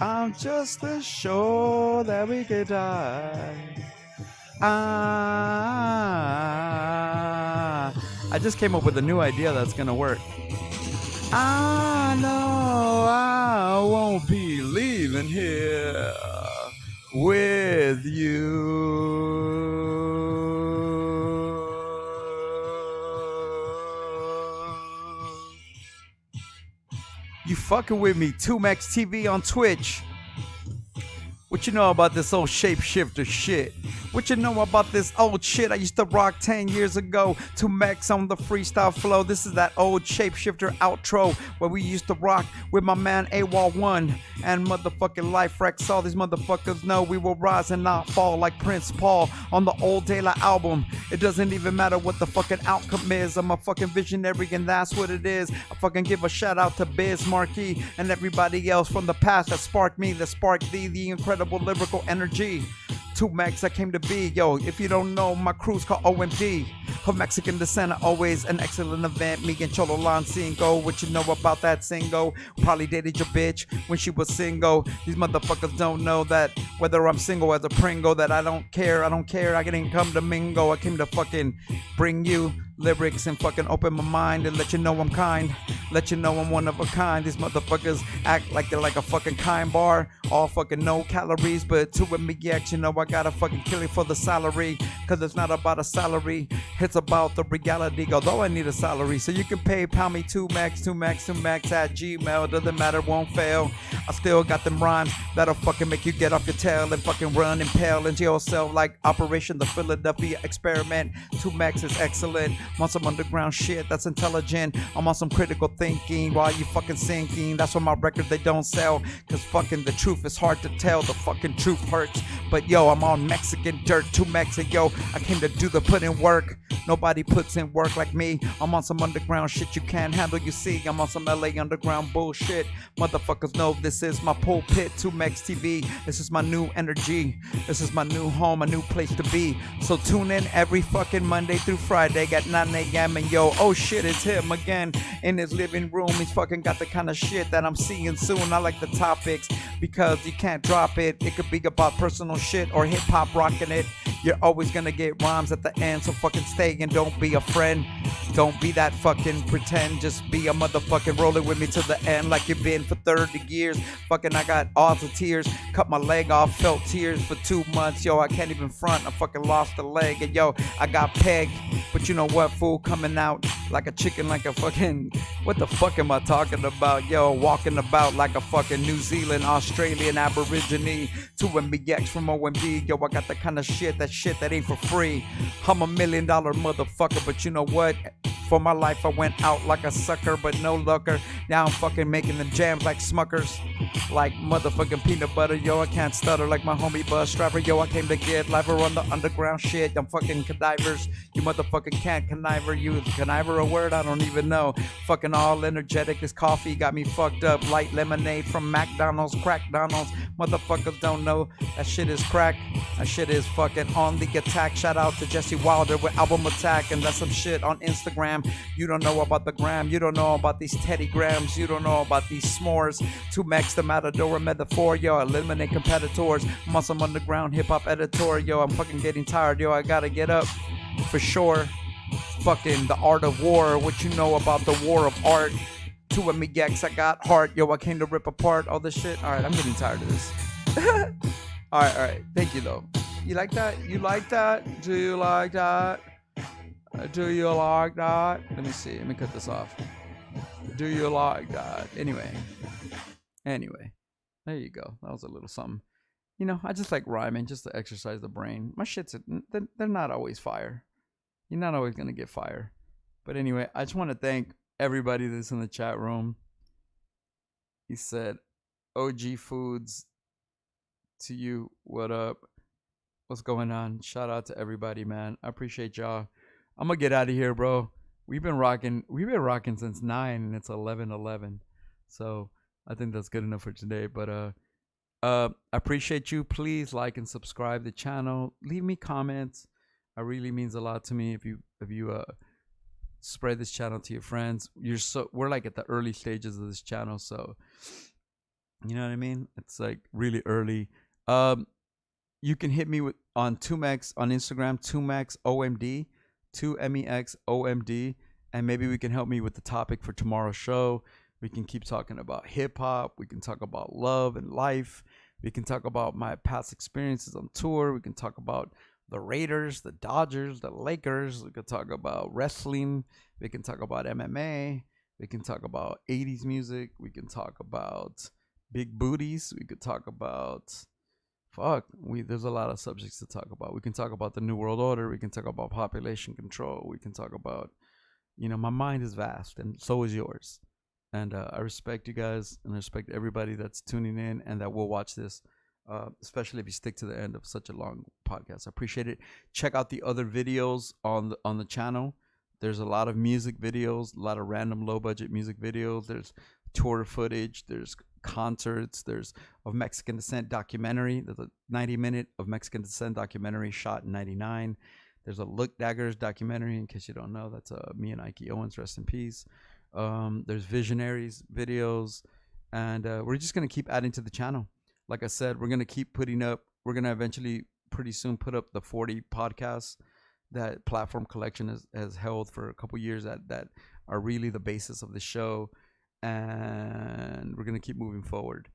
I'm just a shore that we could die. I just came up with a new idea that's gonna work. I know I won't be leaving here with you. fucking with me. 2Mex TV on Twitch. What you know about this old shapeshifter shit? What you know about this old shit I used to rock 10 years ago? 2Mex on the freestyle flow. This is that old shapeshifter outro where we used to rock with my man AWOL1 and motherfucking Life Rex. All these motherfuckers know we will rise and not fall like Prince Paul on the old De La album. It doesn't even matter what the fucking outcome is. I'm a fucking visionary and that's what it is. I fucking give a shout out to Biz Marquee and everybody else from the past that sparked me, that sparked thee, the incredible lyrical energy. 2Mex, I came to be. Yo, if you don't know, my crew's called OMD. Of Mexican descent, always an excellent event. Me and Cholo Lancingo. What you know about that single? Probably dated your bitch when she was single. These motherfuckers don't know that whether I'm single as a Pringle, that I don't care. I didn't come to mingle. I came to fucking bring you lyrics and fucking open my mind and let you know I'm kind. Let you know I'm one of a kind. These motherfuckers act like they're like a fucking kind bar. All fucking no calories, but 2MEX, you know I gotta fucking kill it for the salary. Cause it's not about a salary, it's about the reality. Although I need a salary, so you can PayPal me 2Mex at Gmail. Doesn't matter, won't fail. I still got them rhymes that'll fucking make you get off your tail and fucking run and pale into yourself like Operation the Philadelphia Experiment. 2Mex is excellent. I'm on some underground shit that's intelligent. I'm on some critical thinking while you fucking sinking. That's why my record they don't sell. Cause fucking the truth is hard to tell. The fucking truth hurts. But yo, I'm on Mexican dirt. 2Mex and yo, I came to do the put in work. Nobody puts in work like me. I'm on some underground shit you can't handle, you see. I'm on some LA underground bullshit. Motherfuckers know this is my pulpit. 2Mex TV. This is my new energy. This is my new home, a new place to be. So tune in every fucking Monday through Friday at 9 a.m. And yo, oh shit, it's him again in his living room. He's fucking got the kind of shit that I'm seeing soon. I like the topics because you can't drop it. It could be about personal shit or hip hop rocking it. You're always gonna get rhymes at the end, so fucking stay and don't be a friend. Don't be that fucking pretend. Just be a motherfucking rolling with me to the end like you've been for 30 years. Fucking I got odds of tears. Cut my leg off, felt tears for 2 months. Yo, I can't even front. I fucking lost a leg. And yo, I got pegged. But you know what, fool? Coming out like a chicken, like a fucking... What the fuck am I talking about? Yo, walking about like a fucking New Zealand, Australian Aborigine. 2MEX from OMD. Yo, I got the kind of shit that ain't for free. I'm $1 million motherfucker, but you know what? For my life, I went out like a sucker, but no lucker. Now I'm fucking making them jams like Smuckers, like motherfucking peanut butter. Yo, I can't stutter like my homie bus driver. Yo, I came to get liver on the underground shit. I'm fucking connivers. You motherfucking can't conniver. You conniver a word? I don't even know. Fucking all energetic. This coffee got me fucked up. Light lemonade from McDonald's, Crackdonald's. Motherfuckers don't know that shit is crack. That shit is fucking on the attack. Shout out to Jesse Wilder with Album Attack, and that's some shit on Instagram. You don't know about the gram. You don't know about these Teddy Grams. You don't know about these s'mores. 2Mex the Matador metaphor. Yo, eliminate competitors. I'm on some underground hip hop editor. Yo, I'm fucking getting tired. Yo, I gotta get up for sure. Fucking the art of war. What you know about the war of art? 2MEX, I got heart. Yo, I came to rip apart all this shit. All right, I'm getting tired of this. All right. Thank you though. You like that? You like that? Do you like that? Do you like that? Let me see. Let me cut this off. Do you like that? Anyway. There you go. That was a little something. You know, I just like rhyming just to exercise the brain. My shit's, they're not always fire. You're not always going to get fire. But anyway, I just want to thank everybody that's in the chat room. He said, OG Foods to you. What up? What's going on? Shout out to everybody, man. I appreciate y'all. I'm gonna get out of here, bro. We've been rocking since 9 and it's 11:11. So I think that's good enough for today. But I appreciate you. Please like and subscribe the channel. Leave me comments. It really means a lot to me if you spread this channel to your friends. We're like at the early stages of this channel, so you know what I mean? It's like really early. You can hit me on 2Mex on Instagram, 2Mex OMD. 2MEX OMD, and maybe we can help me with the topic for tomorrow's show. We can keep talking about hip hop. We can talk about love and life. We can talk about my past experiences on tour. We can talk about the Raiders, the Dodgers, the Lakers. We could talk about wrestling. We can talk about MMA. We can talk about 80s music. We can talk about big booties. We could talk about there's a lot of subjects to talk about. We can talk about the New World Order. We can talk about population control. We can talk about, my mind is vast, and so is yours. And I respect you guys, and I respect everybody that's tuning in and that will watch this, especially if you stick to the end of such a long podcast. I appreciate it. Check out the other videos on the channel. There's a lot of music videos, a lot of random low budget music videos. There's tour footage. There's concerts. There's a Mexican descent documentary. There's a 90-minute of Mexican descent documentary shot in '99. There's a Look Daggers documentary, in case you don't know. That's me and Ike Owens, rest in peace. There's Visionaries videos, and we're just gonna keep adding to the channel. Like I said, we're gonna keep putting up. We're gonna eventually, pretty soon, put up the 40 podcasts that Platform Collection has held for a couple years that are really the basis of the show, and we're gonna keep moving forward.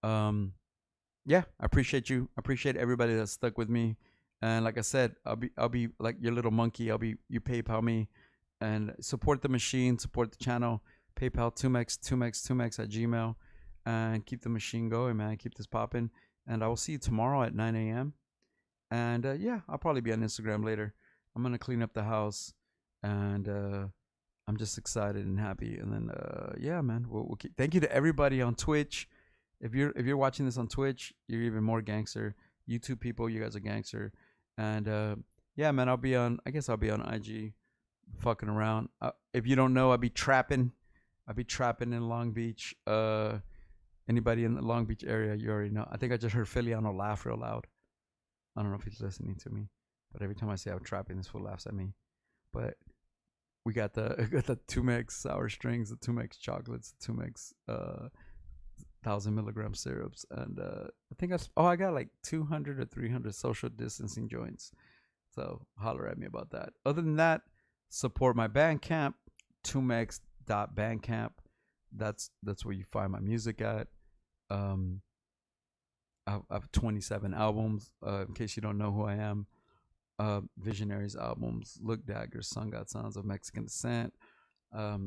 Yeah, I appreciate you. I appreciate everybody that stuck with me. And like I said, I'll be like your little monkey. You PayPal me and support the machine, support the channel. PayPal 2Mex at Gmail, and keep the machine going, man. Keep this popping. And I will see you tomorrow at 9 a.m. And yeah, I'll probably be on Instagram later. I'm gonna clean up the house, and I'm just excited and happy. And then yeah, man, we'll keep. Thank you to everybody on Twitch. If you're watching this on Twitch, you're even more gangster. YouTube people, you guys are gangster. And yeah, man, I guess I'll be on IG, fucking around. If you don't know, I'll be trapping in Long Beach. Anybody in the Long Beach area, you already know. I think I just heard Filiano laugh real loud. I don't know if he's listening to me, but every time I say I'm trapping, this fool laughs at me. But we got the 2Mex sour strings, the 2Mex chocolates, the 2Mex 1,000 milligram syrups, and I think I got like 200 or 300 social distancing joints. So holler at me about that. Other than that, support my Bandcamp, 2mex.bandcamp. That's where you find my music at. I have 27 albums. In case you don't know who I am, Visionaries albums, Look Daggers, Sun God Sons of Mexican Descent. I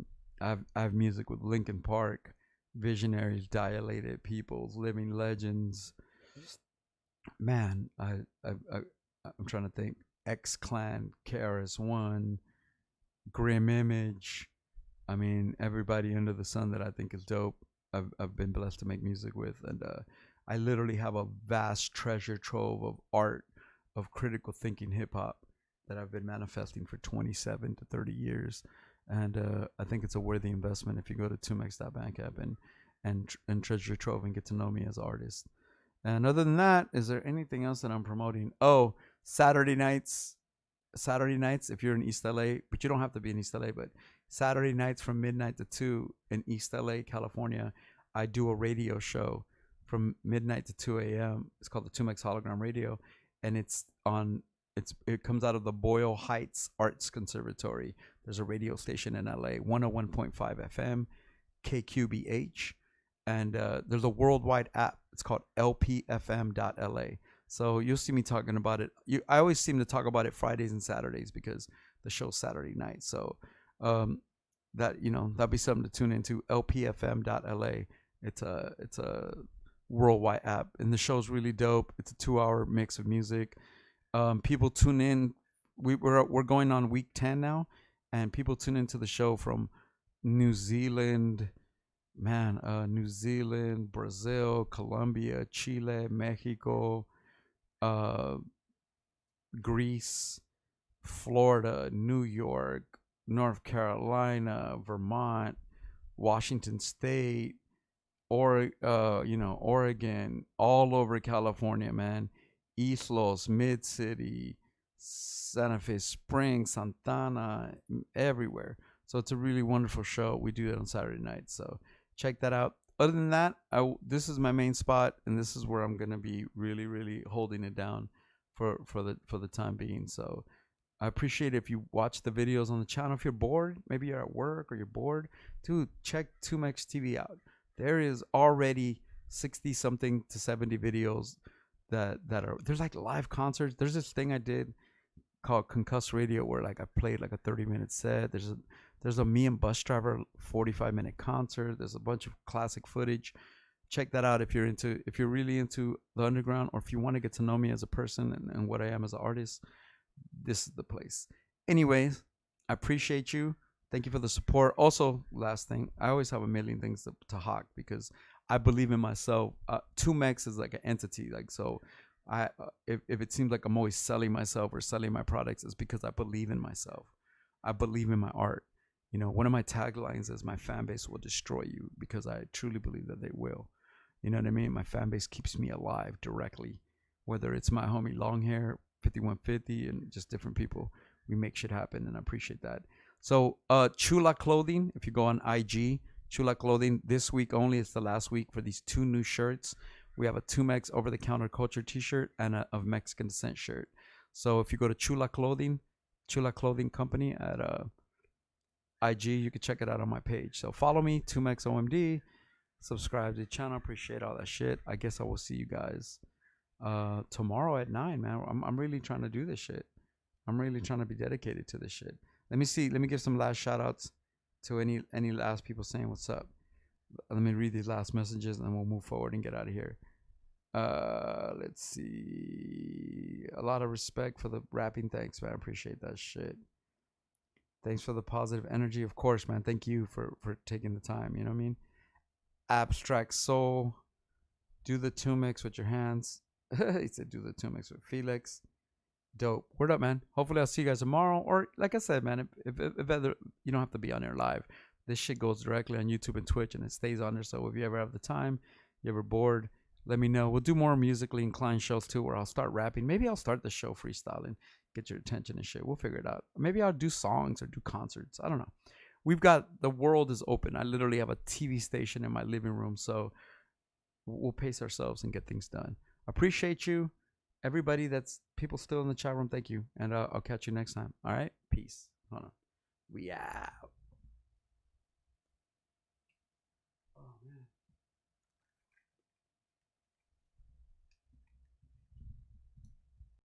have music with Linkin Park, Visionaries, Dilated Peoples, Living Legends. Man, I'm trying to think. X Clan, KRS-One, Grim Image. I mean, everybody under the sun that I think is dope. I've been blessed to make music with, and I literally have a vast treasure trove of art, of critical thinking hip hop that I've been manifesting for 27 to 30 years. And I think it's a worthy investment if you go to 2mex.bandcamp and treasure trove and get to know me as an artist. And other than that, is there anything else that I'm promoting? Oh, Saturday nights, if you're in East LA, but you don't have to be in East LA, but Saturday nights from midnight to 2 in East LA, California, I do a radio show from midnight to 2 a.m. It's called the 2Mex Hologram Radio, and it comes out of the Boyle Heights Arts Conservatory. There's a radio station in LA, 101.5 FM, KQBH, and there's a worldwide app. It's called lpfm.la. So you'll see me talking about it. I always seem to talk about it Fridays and Saturdays because the show's Saturday night. So that'd be something to tune into. lpfm.la. It's a worldwide app, and the show's really dope. It's a 2-hour mix of music. People tune in. We're going on week 10 now, and people tune into the show from New Zealand, Brazil, Colombia, Chile, Mexico, Greece, Florida, New York, North Carolina, Vermont, Washington State, Oregon, all over California, man. East Los, Mid City, Santa Fe Springs, Santana, everywhere. So it's a really wonderful show. We do it on Saturday night, so check that out. Other than that, this is my main spot, and this is where I'm gonna be really, really holding it down for the time being. So I appreciate it if you watch the videos on the channel. If you're bored, maybe you're at work or you're bored, dude, check 2Mex TV out. There is already 60 something to 70 videos that are, there's like live concerts. There's this thing I did called Concuss Radio, where like I played like a 30-minute set. There's a me and bus driver 45-minute concert. There's a bunch of classic footage. Check that out if you're really into the underground, or if you want to get to know me as a person and what I am as an artist. This is the place. Anyways, I appreciate you. Thank you for the support. Also, last thing, I always have a million things to hawk because I believe in myself. 2Mex is like an entity. Like, so if it seems like I'm always selling myself or selling my products, it's because I believe in myself. I believe in my art. You know, one of my taglines is my fan base will destroy you, because I truly believe that they will. You know what I mean? My fan base keeps me alive directly, whether it's my homie Longhair, 5150, and just different people. We make shit happen, and I appreciate that. So, Chula Clothing, if you go on IG, Chula Clothing, this week only, it's the last week for these 2 new shirts. We have a 2Mex over the counter culture t-shirt and a Mexican descent shirt. So if you go to Chula Clothing Company at IG, you can check it out on my page. So follow me, 2Mex OMD, subscribe to the channel. Appreciate all that shit. I guess I will see you guys tomorrow at 9, man. I'm really trying to do this shit. I'm really trying to be dedicated to this shit. Let me see. Let me give some last shout outs to any last people saying what's up. Let me read these last messages and then we'll move forward and get out of here. Let's see. A lot of respect for the rapping. Thanks, man. I appreciate that shit. Thanks for the positive energy. Of course, man. Thank you for taking the time. You know what I mean? Abstract Soul. Do the 2Mex with your hands. He said do the 2Mex with Felix. Dope. Word up, man. Hopefully I'll see you guys tomorrow. Or like I said, man, if ever, you don't have to be on there live. This shit goes directly on YouTube and Twitch, and it stays on there. So if you ever have the time, you ever bored, let me know. We'll do more musically inclined shows too, where I'll start rapping. Maybe I'll start the show freestyling, get your attention and shit. We'll figure it out. Maybe I'll do songs or do concerts. I don't know. We've got, the world is open. I literally have a TV station in my living room. So we'll pace ourselves and get things done. Appreciate you. Everybody that's people still in the chat room, thank you. And I'll catch you next time. All right? Peace. Hold on. We out.